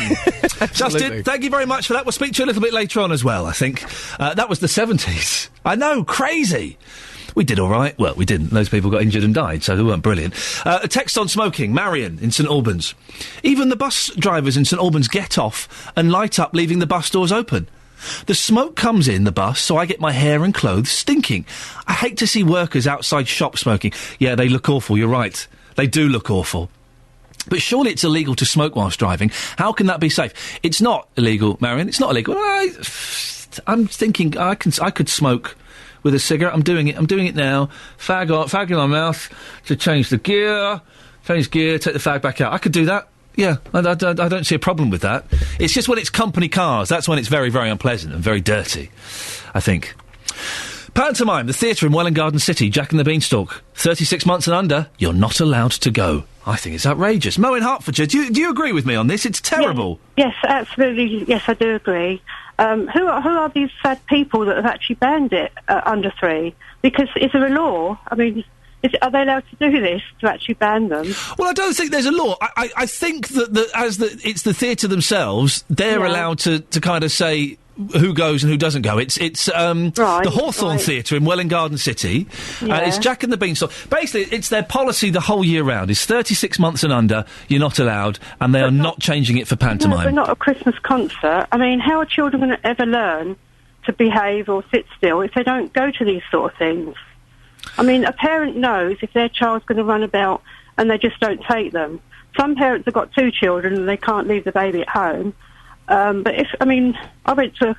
Justin, thank you very much for that. We'll speak to you a little bit later on as well, I think. That was the 70s. I know, crazy. We did all right. Well, we didn't. Those people got injured and died, so they weren't brilliant. A text on smoking. Marion in St Albans. Even the bus drivers in St Albans get off and light up, leaving the bus doors open. The smoke comes in the bus, so I get my hair and clothes stinking. I hate to see workers outside shops smoking. Yeah, they look awful, you're right. They do look awful. But surely it's illegal to smoke whilst driving. How can that be safe? It's not illegal, Marion. It's not illegal. I'm thinking I could smoke with a cigarette. I'm doing it now. Fag in my mouth to change the gear. Change gear, take the fag back out. I could do that. Yeah, I don't see a problem with that. It's just when it's company cars, that's when it's very, very unpleasant and very dirty, I think. Pantomime, the theatre in Welwyn Garden City, Jack and the Beanstalk. 36 months and under, you're not allowed to go. I think it's outrageous. Mo in Hertfordshire, do you agree with me on this? It's terrible. Yes, absolutely. Yes, I do agree. Who are these sad people that have actually banned it under 3? Because is there a law? I mean, are they allowed to do this, to actually ban them? Well, I don't think there's a law. I think that it's the theatre themselves, they're allowed to kind of say who goes and who doesn't go. It's the Hawthorne Theatre in Welwyn Garden City, and it's Jack and the Beanstalk. Basically, it's their policy the whole year round. It's 36 months and under, you're not allowed, and they are not changing it for pantomime. No, but not a Christmas concert. I mean, how are children going to ever learn to behave or sit still if they don't go to these sort of things? I mean, a parent knows if their child's going to run about and they just don't take them. Some parents have got 2 children and they can't leave the baby at home. But I went to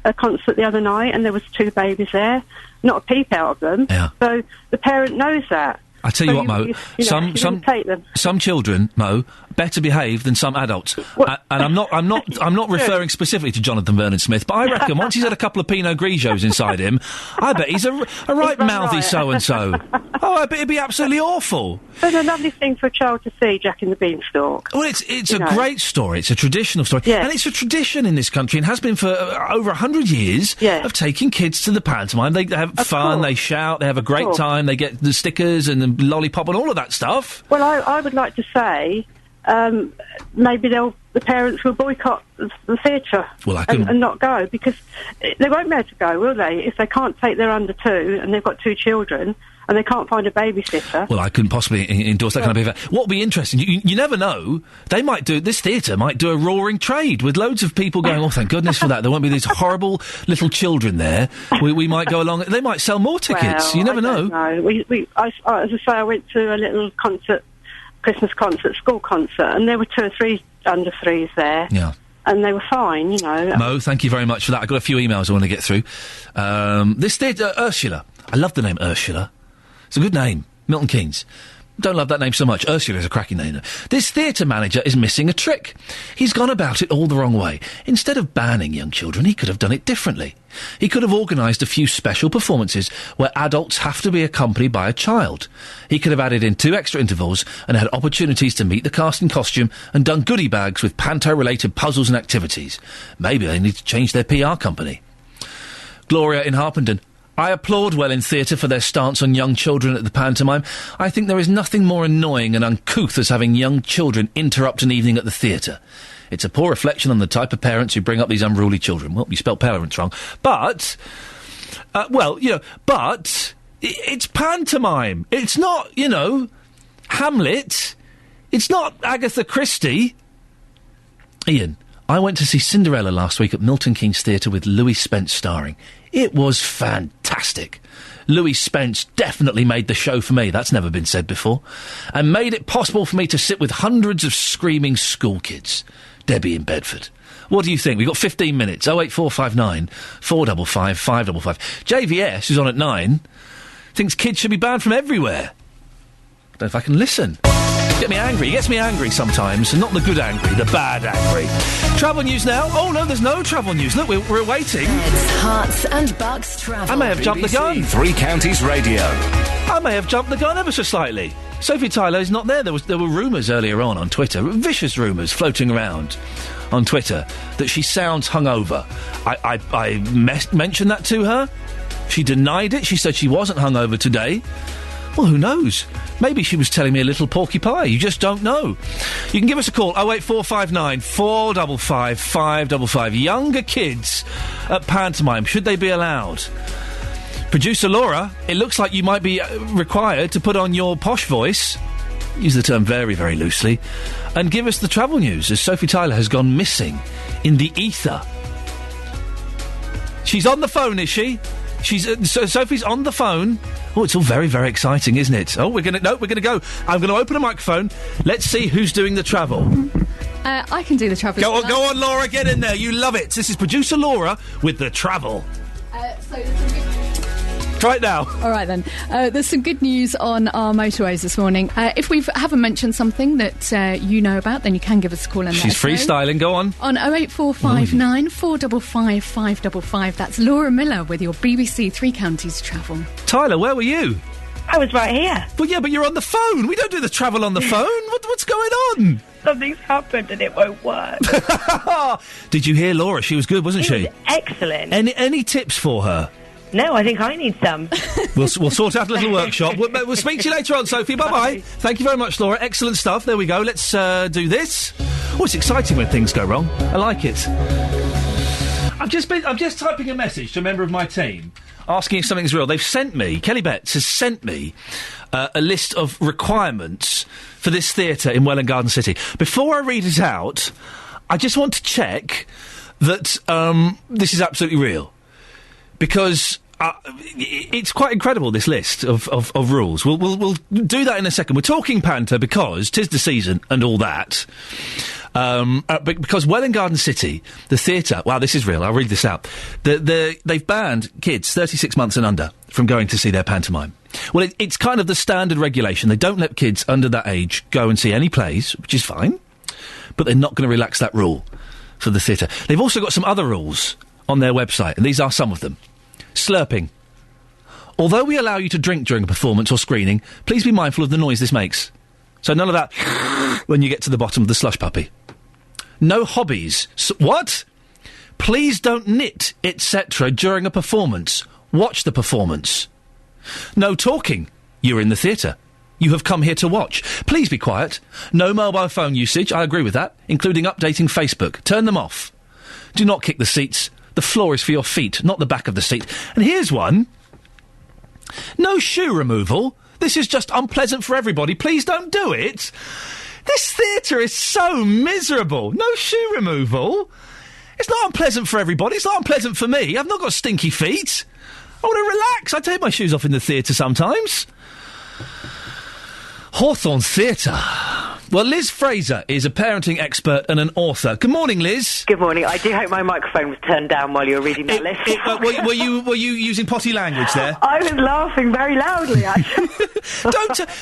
a concert the other night and there was 2 babies there, not a peep out of them. Yeah. So the parent knows that. I tell you what, Mo, some children, Mo, better behave than some adults. And I'm not referring specifically to Jonathan Vernon Smith, but I reckon once he's had a couple of Pinot Grigios inside him, I bet he's a right mouthy so-and-so. Oh, I bet it'd be absolutely awful. It's a lovely thing for a child to see, Jack and the Beanstalk. Well, it's a great story. It's a traditional story. Yeah. And it's a tradition in this country and has been for over 100 years of taking kids to the pantomime. They have fun, they shout, they have a great time, they get the stickers and the lollipop and all of that stuff. Well, I would like to say maybe the parents will boycott the theatre and not go, because they won't be able to go, will they, if they can't take their under 2 and they've got 2 children and they can't find a babysitter. Well, I couldn't possibly endorse that kind of behaviour. What would be interesting, you never know, this theatre might do a roaring trade with loads of people going, oh, thank goodness for that, there won't be these horrible little children there. We might go along, they might sell more tickets, well, you never know. As I say, I went to a little Christmas concert, school concert, and there were 2 or 3 under 3s there. Yeah. And they were fine, you know. Mo, thank you very much for that. I've got a few emails I want to get through. This theatre, Ursula. I love the name Ursula. It's a good name. Milton Keynes. Don't love that name so much. Ursula is a cracking name. This theatre manager is missing a trick. He's gone about it all the wrong way. Instead of banning young children, he could have done it differently. He could have organised a few special performances where adults have to be accompanied by a child. He could have added in 2 extra intervals and had opportunities to meet the cast in costume and done goodie bags with panto-related puzzles and activities. Maybe they need to change their PR company. Gloria in Harpenden. I applaud Welwyn Theatre for their stance on young children at the pantomime. I think there is nothing more annoying and uncouth as having young children interrupt an evening at the theatre. It's a poor reflection on the type of parents who bring up these unruly children. Well, you spelled parents wrong. But, it's pantomime. It's not, Hamlet. It's not Agatha Christie. Iain, I went to see Cinderella last week at Milton Keynes Theatre with Louis Spence starring. It was fantastic. Louis Spence definitely made the show for me, that's never been said before, and made it possible for me to sit with hundreds of screaming school kids. Debbie in Bedford. What do you think? We've got 15 minutes. 08459 455 555. JVS, who's on at 9, thinks kids should be banned from everywhere. I don't know if I can listen. Get me angry. He gets me angry sometimes, and not the good angry, the bad angry. Travel news now. Oh, no, there's no travel news. Look, we're waiting. It's Hearts and Bucks Travel. I may have jumped the gun. 3 Counties Radio. I may have jumped the gun ever so slightly. Sophie Tyler is not there. There were rumours earlier on Twitter, vicious rumours floating around on Twitter, that she sounds hungover. I mentioned that to her. She denied it. She said she wasn't hungover today. Well, who knows? Maybe she was telling me a little porky pie. You just don't know. You can give us a call, 08459 455 555. Younger kids at pantomime, should they be allowed? Producer Laura, it looks like you might be required to put on your posh voice, use the term very, very loosely, and give us the travel news, as Sophie Tyler has gone missing in the ether. She's on the phone, is she? Sophie's on the phone. Oh, it's all very, very exciting, isn't it? Oh, we're gonna go. I'm gonna open a microphone. Let's see who's doing the travel. I can do the travel. Go on, Laura, get in there. You love it. This is producer Laura with the travel. Try it now. All right, then. There's some good news on our motorways this morning. If we haven't mentioned something that you know about, then you can give us a call and She's freestyling. Go on. On 08459 455 555. That's Laura Miller with your BBC 3 Counties travel. Tyler, where were you? I was right here. Well, yeah, but you're on the phone. We don't do the travel on the phone. What's going on? Something's happened and it won't work. Did you hear Laura? She was good, wasn't she? Was excellent. Any tips for her? No, I think I need some. We'll sort out a little workshop. We'll speak to you later on, Sophie. Bye-bye. Thank you very much, Laura. Excellent stuff. There we go. Let's do this. Oh, it's exciting when things go wrong. I like it. I'm just typing a message to a member of my team asking if something's real. They've sent me, Kelly Betts has sent me a list of requirements for this theatre in Welwyn Garden City. Before I read it out, I just want to check that this is absolutely real. Because it's quite incredible, this list of rules. We'll do that in a second. We're talking Panto because 'tis the season and all that. Because Welwyn Garden City, the theatre... Wow, this is real. I'll read this out. They've banned kids 36 months and under from going to see their pantomime. Well, it's kind of the standard regulation. They don't let kids under that age go and see any plays, which is fine. But they're not going to relax that rule for the theatre. They've also got some other rules on their website, and these are some of them. Slurping. Although we allow you to drink during a performance or screening, please be mindful of the noise this makes. So none of that when you get to the bottom of the slush puppy. No hobbies. What? Please don't knit, etc. during a performance. Watch the performance. No talking. You're in the theatre. You have come here to watch. Please be quiet. No mobile phone usage. I agree with that, including updating Facebook. Turn them off. Do not kick the seats. The floor is for your feet, not the back of the seat. And here's one. No shoe removal. This is just unpleasant for everybody. Please don't do it. This theatre is so miserable. No shoe removal. It's not unpleasant for everybody. It's not unpleasant for me. I've not got stinky feet. I want to relax. I take my shoes off in the theatre sometimes. Hawthorne Theatre. Well, Liz Fraser is a parenting expert and an author. Good morning, Liz. Good morning. I do hope my microphone was turned down while you were reading that list. Were you using potty language there? I was laughing very loudly, actually.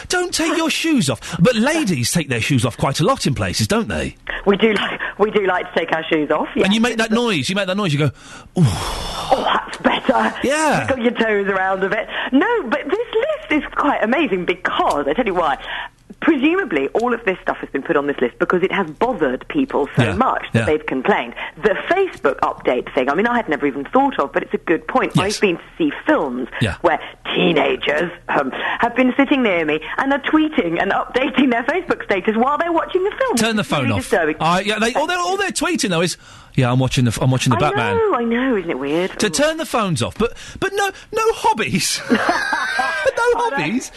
Don't take your shoes off. But ladies take their shoes off quite a lot in places, don't they? We do like to take our shoes off. Yes. And you make that noise. You go, ooh. Oh, that's better. Yeah. You've got your toes around a bit. No, but this list is quite amazing because, I tell you why, presumably all of this stuff has been put on this list because it has bothered people so much that they've complained. The Facebook update thing, I mean, I had never even thought of, but it's a good point. Yes. I've been to see films where teenagers have been sitting near me and are tweeting and updating their Facebook status while they're watching the film. Turn the phone off. All they're tweeting, though, is... Yeah, I'm watching the Batman. I know, isn't it weird? To turn the phones off, but no hobbies. No hobbies.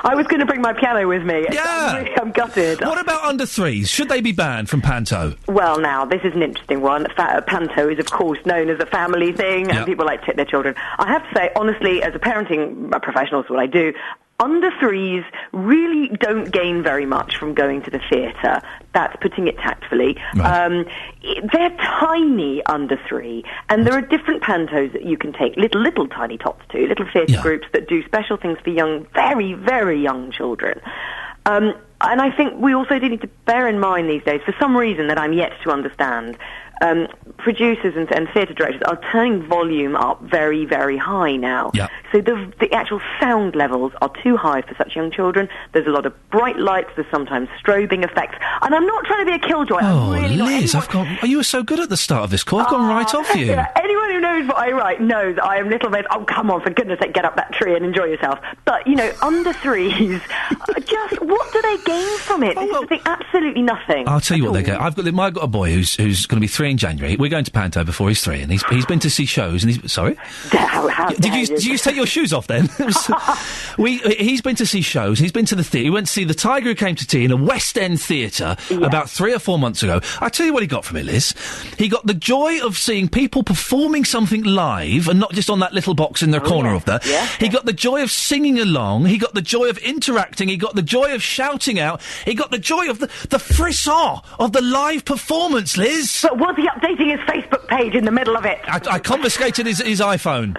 I was going to bring my piano with me. Yeah, I'm gutted. What about under threes? Should they be banned from Panto? Well, now this is an interesting one. Panto is, of course, known as a family thing, and people like to take their children. I have to say, honestly, as a parenting professional, that's what I do. Under threes really don't gain very much from going to the theatre. That's putting it tactfully. Right. They're tiny under three, and there are different pantos that you can take little tiny tots to, little theatre groups that do special things for young, very, very young children. And I think we also do need to bear in mind these days, for some reason that I'm yet to understand, producers and theatre directors are turning volume up very, very high now. Yep. So the actual sound levels are too high for such young children. There's a lot of bright lights, there's sometimes strobing effects. And I'm not trying to be a killjoy. Oh, really Liz, you were so good at the start of this call. I've gone right off you. Yeah, anyone who knows what I write knows I am little bit, oh, come on, for goodness sake, get up that tree and enjoy yourself. But, under threes, just what do they gain from it? This is the thing, absolutely nothing. I'll tell you what they get. I've got a boy who's going to be 3 in January. We're going to Panto before he's 3, and he's been to see shows, and he's... Sorry? Did you take your shoes off then? He's been to see shows, he's been to the theatre. He went to see The Tiger Who Came to Tea in a West End theatre about 3 or 4 months ago. I tell you what he got from it, Liz. He got the joy of seeing people performing something live and not just on that little box in the corner of there. Yeah. He got the joy of singing along. He got the joy of interacting. He got the joy of shouting out. He got the joy of the frisson of the live performance, Liz. But was he updating his Facebook page in the middle of it? I confiscated his iPhone.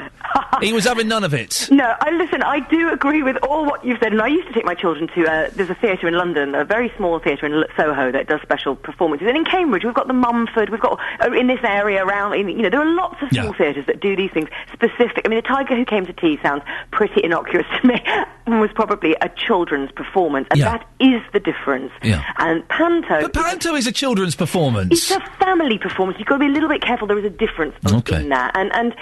He was having none of it. No, listen, I do agree with all what you've said, and I used to take my children to, there's a theatre in London, a very small theatre in Soho that does special performances, and in Cambridge we've got the Mumford, we've got, in this area around, there are lots of small theatres that do these things specific. I mean, The Tiger Who Came to Tea sounds pretty innocuous to me, and was probably a children's performance, and that is the difference. Yeah. And Panto... But Panto is a children's performance. It's a family performance. You've got to be a little bit careful. There is a difference in that. And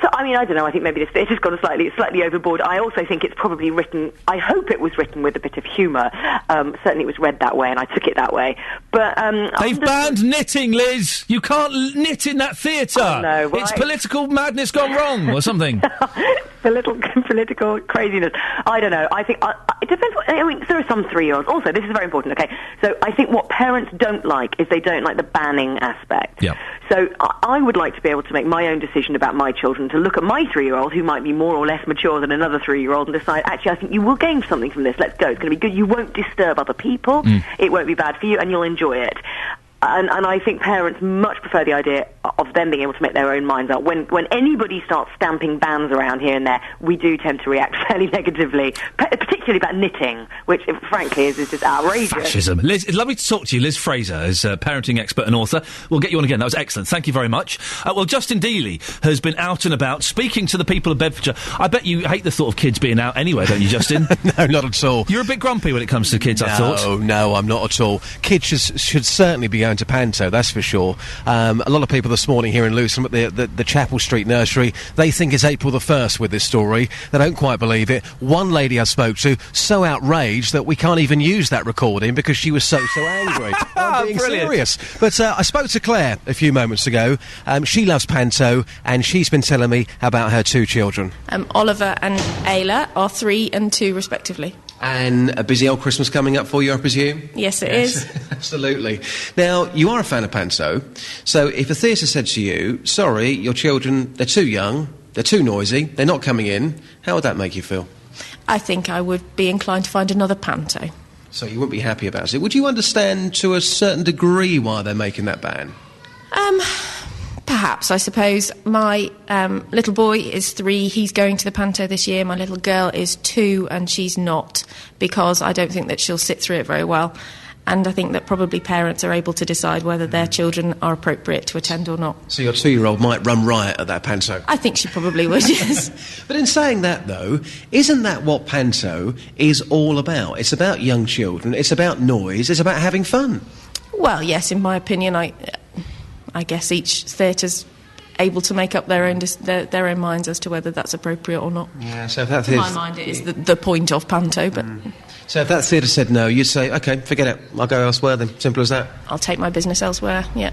so, I mean, I don't know. I think maybe this has gone slightly overboard. I also think it's probably written... I hope it was written with a bit of humour. Certainly it was read that way, and I took it that way. But they've banned knitting, Liz. You can't knit in that theatre. Oh, no, it's political madness gone wrong, or something. Political craziness. I don't know. I think it depends. I mean, there are some 3-year-olds. Also, this is very important. Okay, so I think what parents don't like is they don't like the banning aspect. Yeah. So I would like to be able to make my own decision about my children, to look at my 3-year-old, who might be more or less mature than another 3-year-old, and decide, actually, I think you will gain something from this. Let's go. It's going to be good. You won't disturb other people. It won't be bad for you, and you'll enjoy it. And I think parents much prefer the idea of them being able to make their own minds up. When anybody starts stamping bans around here and there, we do tend to react fairly negatively, particularly about knitting, which, frankly, is just outrageous. Fascism. Liz, it's lovely to talk to you. Liz Fraser is a parenting expert and author. We'll get you on again. That was excellent. Thank you very much. Well, Justin Dealey has been out and about speaking to the people of Bedfordshire. I bet you hate the thought of kids being out anyway, don't you, Justin? No, not at all. You're a bit grumpy when it comes to kids, I thought. No, I'm not at all. Kids should certainly be going to Panto, that's for sure. A lot of people this morning here in Lewisham at the Chapel Street Nursery, they think it's April the 1st with this story. They don't quite believe it. One lady I spoke to, so outraged that we can't even use that recording because she was so angry. I'm being serious. But I spoke to Claire a few moments ago. She loves Panto, and she's been telling me about her 2 children. Oliver and Ayla are 3 and 2 respectively. And a busy old Christmas coming up for you, I presume? Yes, it is. Absolutely. Now, you are a fan of Panto, so if a theatre said to you, sorry, your children, they're too young, they're too noisy, they're not coming in, how would that make you feel? I think I would be inclined to find another Panto. So you wouldn't be happy about it. Would you understand to a certain degree why they're making that ban? Perhaps, I suppose. My little boy is 3, he's going to the Panto this year. My little girl is 2 and she's not, because I don't think that she'll sit through it very well. And I think that probably parents are able to decide whether their children are appropriate to attend or not. So your 2-year-old might run riot at that Panto? I think she probably would, yes. But in saying that, though, isn't that what Panto is all about? It's about young children, it's about noise, it's about having fun. Well, yes, in my opinion, I guess each theatre's able to make up their own minds as to whether that's appropriate or not. Yeah, so if that in my mind, it is the point of Panto, but... So if that theatre said no, you'd say, OK, forget it, I'll go elsewhere then. Simple as that. I'll take my business elsewhere, yeah.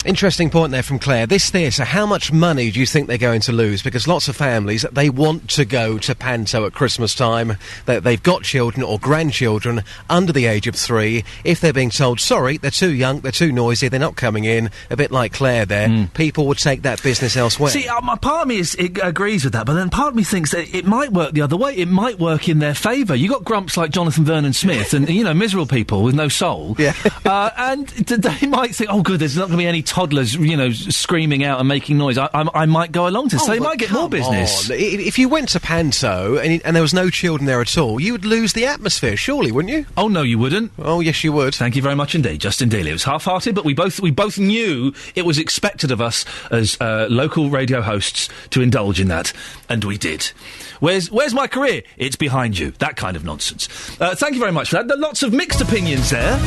Interesting point there from Claire. This theatre, how much money do you think they're going to lose? Because lots of families, they want to go to Panto at Christmas time. They've got children or grandchildren under the age of 3. If they're being told, sorry, they're too young, they're too noisy, they're not coming in, a bit like Claire there, people would take that business elsewhere. See, part of me agrees with that, but then part of me thinks that it might work the other way. It might work in their favour. You got grumps like Jonathan Vernon Smith and, miserable people with no soul. Yeah. And they might think, oh, good, there's not going to be any toddlers, screaming out and making noise. I might go along to this. So they might get more business. If you went to Panto and there was no children there at all, you would lose the atmosphere, surely, wouldn't you? Oh, no, you wouldn't. Oh, yes, you would. Thank you very much indeed, Justin Dealey. It was half-hearted, but we both knew it was expected of us as local radio hosts to indulge in that, and we did. Where's my career? It's behind you. That kind of nonsense. Thank you very much for that. There are lots of mixed opinions there.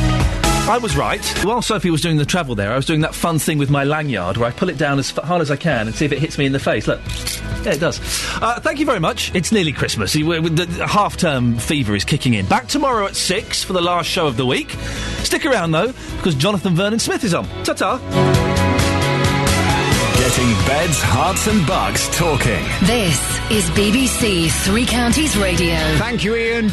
I was right. While Sophie was doing the travel there, I was doing that fun thing with my lanyard where I pull it down as hard as I can and see if it hits me in the face. Look. Yeah, it does. Thank you very much. It's nearly Christmas. The half-term fever is kicking in. Back tomorrow at 6 for the last show of the week. Stick around, though, because Jonathan Vernon Smith is on. Ta-ta. Getting beds, hearts and bugs talking. This is BBC Three Counties Radio. Thank you, Iain.